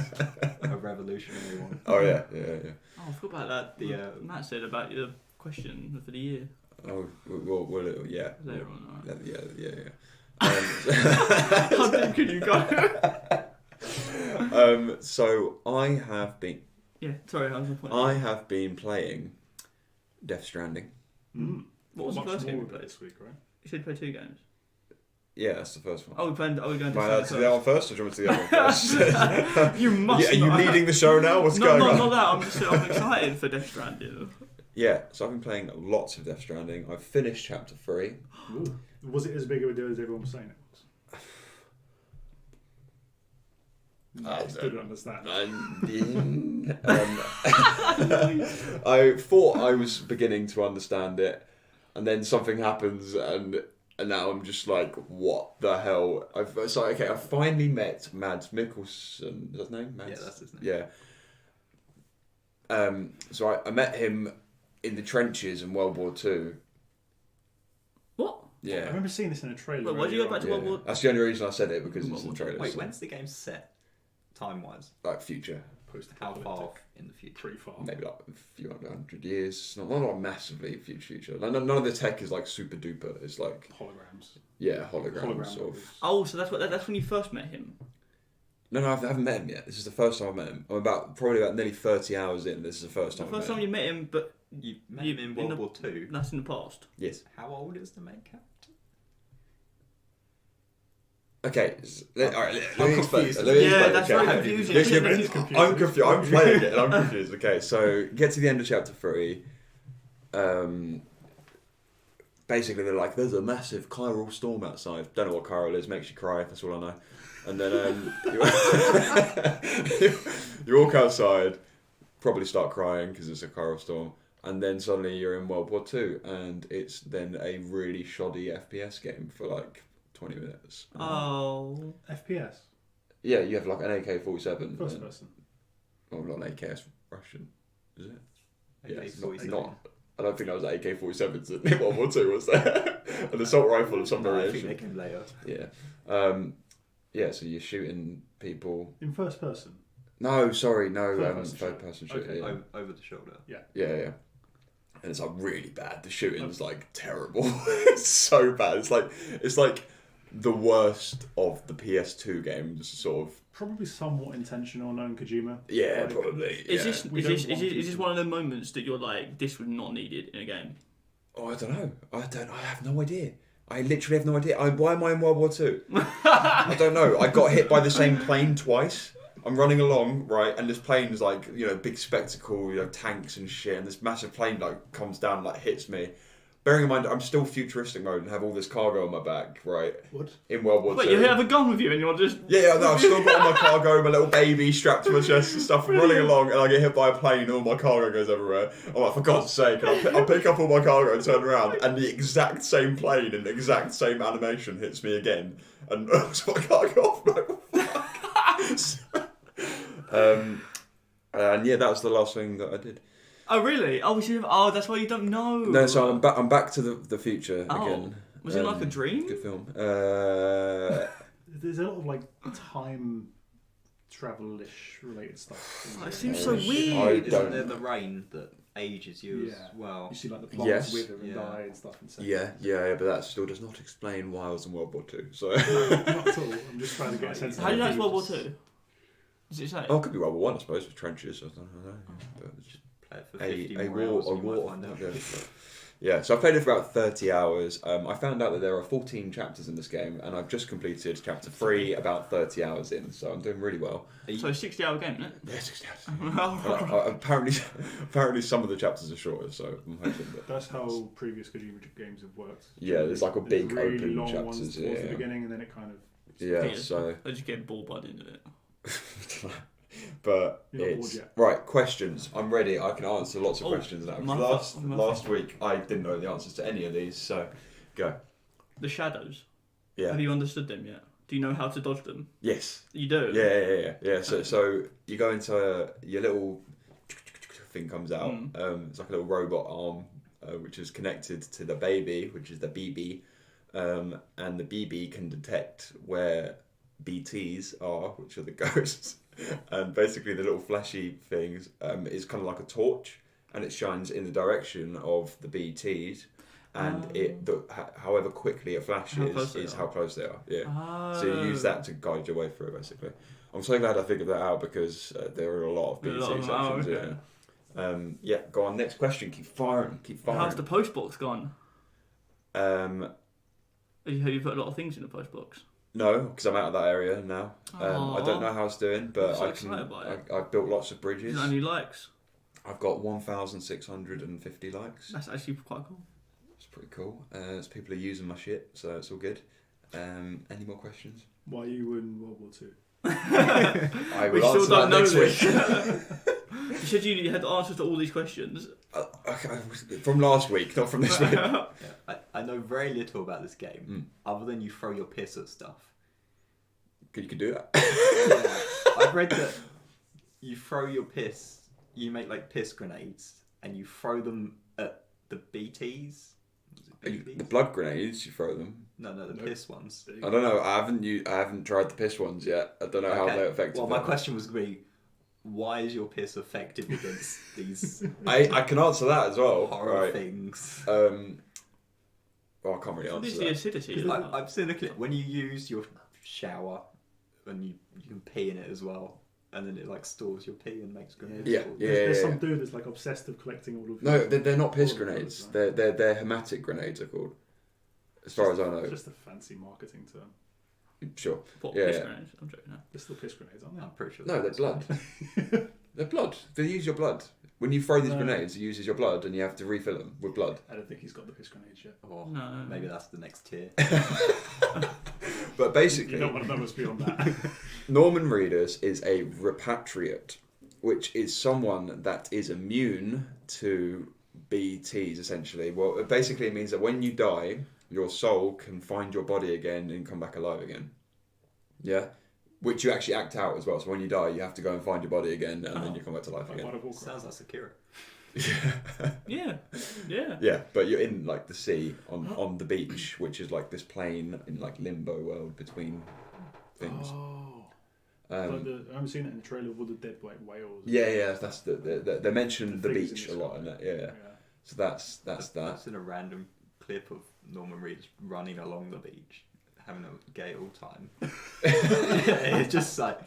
a revolutionary one. Oh yeah. Oh, I forgot about that. The, Matt said about the question for the year Oh, well, yeah. later on. Right. Yeah. How deep can you go? So I have been Yeah, sorry, I was on point. I have been playing Death Stranding. Mm. What was the Much first game more we played? this week, right? You said play 2 games. Yeah, that's the first one. Oh, we played. Oh, we're going to Right, say to the other one first, or do you want me to do the other one first? You must. Are you not. leading the show now? What's No, going not on? that. I'm excited for Death Stranding. Yeah, so I've been playing lots of Death Stranding. I've finished chapter 3. Ooh. Was it as big of a deal as everyone was saying it was? I still don't understand. I thought I was beginning to understand it, and then something happens, and now I'm just like, what the hell? I finally met Mads Mikkelsen. Is that his name? Mads? Yeah, that's his name. Yeah. So I met him in the trenches in World War Two. What? I Yeah. remember seeing this in a trailer. Wait, why do you go earlier back to on. World War? That's the only reason I said it, because it's World the War trailer. Wait, so, when's the game set? Time-wise? like future? How far Post-apocalyptic. in the future? Pretty far. Maybe like a few hundred years. Not massively future. Like, none of the tech is like super duper. It's like, Holograms. yeah, holograms. Hologram Sort of. movies. Oh, so that's when you first met him. No, I haven't met him yet. This is the first time I met him. I'm probably about nearly 30 hours in. This is the first The time. first I time met you met him, but You met You- him in in World the- War Two. that's in the past. Yes. How old is the main character? Okay. All right. I'm Let me explain. confused. Let me Yeah, explain. that's okay. very confusing. Yeah, Isn't but it? It's confusing. I'm confused. I'm playing it and I'm confused. Okay, so get to the end of chapter 3. Basically, they're like, there's a massive chiral storm outside. Don't know what chiral is. Makes you cry. That's all I know. And then you walk outside, probably start crying because it's a chiral storm. And then suddenly you're in World War II, and it's then a really shoddy FPS game for like 20 minutes. Oh. FPS. Yeah, you have like an AK-47. First and- person. Well, not an AK, it's Russian, is it? Yeah, it's AK-47. not. I don't think that was AK-47s in World War II, was there? An assault rifle of some No, I think variation. they came later. Yeah. Yeah, so you're shooting people. In first person. No, sorry, no, Third-person third shooter. person shooter. Okay. Yeah. Over the shoulder. Yeah. And it's like really bad. The shooting's like terrible. It's so bad. It's like the worst of the PS2 games, sort of. Probably somewhat intentional, knowing Kojima. Yeah, Like, probably. Is yeah. this We is don't this, want is this people- one of the moments that you're like, this was not needed in a game? Oh, I don't know. I have no idea. I literally have no idea. Why am I in World War II? I don't know. I got hit by the same plane twice. I'm running along, right, and this plane's like, big spectacle, tanks and shit, and this massive plane like comes down and like hits me. Bearing in mind, I'm still futuristic mode and have all this cargo on my back, right, What? in World War Wait, II. you have a gun with you and you're just... Yeah, no, I've still got all my cargo, my little baby strapped to my chest and stuff. I'm running along and I get hit by a plane and all my cargo goes everywhere. I'm like, for God's sake, and I'll pick up all my cargo and turn around and the exact same plane and the exact same animation hits me again. And so I can't get off. I'm like, fuck. And yeah, that was the last thing that I did. Oh, really? Oh, that's why you don't know. No, so I'm back to the future Oh. again. Was it like a dream? Good film. There's a lot of like time travel-ish related stuff. It seems I so don't- weird. Isn't there the rain that ages you Yeah. as well? You see like the plants Yes. wither and Yeah. die and stuff. And Yeah, but that still does not explain why I was in World War Two. So, Not at all. I'm just trying to get a sense of How do you know it's the World War themes. Two? Does it say? oh, it could be World War One, I suppose, with trenches. I don't know. But it's Play it for 50 a more war, hours a and you might war. find out. Yeah, so I played it for about 30 hours. I found out that there are 14 chapters in this game, and I've just completed chapter 3 about 30 hours in, so I'm doing really well. So 60-hour game, isn't it? Yeah, 60 hours. Apparently some of the chapters are shorter, so I'm hoping that... That's how previous Kojima games have worked. Yeah, there's like a big really open long chapters, ones towards yeah. the beginning, and then it kind of. Yeah, so... I just get bored by the end of it. But You're not bored it's... yet. Right, questions. I'm ready. I can answer lots of Oh, questions now. my Last week, I didn't know the answers to any of these, so go. The shadows. Yeah. Have you understood them yet? Do you know how to dodge them? Yes. You do? Yeah. So you go into your little thing comes out. It's like a little robot arm, which is connected to the baby, which is the BB, and the BB can detect where BTs are, which are the ghosts. And basically, the little flashy things is kind of like a torch, and it shines in the direction of the BTs. And however quickly it flashes is how close they are. Yeah. So you use that to guide your way through, basically. I'm so glad I figured that out because there are a lot of BT sections. Okay. Yeah. Go on. Next question. Keep firing. How's the post box gone? Um, Have you put a lot of things in the post box? no, because I'm out of that area now. I don't know how it's doing, but I'm so I can. excited by it. I've built lots of bridges. Is there any likes? I've got 1,650 likes. That's actually quite cool. It's pretty cool. People are using my shit, so it's all good. Any more questions? Why are you in World War Two? I We will still answer don't that know next this. week. You said you had answers to all these questions. Okay, from last week, not from this week. Yeah, I know very little about this game, other than you throw your piss at stuff. You could do that. Yeah, I've read that you throw your piss, you make like piss grenades, and you throw them at the BTs. The blood grenades, you throw them. No, the piss ones. I don't know. I haven't tried the piss ones yet. I don't know how they're effective. Well, my question was going to be, why is your piss effective against these I can answer that as well. horror things? Well, I can't really What is answer the that. acidity? I've seen a clip when you use your shower, and you can pee in it as well, and then it like stores your pee and makes grenades. Yeah. There's some dude that's like obsessed with collecting all of. No, they're not piss all of those, grenades. right? They're hematic grenades. Are called, as far as I know. It's just a fancy marketing term. Sure. What, Yeah, piss yeah. grenades? I'm joking. No. They're still piss grenades, aren't they? I'm pretty sure. No, they're blood. They're blood. They use your blood. When you throw these grenades, it uses your blood, and you have to refill them with blood. I don't think he's got the piss grenades yet. Or No. maybe that's the next tier. But You basically, don't want to know what's beyond that. Norman Reedus is a repatriate, which is someone that is immune to BTs, essentially. Well, it basically means that when you die, your soul can find your body again and come back alive again. Yeah? Which you actually act out as well. So when you die, you have to go and find your body again, and then you come back to life Like again. World of Warcraft. Sounds like Sekiro. Yeah. Yeah. Yeah, but you're in like the sea on the beach, which is like this plane in like limbo world between things. Oh. I haven't seen it in the trailer with all the dead like whales. Yeah, that's they mentioned the things beach in a the lot sky. in it. Yeah, so that's I've that. seen a random clip of Norman Reedus running along the beach, having a gay old time. It's just like,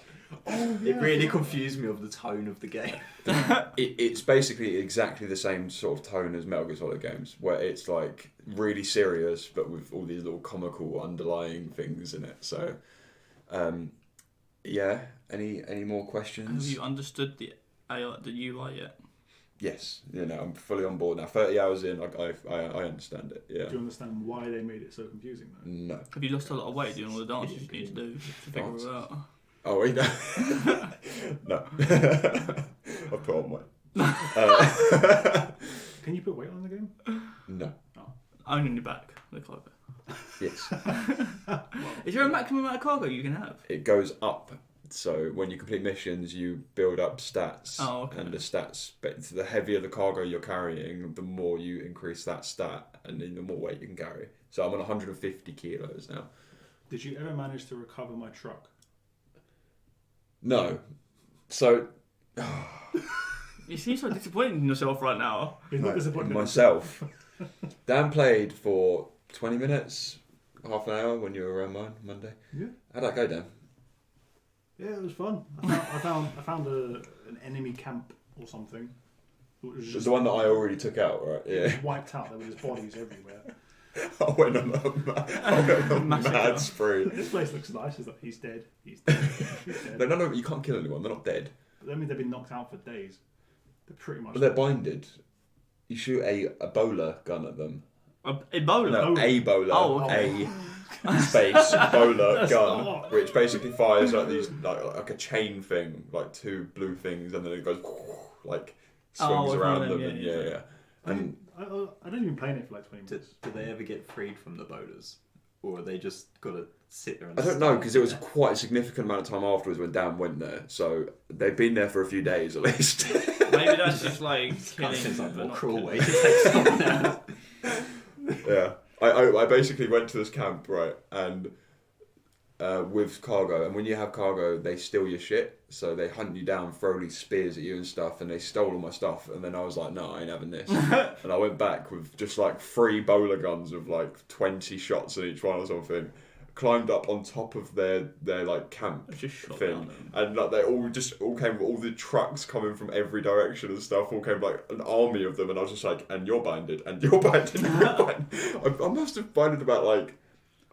it really confused me of the tone of the game. It's basically exactly the same sort of tone as Metal Gear Solid games, where it's like really serious, but with all these little comical underlying things in it. So, yeah. Any more questions? Have you understood the UI yet? Yes. I'm fully on board now. 30 hours in, I understand it. Yeah. Do you understand why they made it so confusing though? No. Have you lost a lot of weight doing all the dances you need to do to figure it out? Oh, wait, no. No. I've put on weight. Can you put weight on the game? No. Only in the back, the cargo. Yes. Is there a maximum amount of cargo you can have? It goes up. So when you complete missions, you build up stats. Oh, okay. And the stats, but the heavier the cargo you're carrying, the more you increase that stat, and then the more weight you can carry. So I'm on 150 kilos now. Did you ever manage to recover my truck? No. So You seem so disappointed in yourself right now. He's not disappointed in myself. Dan played for 20 minutes, half an hour when you were around mine Monday. Yeah. How'd that go, Dan? Yeah, it was fun. I found an enemy camp or something. It was It was the one that I already took out, right? It Yeah. was wiped out. There were just bodies everywhere. I went on a mad spree. This place looks nice. It's like, he's dead. He's dead. He's dead. No, you can't kill anyone. They're not dead. But that means they've been knocked out for days. They're pretty much. But they're binded. You shoot a bowler gun at them. Ebola? No, a bowler. Oh, okay. A space bowler That's gun, not- which basically fires like these like a chain thing, like two blue things, and then it goes like swings Oh, around one them, of them, and yeah. yeah. And I don't even play in it for like 20 Do, minutes. do they ever get freed from the bowlers? Or are they just got to sit there and I don't know, starve because it was there? quite a significant amount of time afterwards when Dan went there, so they've been there for a few days at least. Maybe that's just like Kind killing. of seems like a but more not cruel killing. way to take someone out. Yeah, I basically went to this camp, right, and with cargo, and when you have cargo, they steal your shit, so they hunt you down, throw these spears at you and stuff, and they stole all my stuff, and then I was like, no, I ain't having this. And I went back with just like 3 bowler guns with like 20 shots in each one or something, climbed up on top of their like camp Just shot thing, down them. and like they all came, all the trucks coming from every direction and stuff, all came like an army of them, and I was just like, and you're binded, and you're binded, and you're binded. I must have binded about like,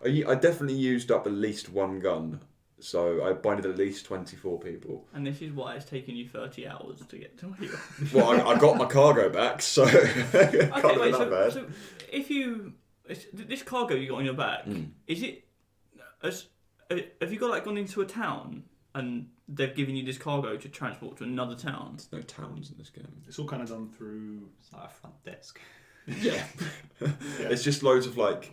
I definitely used up at least 1 gun, so I binded at least 24 people. And this is why it's taken you 30 hours to get to where you are. Well, I got my cargo back, so can't Okay, be wait, that bad. so if you... This cargo you got on your back, is it... Have you got like gone into a town and they've given you this cargo to transport to another town? There's no towns in this game. It's all kind of done through. It's like a front desk. Yeah. It's just loads of like...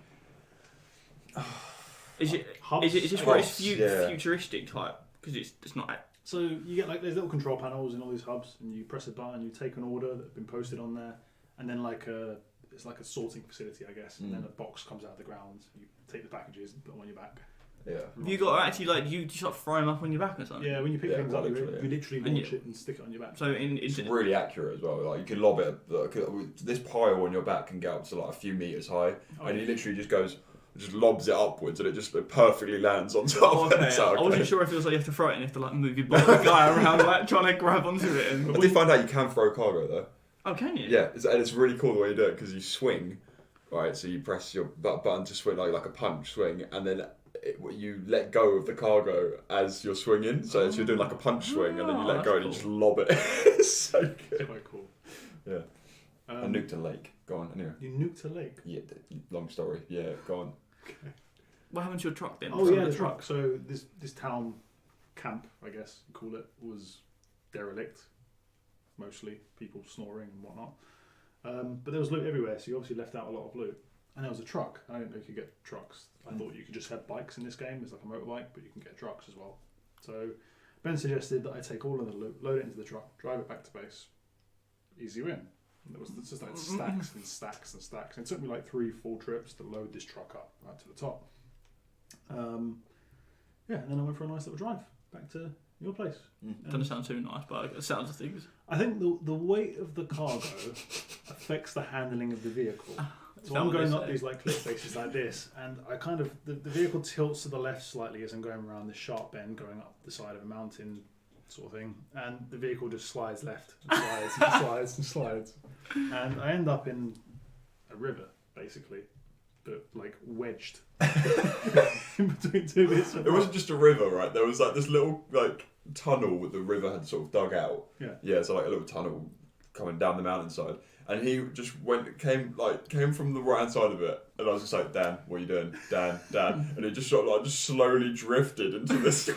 Is it? Hubs, Is this I where it's guess, yeah. futuristic type? Because it's not. So you get like there's little control panels in all these hubs, and you press a button, you take an order that's been posted on there, and then it's like a sorting facility, I guess, and then a box comes out of the ground. You take the packages and put them on your back. Yeah. Have you got to actually like you just like throw them up on your back or something? Yeah, when you pick Yeah, things up, literally, you literally And launch it and stick it on your back. So It's really accurate as well. Like you can lob it. Like, this pile on your back can get up to like a few meters high, and he literally just lobs it upwards, and it perfectly lands on top. Oh, okay. So, I wasn't sure if it was like you have to throw it and you have to like move your guy around like trying to grab onto it. And... I did find out you can throw cargo though. Oh, can you? Yeah, and it's really cool the way you do it because you swing, right? So you press your button to swing like a punch swing, and then you let go of the cargo as you're swinging. So you're doing like a punch swing, and then you let go and you just lob it. It's so It's good. quite cool. Yeah. I nuked a lake. Go on, anyway. You nuked a lake. Yeah, long story. Yeah, go on. What happened to your truck then? Oh yeah, the truck. So this town camp, I guess you call it, was derelict. Mostly people snoring and whatnot. But there was loot everywhere, so you obviously left out a lot of loot. And there was a truck. I didn't know you could get trucks. I thought you could just have bikes in this game. It's like a motorbike, but you can get trucks as well. So Ben suggested that I take all of the loot, load it into the truck, drive it back to base. Easy win. And there was just like stacks and stacks and stacks. And it took me like 3-4 trips to load this truck up right to the top. Yeah, and then I went for a nice little drive back to your place. Doesn't sound too nice, but it sounds of things. I think the weight of the cargo affects the handling of the vehicle. So that I'm what they going up say? these like cliff faces like this, and I kind of the vehicle tilts to the left slightly as I'm going around this sharp bend, going up the side of a mountain, sort of thing, and the vehicle just slides left, and slides and slides and slides, and I end up in a river basically, but like wedged in between 2 bits of It wasn't just a river, right? There was like this little like tunnel that the river had sort of dug out. Yeah. Yeah, so like a little tunnel coming down the mountainside. And he just came from the right hand side of it, and I was just like, Dan, what are you doing? Dan. And he just sort of like just slowly drifted into this.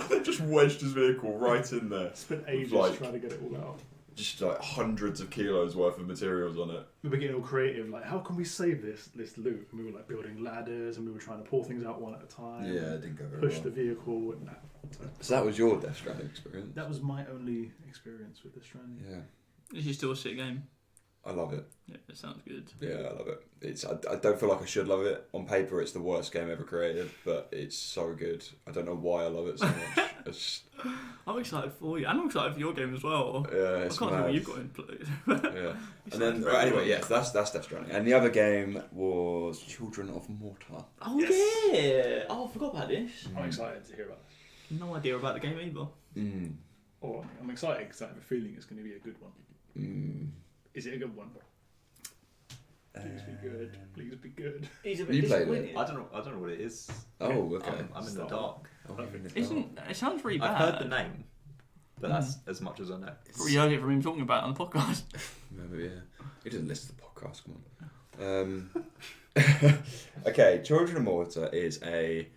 They just wedged his vehicle right in there. Spent ages like- trying to get it all out. Just like hundreds of kilos worth of materials on it. We were getting all creative, like how can we save this loot? And we were like building ladders, and we were trying to pull things out one at a time. Yeah, it didn't go very Push well. the vehicle. And So that was your Death Stranding experience? that was my only experience with this Stranding. Yeah, Is it still a sick game? I love it. Yeah, it sounds good. Yeah, I love it. I don't feel like I should love it. On paper, it's the worst game ever created, but it's so good. I don't know why I love it so much. I'm excited for you, and I'm excited for your game as well. Yeah, I it's can't see what mad. you've got in play. Yeah. And then anyway, yes, that's Death Stranding. And the other game was Children of Morta. Oh Yes. yeah! Oh, I forgot about this. I'm excited to hear about this. No idea about the game either. Mm. Oh, I'm excited because I have a feeling it's going to be a good one. Mm. Is it a good one? Please be good. Please be good. He's a bit You played it? disappointed. I don't know what it is. Oh, okay. I'm in the dark. Oh, you're in the dark. Isn't it sounds really bad? I've heard the name, but that's as much as I know. Probably heard it from him talking about it on the podcast. Maybe, yeah. He doesn't listen to the podcast, come on. Okay, Children of Morta is a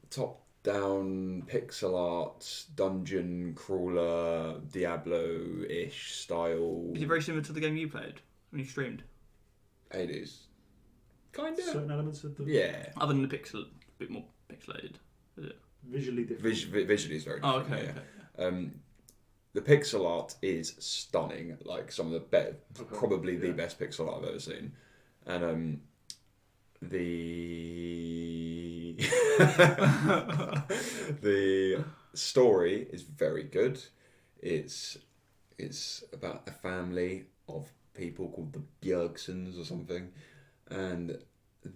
top-down pixel art dungeon crawler Diablo-ish style. Is it very similar to the game you played when you streamed? 80s. Kinda. Certain elements of the Yeah. Other than the pixel, a bit more pixelated. Is it? visually different. Visually is very Oh, different. okay. yeah. Okay. The pixel art is stunning. Like some of the Okay, probably the yeah. best pixel art I've ever seen. And the the story is very good. It's about a family of people called the Bjergsons or something, and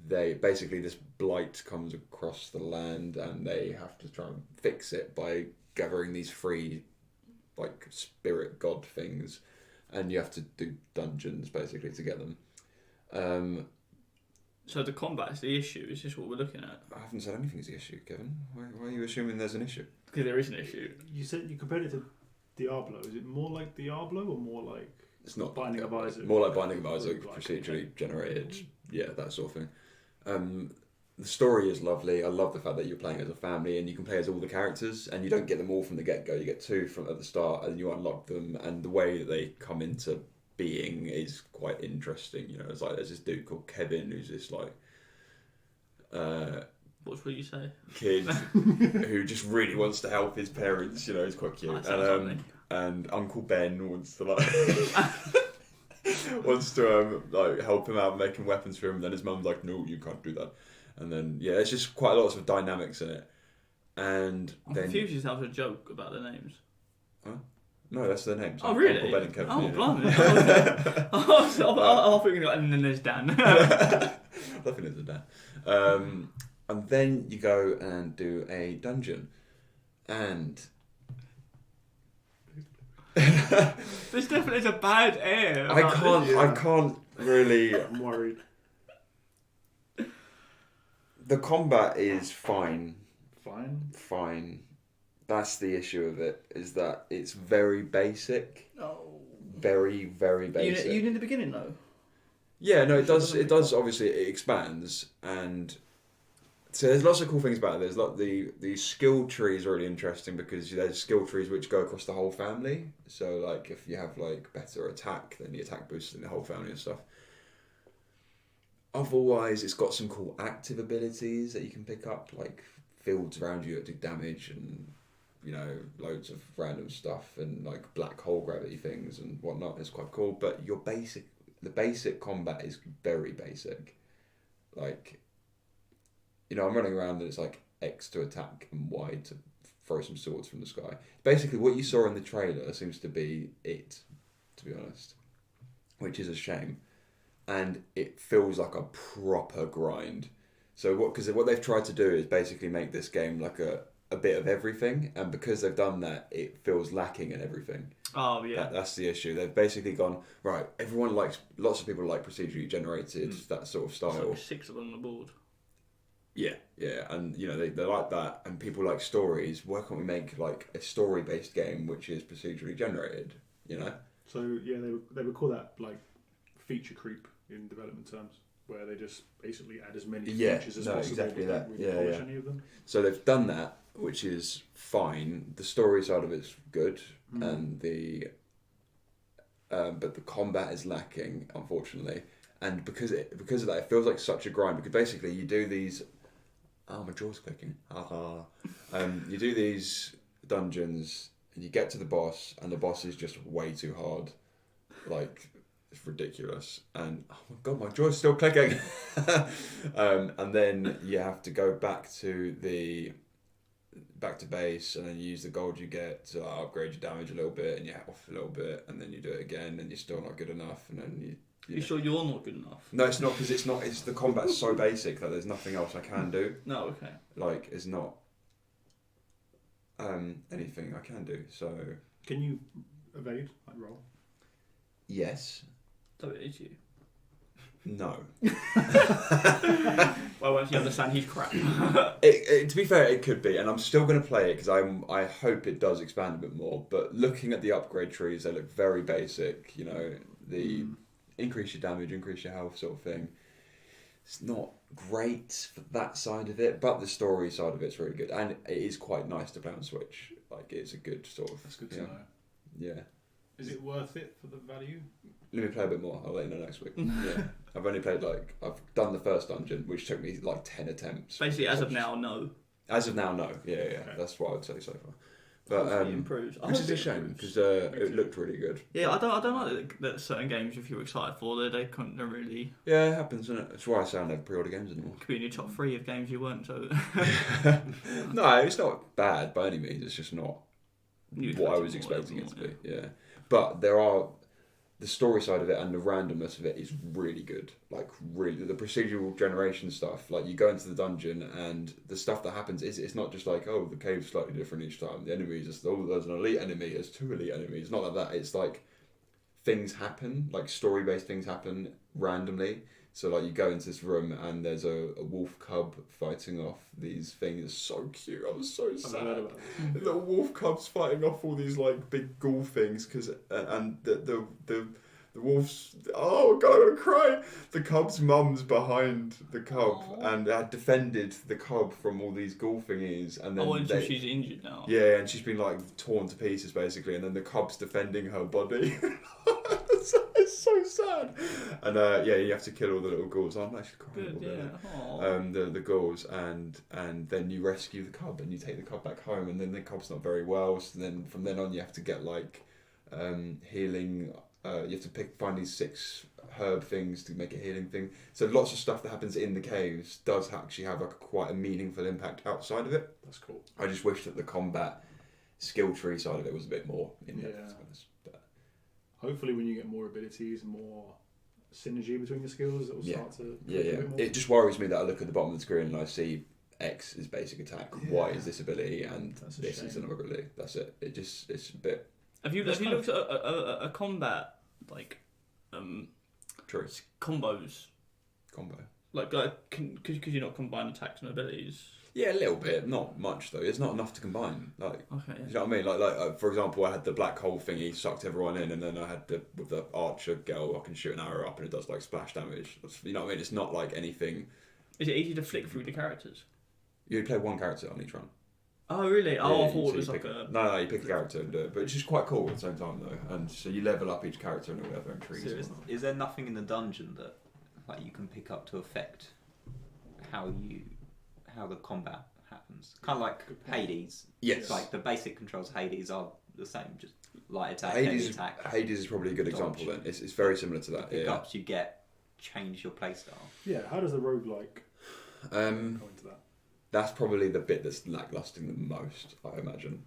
they basically this blight comes across the land, and they have to try and fix it by gathering these three like spirit god things, and you have to do dungeons basically to get them. So the combat is the issue. Is this what we're looking at? I haven't said anything's the issue, Kevin. Why are you assuming there's an issue? Because there is an issue. You said you compared it to Diablo. Is it more like Diablo or more like It's not Binding of Isaac? More like Binding of Isaac, Like, procedurally generated. Yeah, that sort of thing. The story is lovely. I love the fact that you're playing as a family and you can play as all the characters, and you don't get them all from the get go. You get two from at the start, and you unlock them. And the way that they come into being is quite interesting. You know, it's like there's this dude called Kevin who's this like What will you say? kid who just really wants to help his parents. You know, he's quite cute. Oh, that sounds lovely. And Uncle Ben wants to like wants to like help him out making weapons for him. And then his mum's like, no, you can't do that. And then yeah, it's just quite a lot of dynamics in it. And I'm then confused yourself with a joke about the names. no, that's their names. Oh really? Uncle Ben and Kevin. Oh yeah. blimey. Okay. I think and then there's Dan. I think there's a Dan. And then you go and do a dungeon, and There's definitely a bad air. I about this. can't really. I'm worried. The combat is fine. Fine. That's the issue of it, is that it's very basic. No. Very, very basic. You in the beginning though. Yeah, no, it does. It does. Obviously, it expands, and so there's lots of cool things about it. There's the skill tree is really interesting because there's skill trees which go across the whole family. So like if you have like better attack, then the attack boosts in the whole family and stuff. Otherwise, it's got some cool active abilities that you can pick up, like fields around you that do damage, and you know loads of random stuff, and like black hole gravity things and whatnot. It's quite cool, but the basic combat is very basic. Like, you know, I'm running around and it's like X to attack and Y to throw some swords from the sky. Basically, what you saw in the trailer seems to be it, to be honest, which is a shame. And it feels like a proper grind. So what they've tried to do is basically make this game like a bit of everything, and because they've done that, it feels lacking in everything. Oh yeah. That's the issue. They've basically gone, right, lots of people like procedurally generated, that sort of There's style. like 6 of them on the board. Yeah, and you know they like that, and people like stories. Why can't we make like a story-based game which is procedurally generated? You know. So yeah, they would call that like feature creep in development terms, where they just basically add as many features as possible. Exactly that. With polish Yeah. any of them. So they've done that, which is fine. The story side of it's good, and but the combat is lacking, unfortunately. And because of that, it feels like such a grind. Because basically, you do these. Oh, my jaw's clicking. You do these dungeons, and you get to the boss, and the boss is just way too hard. Like, it's ridiculous. And oh my god, my jaw's still clicking. And then you have to go back to back to base, and then you use the gold you get to upgrade your damage a little bit, and you off a little bit, and then you do it again, and you're still not good enough, and then You sure you're not good enough? No, it's not, because it's not. It's the combat's so basic that there's nothing else I can do. No, okay. Like, it's not anything I can do. So Can you evade, like roll? yes, So it is you. no. Well, once you understand he's crap. To be fair, it could be, and I'm still going to play it because I hope it does expand a bit more. But looking at the upgrade trees, they look very basic. You know, the increase your damage, increase your health sort of thing. It's not great for that side of it, but the story side of it's really good, and it is quite nice to play on Switch. Like, it's a good sort of. That's good to yeah. know. Yeah. Is it worth it for the value? Let me play a bit more. I'll let you know next week. Yeah. I've only played I've done the first dungeon, which took me like 10 attempts. Basically, as of now, no. As of now, no. Yeah. Okay. That's what I would say so far. But Hopefully it improves. I which hope is a it shame improves. because it looked really good. Yeah, I don't like that certain games, if you're excited for, they can't really Yeah, it happens, isn't it? That's why I say I never pre-order games anymore. could be in your top 3 of games you weren't. So No, it's not bad by any means. It's just not You what I was expecting it to be. Yeah, but there are the story side of it and the randomness of it is really good. Like, really, the procedural generation stuff. Like, you go into the dungeon and the stuff that happens is it's not just like, oh, the cave's slightly different each time. The enemies just, oh, there's an elite enemy, there's 2 elite enemies. It's not like that. It's like things happen, like story-based things happen randomly. So, like, you go into this room and there's a wolf cub fighting off these things. It's so cute. I was so sad. I've heard about it. Little wolf cubs fighting off all these like big ghoul things and the wolves. Oh god, I'm gonna cry. The cub's mum's behind the cub and had defended the cub from all these ghoul thingies, and then until she's injured now. yeah, and she's been like torn to pieces basically, and then the cub's defending her body. It's so sad. And yeah, you have to kill all the little ghouls. I'm actually crying Good, a little yeah. bit. The ghouls, and then you rescue the cub and you take the cub back home, and then the cub's not very well. So then from then on, you have to get like healing. You have to find these 6 herb things to make a healing thing. So lots of stuff that happens in the caves does actually have quite a meaningful impact outside of it. That's cool. I just wish that the combat skill tree side of it was a bit more in depth. Yeah. To be honest. But Hopefully, when you get more abilities and more synergy between your skills, it will start to yeah, click yeah. a bit more. It just worries me that I look at the bottom of the screen and I see X is basic attack, Y is this ability, and That's a this is shame. another ability. That's it. It's a bit Have you That's looked at a combat like true combos combo. like could you not combine attacks and abilities? Yeah, a little bit, not much though. It's not enough to combine. Like, Okay. you know what I mean? Like for example, I had the black hole thingy sucked everyone in, and then I had with the archer girl, I can shoot an arrow up and it does like splash damage. You know what I mean? It's not like anything. Is it easy to flick through the characters? You play one character on each run. Oh really? Oh, Yeah, I thought so it was you like pick a. No, you pick a character and do it, but it's just quite cool at the same time though. And so you level up each character and whatever and trees. So and is, whatnot. is there nothing in the dungeon that like you can pick up to affect how the combat happens? Kind of like Hades. Yes. Like the basic controls of Hades are the same, just light attack, heavy Hades attack. Hades is probably a good dodge. example then. It's very similar to that. Yeah. Pickups you get change your playstyle. Yeah, how does the roguelike go into that? That's probably the bit that's lacklusting the most, I imagine.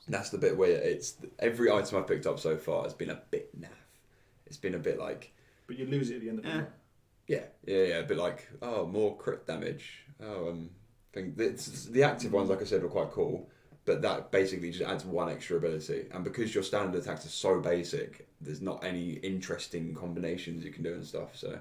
That's the bit where it's every item I've picked up so far has been a bit naff. It's been a bit like, But you lose it at the end of the run. yeah, a bit like, oh, more crit damage. The active ones, like I said, were quite cool, but that basically just adds one extra ability. And because your standard attacks are so basic, there's not any interesting combinations you can do and stuff. So,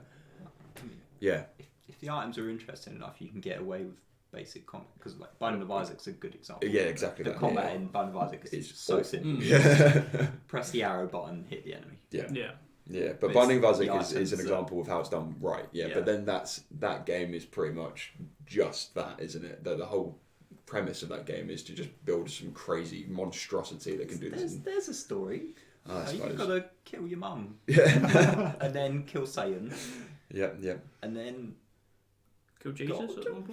yeah, If the items are interesting enough, you can get away with basic combat. Because like Binding of Isaac's a good example. yeah, exactly. The that, combat yeah. in Binding of Isaac is It's so awful. simple. Yeah. Press the arrow button, hit the enemy. Yeah. Yeah. Yeah, But but it's Binding of the Isaac is items an that- example of how it's done right. Yeah, Yeah. but then that game is pretty much just that, isn't it? The whole premise of that game is to just build some crazy monstrosity that can do this. There's a story. I You've suppose. got to kill your mum. Yeah. And then kill Satan. Yeah, yeah. And then Kill Jesus God. at one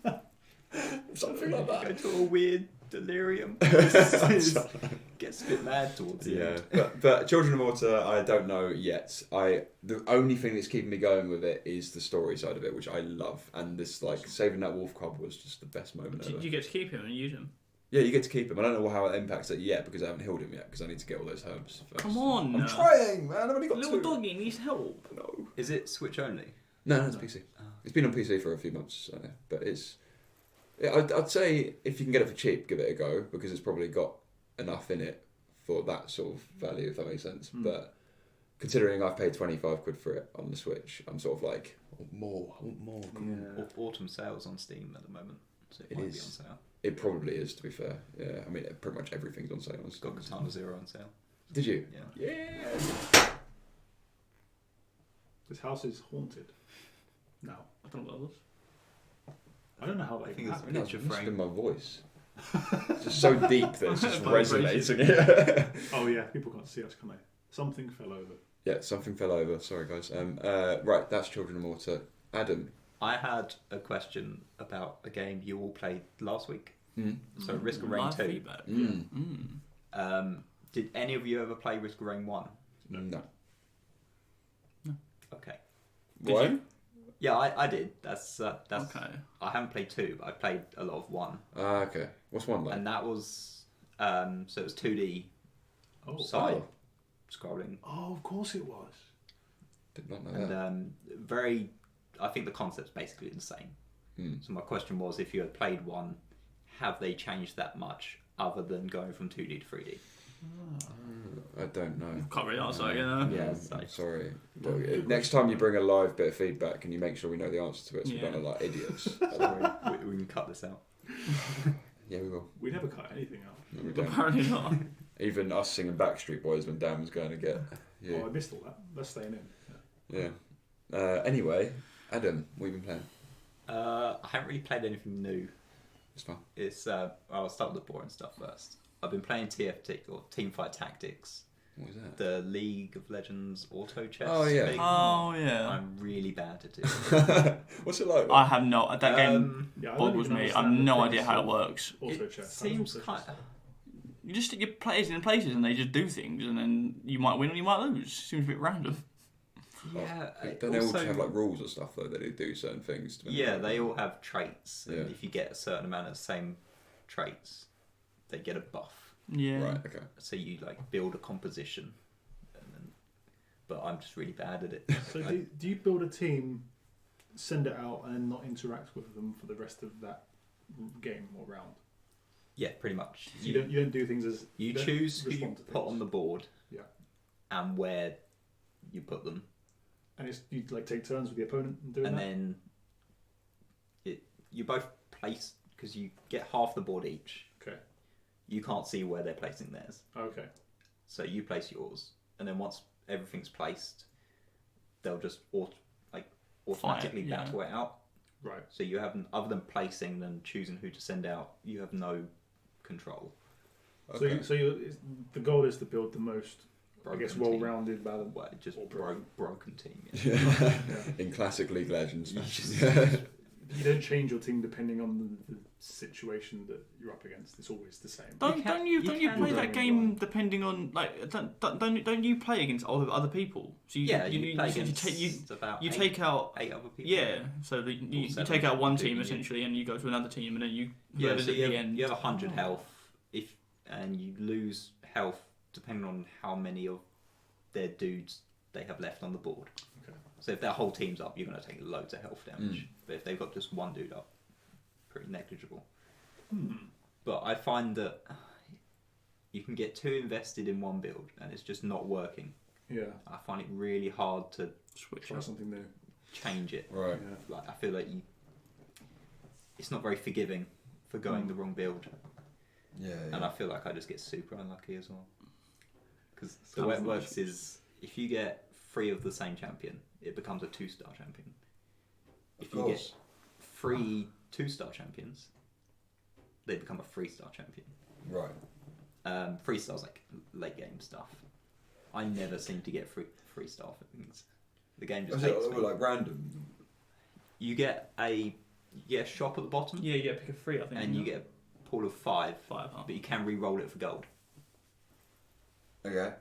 point. something like that. Go to a weird delirium. Gets a bit mad towards the end. But Children of Morta, I don't know yet. The only thing that's keeping me going with it is the story side of it, which I love. And this like saving that wolf cub was just the best moment ever. Did you get to keep him and use him? Yeah, you get to keep him. I don't know how it impacts it yet because I haven't healed him yet because I need to get all those herbs first. Come on. I'm trying, man. I've only got Little 2. doggy needs help. No. Is it Switch only? No, it's PC. Oh. It's been on PC for a few months, but it's. I'd say if you can get it for cheap, give it a go because it's probably got enough in it for that sort of value, if that makes sense. But considering I've paid £25 for it on the Switch, I'm sort of like, I want more. Yeah. Autumn sales on Steam at the moment, so it might be on sale. It probably is, to be fair. Yeah, I mean, pretty much everything's on sale. Got Katana Zero on sale. Did you? Yeah. Yeah. This house is haunted. Now. I don't know what that was. I don't know how I that think even it's happened. No, picture it must have been frame. my voice. It's just so deep that it's just Vibration. resonating. Oh yeah, people can't see us, can they? Something fell over. Yeah, something fell over. Sorry, guys. Right, that's Children of Morta. Adam. I had a question about a game you all played last week. Mm. So Risk of Rain Live 2. feedback. Mm. Did any of you ever play Risk of Rain 1? No. Okay. Did Why? you? Yeah, I did. That's Okay. I haven't played 2, but I played a lot of 1. Okay. What's one like? And that was so it was 2D Oh, side scrolling. oh, of course it was. Did not know And that. I think the concept's basically the same. Mm. So my question was, if you had played 1, have they changed that much other than going from 2D to 3D? I don't know. Can't really answer, you know. Yeah, I'm sorry. Well, next time you bring a live bit of feedback, can you make sure we know the answer to it so we Yeah. don't look like idiots? we can cut this out. Yeah, we will. We never cut anything out. No, we don't. Apparently not. Even us singing Backstreet Boys when Dan was going to get you. Oh, I missed all that. That's staying in. Yeah. Yeah. Anyway, Adam, what have you been playing? I haven't really played anything new. It's fun. It's I'll start with the boring stuff first. I've been playing TFT or Teamfight Tactics, What was that? the League of Legends auto chess. Oh, yeah. thing. Oh yeah. I'm really bad at it. What's it like? I have no. That game Yeah, I don't boggles even me. I've understand the no premise idea how it of works. Also It chess. seems kind of... You just stick your players in places and they just do things, and then you might win or you might lose. Seems a bit random. Yeah. Don't they all also- have like rules or stuff though? That they do certain things. Yeah, they all have traits, and Yeah. if you get a certain amount of the same traits, they get a buff. Yeah. Right. Okay. So you like build a composition, and then, but I'm just really bad at it. So do you build a team, send it out, and then not interact with them for the rest of that game or round? Yeah, pretty much. So you don't do things as You don't choose who you respond to put things. on the board, Yeah. and where you put them, And it's you like take turns with the opponent and doing and that. then you both place because you get half the board each. Okay. You can't see where they're placing theirs, Okay. so you place yours, and then once everything's placed, they'll just automatically yeah. battle it out. Right. So you have, other than placing and choosing who to send out, you have no control. Okay. So the goal is to build the most, Broken I guess, team. well-rounded, balanced. Well, just Or broken team. Yeah. Yeah. In classic League Legends. You You don't change your team depending on the situation that you're up against. It's always the same. Don't you can play do that it. game depending on like don't you play against other people? So You play so against you about you eight, take out eight other people. yeah. So you seven, take out one team including you. essentially, and you go to another team, and then you Yeah, whoever's so at you the have, end. you have 100 health, and you lose health depending on how many of their dudes they have left on the board. Okay. So if their whole team's up, you're going to take loads of health damage. But if they've got just one dude up, pretty negligible. But I find that you can get too invested in one build, and it's just not working. Yeah. I find it really hard to Switch Try up. something new. change it. Right. Yeah. Like I feel like it's not very forgiving for going the wrong build. Yeah. And I feel like I just get super unlucky as well. Because It's the kind way of it works unfortunate. is if you get 3 of the same champion, it becomes a 2-star champion. If you get 3 2-star champions, they become a 3-star champion. Right. 3-star's like late game stuff. I never seem to get 3-star things. The game just Is it hates me. like random? You get a You get a shop at the bottom, Yeah, you get a pick of 3, I think. and you get a pool of 5, 5, huh? but you can re-roll it for gold. Okay.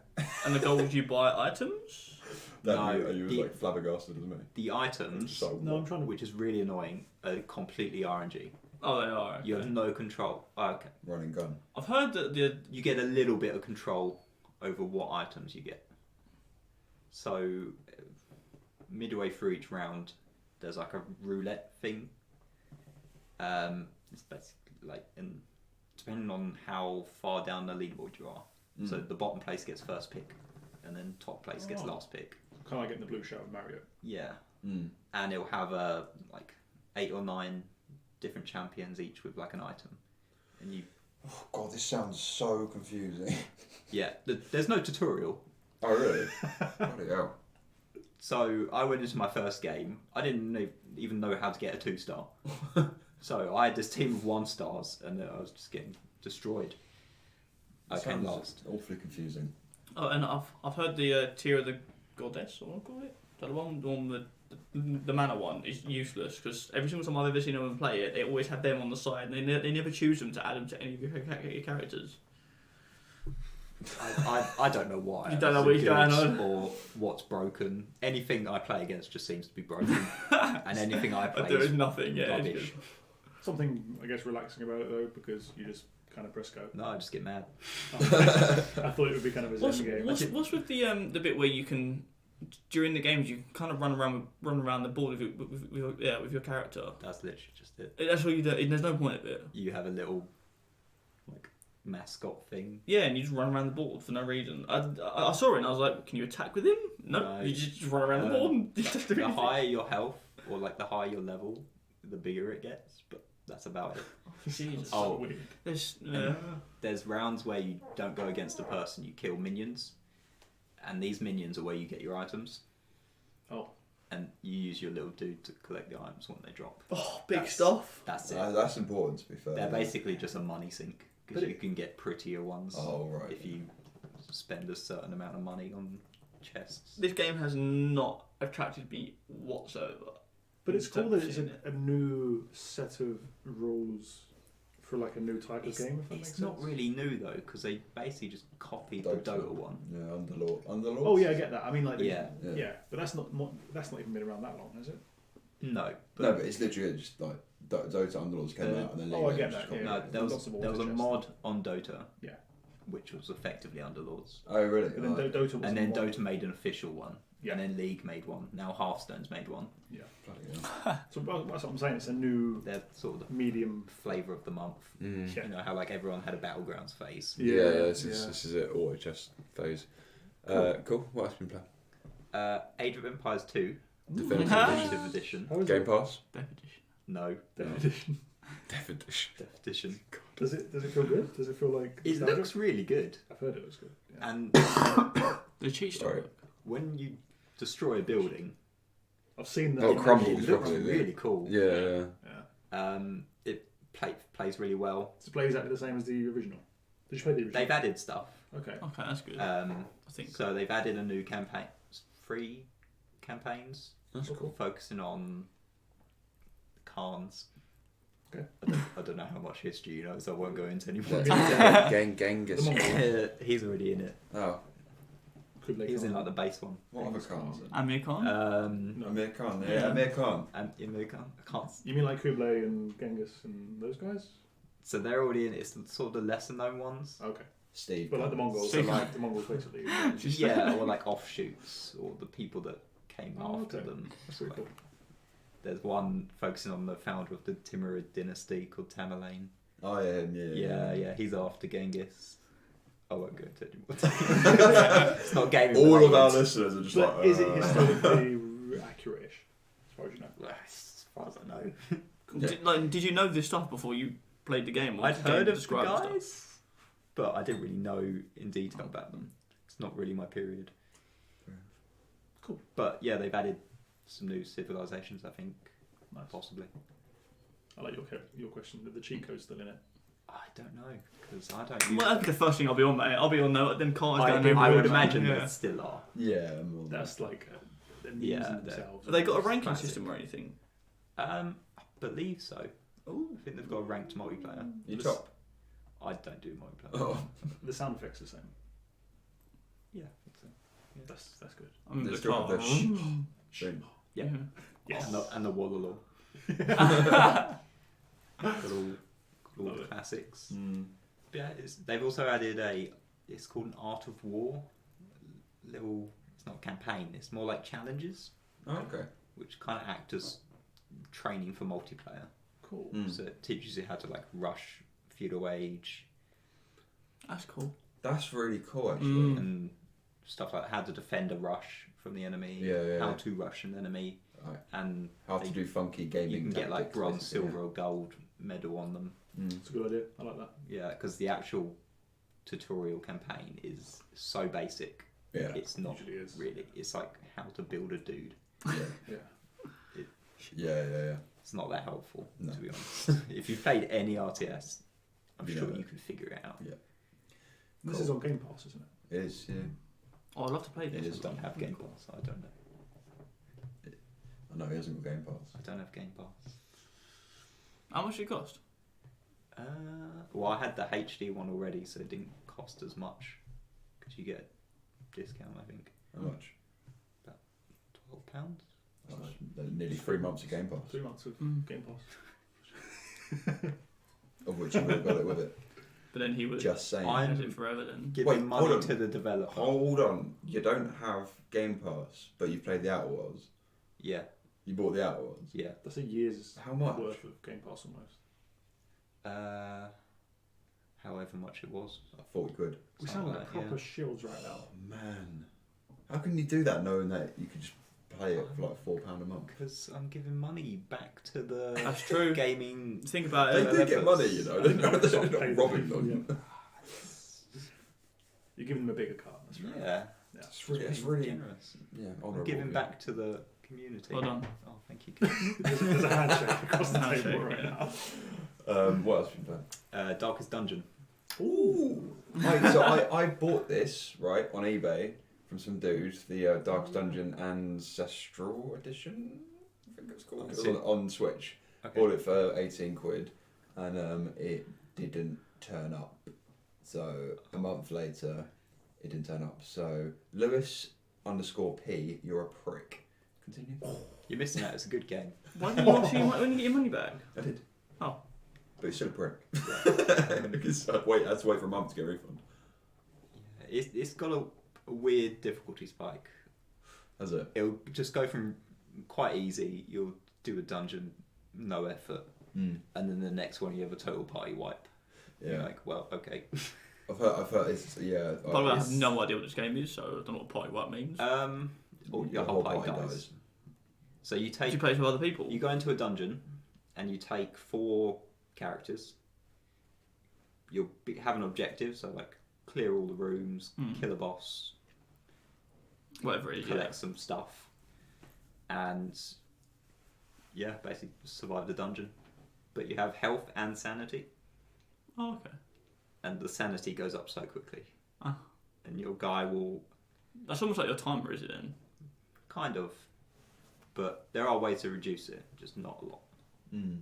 And the gold you buy items? That No, you was the- like flabbergasted, isn't it? The items, So No, I'm trying to. which is really annoying, are completely RNG. Oh, they are. Okay. You have no control. Oh, okay. running gun. I've heard that You get a little bit of control over what items you get. So, midway through each round, there's like a roulette thing. It's basically like, depending on how far down the leaderboard you are. So the bottom place gets first pick, and then top place gets last pick. Kind of like getting the blue shell of Mario. Yeah, Mm. and it'll have like 8 or 9 different champions each with like an item, and you. Oh god, this sounds so confusing. Yeah, there's no tutorial. Oh really? Bloody hell. So I went into my first game. I didn't even know how to get a 2-star. So I had this team of 1-stars, and I was just getting destroyed. I came Sounds last. Awfully confusing. Oh, and I've heard the tier of the goddess, or what do I call it? Is that the one the mana one is useless because every single time I've ever seen anyone play it, they always have them on the side, and they never choose them to add them to any of your characters. I don't know why. You don't know It's what's going on. or what's broken. Anything I play against just seems to be broken, and anything I play There is is nothing. Yeah, it's rubbish. good. Something, I guess, relaxing about it though, because you just kind of press go. No, I just get mad. I thought it would be kind of a zen game. What's with the bit where you can during the games you kind of run around the board with your character? That's literally just it. That's all you do. There's no point of it. You have a little like mascot thing. Yeah, and you just run around the board for no reason. I saw it and I was like, can you attack with him? No. You just run around the board and you just do The anything. higher your health, or like the higher your level, the bigger it gets. But that's about it. Jesus. Oh. Weird. There's rounds where you don't go against a person, you kill minions, and these minions are where you get your items. Oh. And you use your little dude to collect the items when they drop. Oh, big That's- stuff. That's it. That's important to be fair. They're basically just a money sink because But you can get prettier ones Oh right. if you spend a certain amount of money on chests. This game has not attracted me whatsoever. But it's cool that it's Seen a new set of rules for like a new type of It's, game, if that it's makes not sense. really new though because they basically just copied the Dota one. Yeah, Underlord. Oh yeah, I get that. I mean, like, Yeah. yeah, but that's not even been around that long, has it? No, No, but it's literally just like Dota Underlords came out and then Oh, I League get just that, copied yeah. no, it. there was Lots of a auto mod on Dota. Yeah. Which was effectively Underlords. Oh really? But then Oh, Dota was And then the one- Dota made an official one. Yeah. And then League made one. Now Hearthstone's made one. bloody hell. So that's what I'm saying. It's a new They're sort of the medium. flavour of the month. Mm. Yeah. You know how like everyone had a Battlegrounds phase. Yeah, this yeah. is it. Auto chess phase. Cool. Cool. What else been playing? Age of Empires 2, Definitive Definitive Edition. How is Game it? Pass. Definition. No, Definition. Definition. Def Edition. Does it feel good? Does it feel like It nostalgic? looks really good. I've heard it was good. Yeah. And The cheat Sorry. story. when you destroy a building, I've seen that. Oh, it crumbles looks properly, really cool. Yeah. Yeah. It plays really well. Does it play exactly the same as the original? Did you play the original? They've added stuff. Okay. Okay, that's good. I think so. They've added a new campaign, 3 campaigns That's cool. focusing on Khans. Okay. I don't know how much history you know, so I won't go into any more. Genghis. He's already in it. Oh, Kublai He's in Khan. like the base one. what other Khans? Amir Khan? No. Amir Khan. Yeah. Yeah, Amir Khan. And Imir Khan. I can't. You mean like Kublai and Genghis and those guys? So they're already in it. It's sort of the lesser known ones. Okay. Steve. But like the Mongols, Steve- like the Mongols basically. Yeah, or like offshoots, or the people that came Oh, after okay. them. That's pretty cool. There's one focusing on the founder of the Timurid dynasty called Tamerlane. Oh yeah, him, Yeah, he's after Genghis. I won't go into any more. It's not gaming. All of our related. listeners are just But like. is it historically accurate-ish, as far as you know? Well, as far as I know. Yeah. Did you know this stuff before you played the game? Or I'd was the game heard of the described as stuff? guys, but I didn't really know in detail about them. It's not really my period. Cool. But yeah, they've added some new civilizations, I think, Nice. possibly. I like your question. Are the cheat codes still in it? I don't know, because I don't use Well, that'd be the first thing I'll be on, mate. I'll be on them cars I, going I everywhere, would mate. imagine Yeah. that still are. Yeah, more than That's like they're Yeah, using they're- themselves. Have they got a ranking Classic. system or anything? I believe so. Ooh. I think they've got a ranked multiplayer. You top. I don't do multiplayer. Oh, The sound effects are the same. Yeah, I think so. That's good. I'm Let's the talk car. about soon. Yeah. Yes. And the Wallaloo. Got all Love the it. classics. Mm. But yeah, they've also added it's called an Art of War. Little, it's not a campaign, it's more like challenges, Oh, okay. which kind of act as training for multiplayer. Cool. Mm. So it teaches you how to like rush feudal age That's cool. That's really cool, actually. Mm. and stuff like how to defend a rush from the enemy, Yeah. how to rush an enemy, Right. and How to do funky gaming. you can get like tactics, bronze, basically, silver, or gold medal on them. yeah. Mm. It's a good idea. I like that. Yeah, because the actual tutorial campaign is so basic. Yeah. It's not Usually is. really. It's like how to build a dude. Yeah. Yeah. Yeah. It's not that helpful, No. to be honest. If you've played any RTS, I'm Yeah. sure you can figure it out. This Cool. is on Game Pass, isn't it? It is, yeah. Oh, I'd love to play It this. is. I don't have Game Pass. I don't know. I know he hasn't got Game Pass. I don't have Game Pass. How much did it cost? Well, I had the HD one already, so it didn't cost as much because you get a discount. I think How much? £12. Oh, nearly 3 months of Game Pass, 3 months of Mm. Game Pass. of which you would have got it with it. But then he would Just saying. I'm- has it forever then. Giving Wait, hold money on. to the developer. Hold on, you don't have Game Pass, but you played the Outer Worlds. Yeah, You bought the Outer Worlds. yeah. That's a year's How much? worth of Game Pass almost. However much it was. Like 40 quid. We Something sound like like that, proper yeah. shields right now. Oh man, how can you do that knowing that you could just play it for like £4 a month? Because I'm giving money back to the That's true. gaming. Think about They it. do get money, you know. They're not, Stop they're paying not robbing people, them. You're giving them a bigger car. That's right. Yeah, It's really generous. yeah, I'm honourable. giving yeah. back to the community. Well done. Oh, thank you. There's a handshake across the Handshake, table right yeah. now. What else have you done? Darkest Dungeon. Ooh. Mate, so I bought this right on eBay from some dudes, the Darkest Dungeon Ancestral Edition, I think it's called. It was on Switch. Okay. Bought it for 18 quid, and it didn't turn up. So a month later, it didn't turn up. So Lewis_P, you're a prick. Continue. You're missing out. It's a good game. Why didn't you actually when you get your money back? I did. Oh. But he's still a prick. Because I had to wait for a month to get a refund. Yeah, it's got a weird difficulty spike. Has it? It'll just go from quite easy. You'll do a dungeon, no effort, Mm. and then the next one you have a total party wipe. Yeah. You're like, well, okay. I've heard it's, yeah. By the way, I have it's- no idea what this game is, so I don't know what party wipe means. Or your whole party dies. So you Did take you play with other people? you go into a dungeon, and you take 4 characters. You'll have an objective, so like clear all the rooms, kill a boss, Whatever it is, collect some stuff, and yeah, basically survive the dungeon. But you have health and sanity, Oh, okay. and the sanity goes up so quickly. Ah. And your guy will That's almost like your timer, is it then? kind of, but there are ways to reduce it, just not a lot. Mm.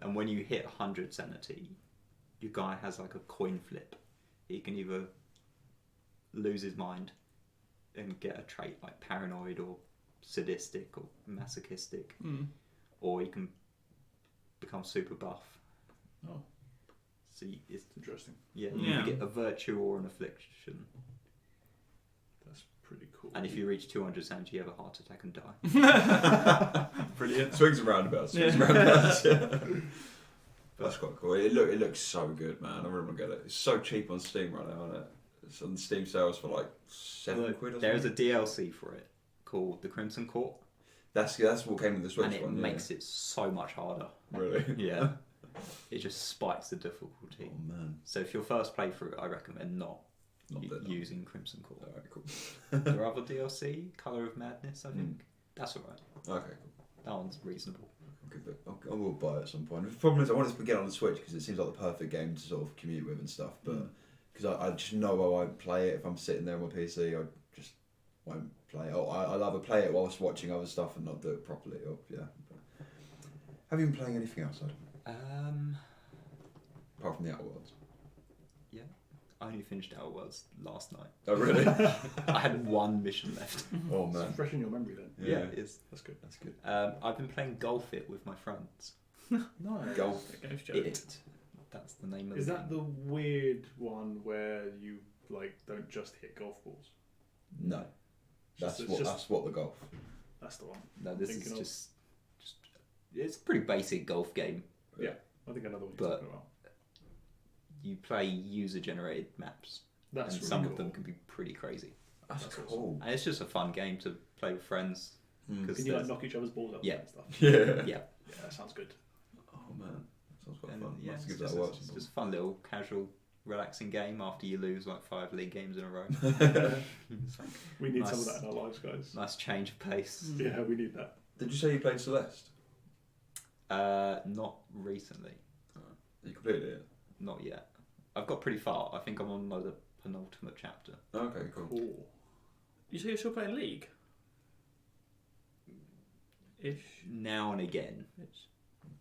And when you hit 100 sanity, your guy has like a coin flip. He can either lose his mind and get a trait like paranoid or sadistic or masochistic, Mm. or he can become super buff. Oh, So it's interesting. you Yeah. get a virtue or an affliction, That's pretty cool. and if you reach 200 sanity, you have a heart attack and die. Brilliant. Swings and roundabouts. Swings and roundabouts. Yeah. That's quite cool. It looks so good, man. I really want to get it. It's so cheap on Steam right now, isn't it? It's on Steam sales for like £7 or There is a something. DLC for it called the Crimson Court, That's what came with the Switch and it one. makes it so much harder. Really. Yeah. It just spikes the difficulty. Oh man. So if your first playthrough, I recommend not Not that. using Crimson Court. Alright, cool. There are other DLC, Colour of Madness, I think. That's alright. Okay, cool. That one's reasonable. I will buy it at some point. The problem is I want to get on the Switch because it seems like the perfect game to sort of commute with and stuff. But because I just know I won't play it if I'm sitting there on my PC, I just won't play it. I'll either play it whilst watching other stuff and not do it properly. Or, yeah. Have you been playing anything else, Adam? Um, Apart from the Outer Worlds? yeah. I only finished Outer Worlds last night. Oh, really? I had one mission left. Oh, It's man. fresh in your memory then. Yeah. It is. That's good. That's good. I've been playing Golf It with my friends. Nice. Golf. Ghost joke. It. That's the name of Is the that game. the weird one where you like don't just hit golf balls? No. That's what the golf. That's the one. No, this is thinking of. just it's a pretty basic golf game. Yeah, I think another one But- you're talking about. You play user-generated maps, That's and really some cool. of them can be pretty crazy. That's That's cool. And it's just a fun game to play with friends. Mm. 'cause Can you like there's- knock each other's balls up Yeah. and stuff? Yeah. yeah, Yeah, that sounds good. Oh, man. Sounds quite and fun. yeah, Let's it's give just, that a watch. it's just a fun little casual, relaxing game after you lose like 5 league games in a row. It's like We need some of Nice. that in our lives, guys. nice change of pace. Yeah, we need that. Did you say you played Celeste? Not recently, You completed it? not yet. I've got pretty far. I think I'm on like the penultimate chapter. Okay, cool. Cool. You say you're still playing League? Ish. Now and again. It's...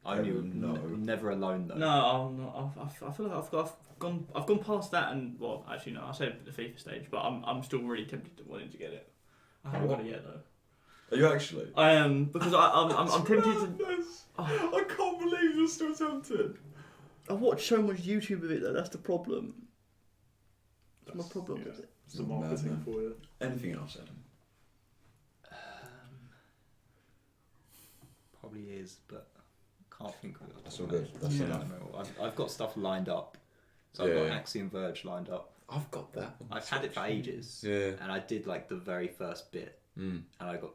I'm No. never alone though. No, I'm not. I feel like I've gone past that, and well, actually no, I said the FIFA stage, but I'm still really tempted to wanting to get it. I haven't got it yet though. Are you actually? I am because I'm tempted to. I can't believe you're still tempted. I watch so much YouTube of it though. That's the problem. That's my problem yeah. with it. It's the marketing Man. for you. Anything else, Adam? Probably is, but can't think of it. off the That's top all of my good. head. That's Yeah. enough. I've got stuff lined up. So I've Yeah. got Axiom Verge lined up. I've got that. I've had it for ages, Yeah. and I did like the very first bit, Mm. and I got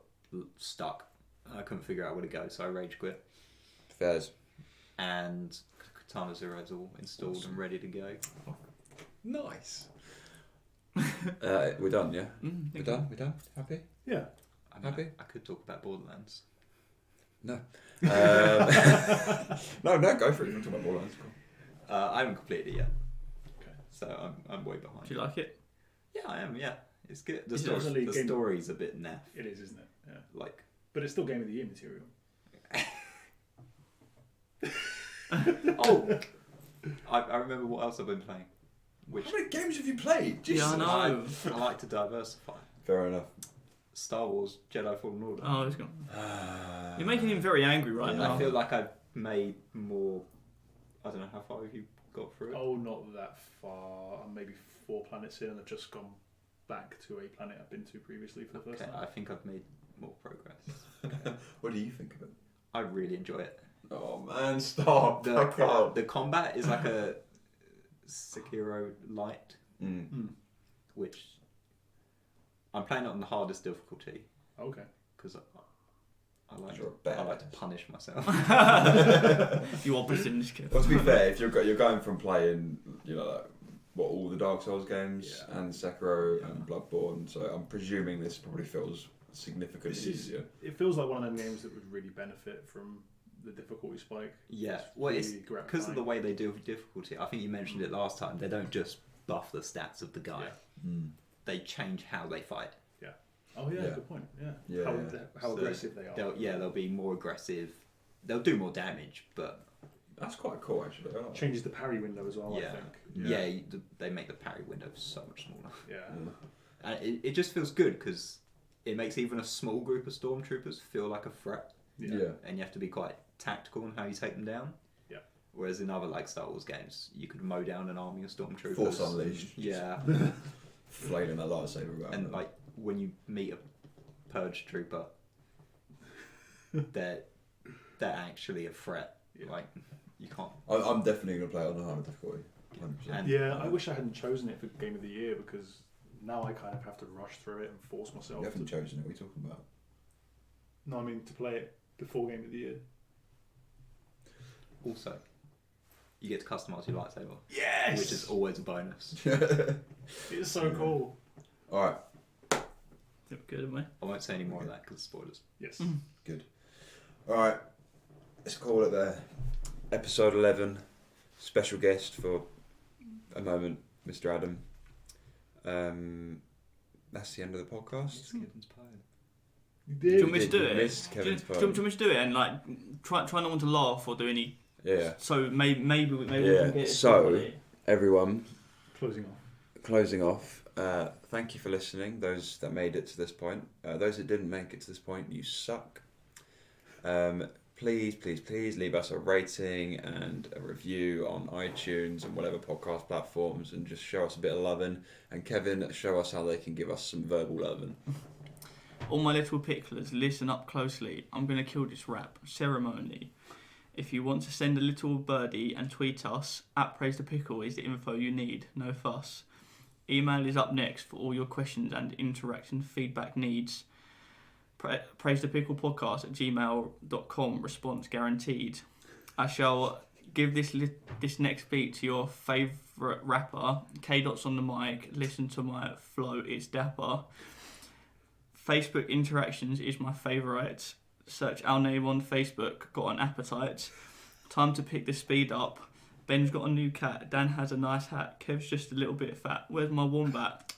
stuck. I couldn't figure out where to go, so I rage quit. Fairs. And Katana Zero is all installed and ready to go. Nice. We're done, yeah? We're done? We're done? Happy? Yeah. I mean, Happy? I could talk about Borderlands. No. No, go for it. You want to talk about Borderlands? Cool. I haven't completed it yet. Okay. So I'm way behind. Do you like it? Yeah, I am. Yeah, it's good. The, Is it story, actually the game- story's a bit naff. It is, isn't it? Yeah. Like, But it's still Game of the Year material. oh, I remember what else I've been playing. Which How many games have you played? Yeah, I know. I like to diversify. Fair enough. Star Wars Jedi Fallen Order. Oh, it's gone. You're making him very angry right Yeah. now. I feel like I've made more. I don't know how far have you got through it. Oh, not that far. I'm maybe 4 planets in, and I've just gone back to a planet I've been to previously for the first Okay, time. I think I've made more progress. What do you think of it? I really enjoy it. Oh man, stop! The, I can't. the combat is like a Sekiro light, Mm. which I'm playing it on the hardest difficulty Okay. because I like You're a I like to badass. punish myself. You are in this kid. Well, to be fair, if you're going from playing, you know, like, what all the Dark Souls games Yeah. and Sekiro Yeah. and Bloodborne, so I'm presuming this probably feels significantly This is- easier. It feels like one of them games that would really benefit from the difficulty spike. Yeah, It's well, it's really because of the gratifying. way they do difficulty. I think you mentioned it last time. They don't just buff the stats of the guy; Yeah. Mm. they change how they fight. Oh yeah, Yeah. good point. Yeah. Yeah, How, yeah. how So aggressive they are. They'll be more aggressive. They'll do more damage, but That's quite cool, actually. I like that. Changes the parry window as well. Yeah. I think. yeah, they make the parry window so much smaller. Yeah. Yeah. And it just feels good because it makes even a small group of stormtroopers feel like a threat, Yeah. and you have to be quite tactical in how you take them down. Yeah. Whereas in other like Star Wars games, you could mow down an army of stormtroopers. Force Unleashed. Yeah, Flailing that lightsaber about. and like when you meet a purge trooper, they're actually a threat. Yeah. Like you can't. I'm definitely going to play it on the harder difficulty. 100%. And- Yeah, I wish I hadn't chosen it for Game of the Year because now I kind of have to rush through it and force myself You haven't to. chosen it. What are you talking about? No, I mean to play it before Game of the Year. Also, you get to customize your lightsaber, Yes, which is always a bonus. it's so cool. All right. Good, haven't we? I won't say any more of that because spoilers. Yes. Good. All right. Let's call it there. Episode 11. Special guest for a moment, Mr. Adam. That's the end of the podcast. It's Gibbon's poem. You Do you did. want me to do it? Missed Do you Kevin's want phone. me to do it and like try not want to laugh or do any? Yeah. So maybe we Yeah, can get it. so- Everyone, Closing off. closing off. Thank you for listening. Those that made it to this point. Those that didn't make it to this point, you suck. Please leave us a rating and a review on iTunes and whatever podcast platforms, and just show us a bit of loving. And Kevin, show us how they can give us some verbal loving. All my little picklers, listen up closely. I'm going to kill this rap ceremony. If you want to send a little birdie and tweet us, @PraiseThePickle is the info you need, no fuss. Email is up next for all your questions and interaction feedback needs. PraiseThePicklePodcast@gmail.com, response guaranteed. I shall give this next beat to your favourite rapper. K-Dot's on the mic, listen to my flow, it's dapper. Facebook interactions is my favourite. Search our name on Facebook, got an appetite. Time to pick the speed up. Ben's got a new cat. Dan has a nice hat. Kev's just a little bit fat. Where's my wombat?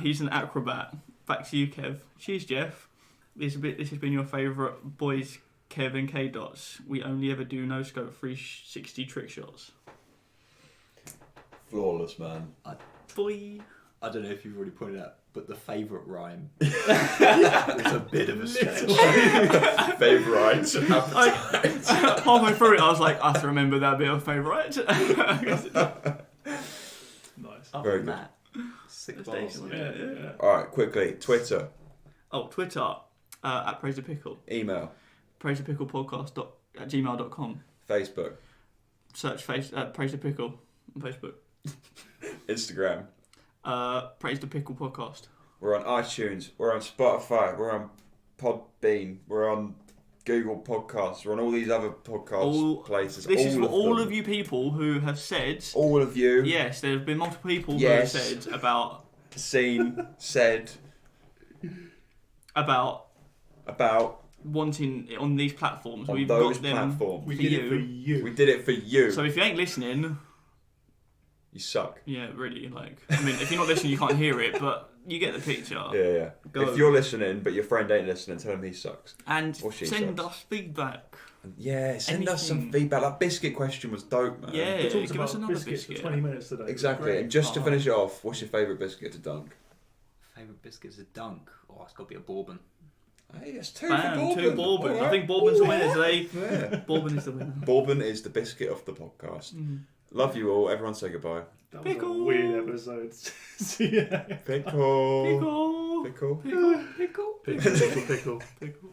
He's an acrobat. Back to you, Kev. Cheers, Jeff. This has been your favourite boys, Kev and K-Dots. We only ever do no scope 360 trick shots. Flawless, man. Boy. I don't know if you've already pointed out, but the favourite rhyme was a bit of a stretch. Favourite. Halfway through it, I was like, I have to remember that bit of favourite. Nice. Other Very than good. that, Sick That's balls. decent. Yeah. Alright, quickly. Twitter. Oh, Twitter, @PraiseThePickle. Email. PraiseThePicklePodcast@gmail.com. Facebook. Search Praise the Pickle on Facebook. Instagram. Praise the Pickle Podcast. We're on iTunes. We're on Spotify. We're on Podbean. We're on Google Podcasts. We're on all these other podcast places. This is for all them. of you people who have said. All of you. Yes, there have been multiple people Yes. who have said about Said. about wanting it on these platforms. On We've those got them platforms. We for did you. it for you. We did it for you. So if you ain't listening, You suck. yeah, really, like, I mean, if you're not listening, you can't hear it, but you get the picture. Yeah. Go. If you're listening, but your friend ain't listening, tell him he sucks. And Or she send sucks. us feedback. And yeah, send us some Anything. feedback. That biscuit question was dope, man. Yeah. We talked give about us another biscuits biscuit. for 20 minutes today. Exactly. Great. And just to Oh. finish it off, what's your favourite biscuit to dunk? Favourite biscuit's a dunk. Oh, it's got to be a bourbon. Hey, it's two Bam, for Bourbon. two Bourbon. All I right. think Bourbon's the winner today. Yeah. Bourbon is the winner. Bourbon is the biscuit of the podcast. Love you all. Everyone say goodbye. That was Pickle. a weird episode. See ya. Pickle. Pickle. Pickle. Pickle. Pickle. Pickle. Pickle. Pickle.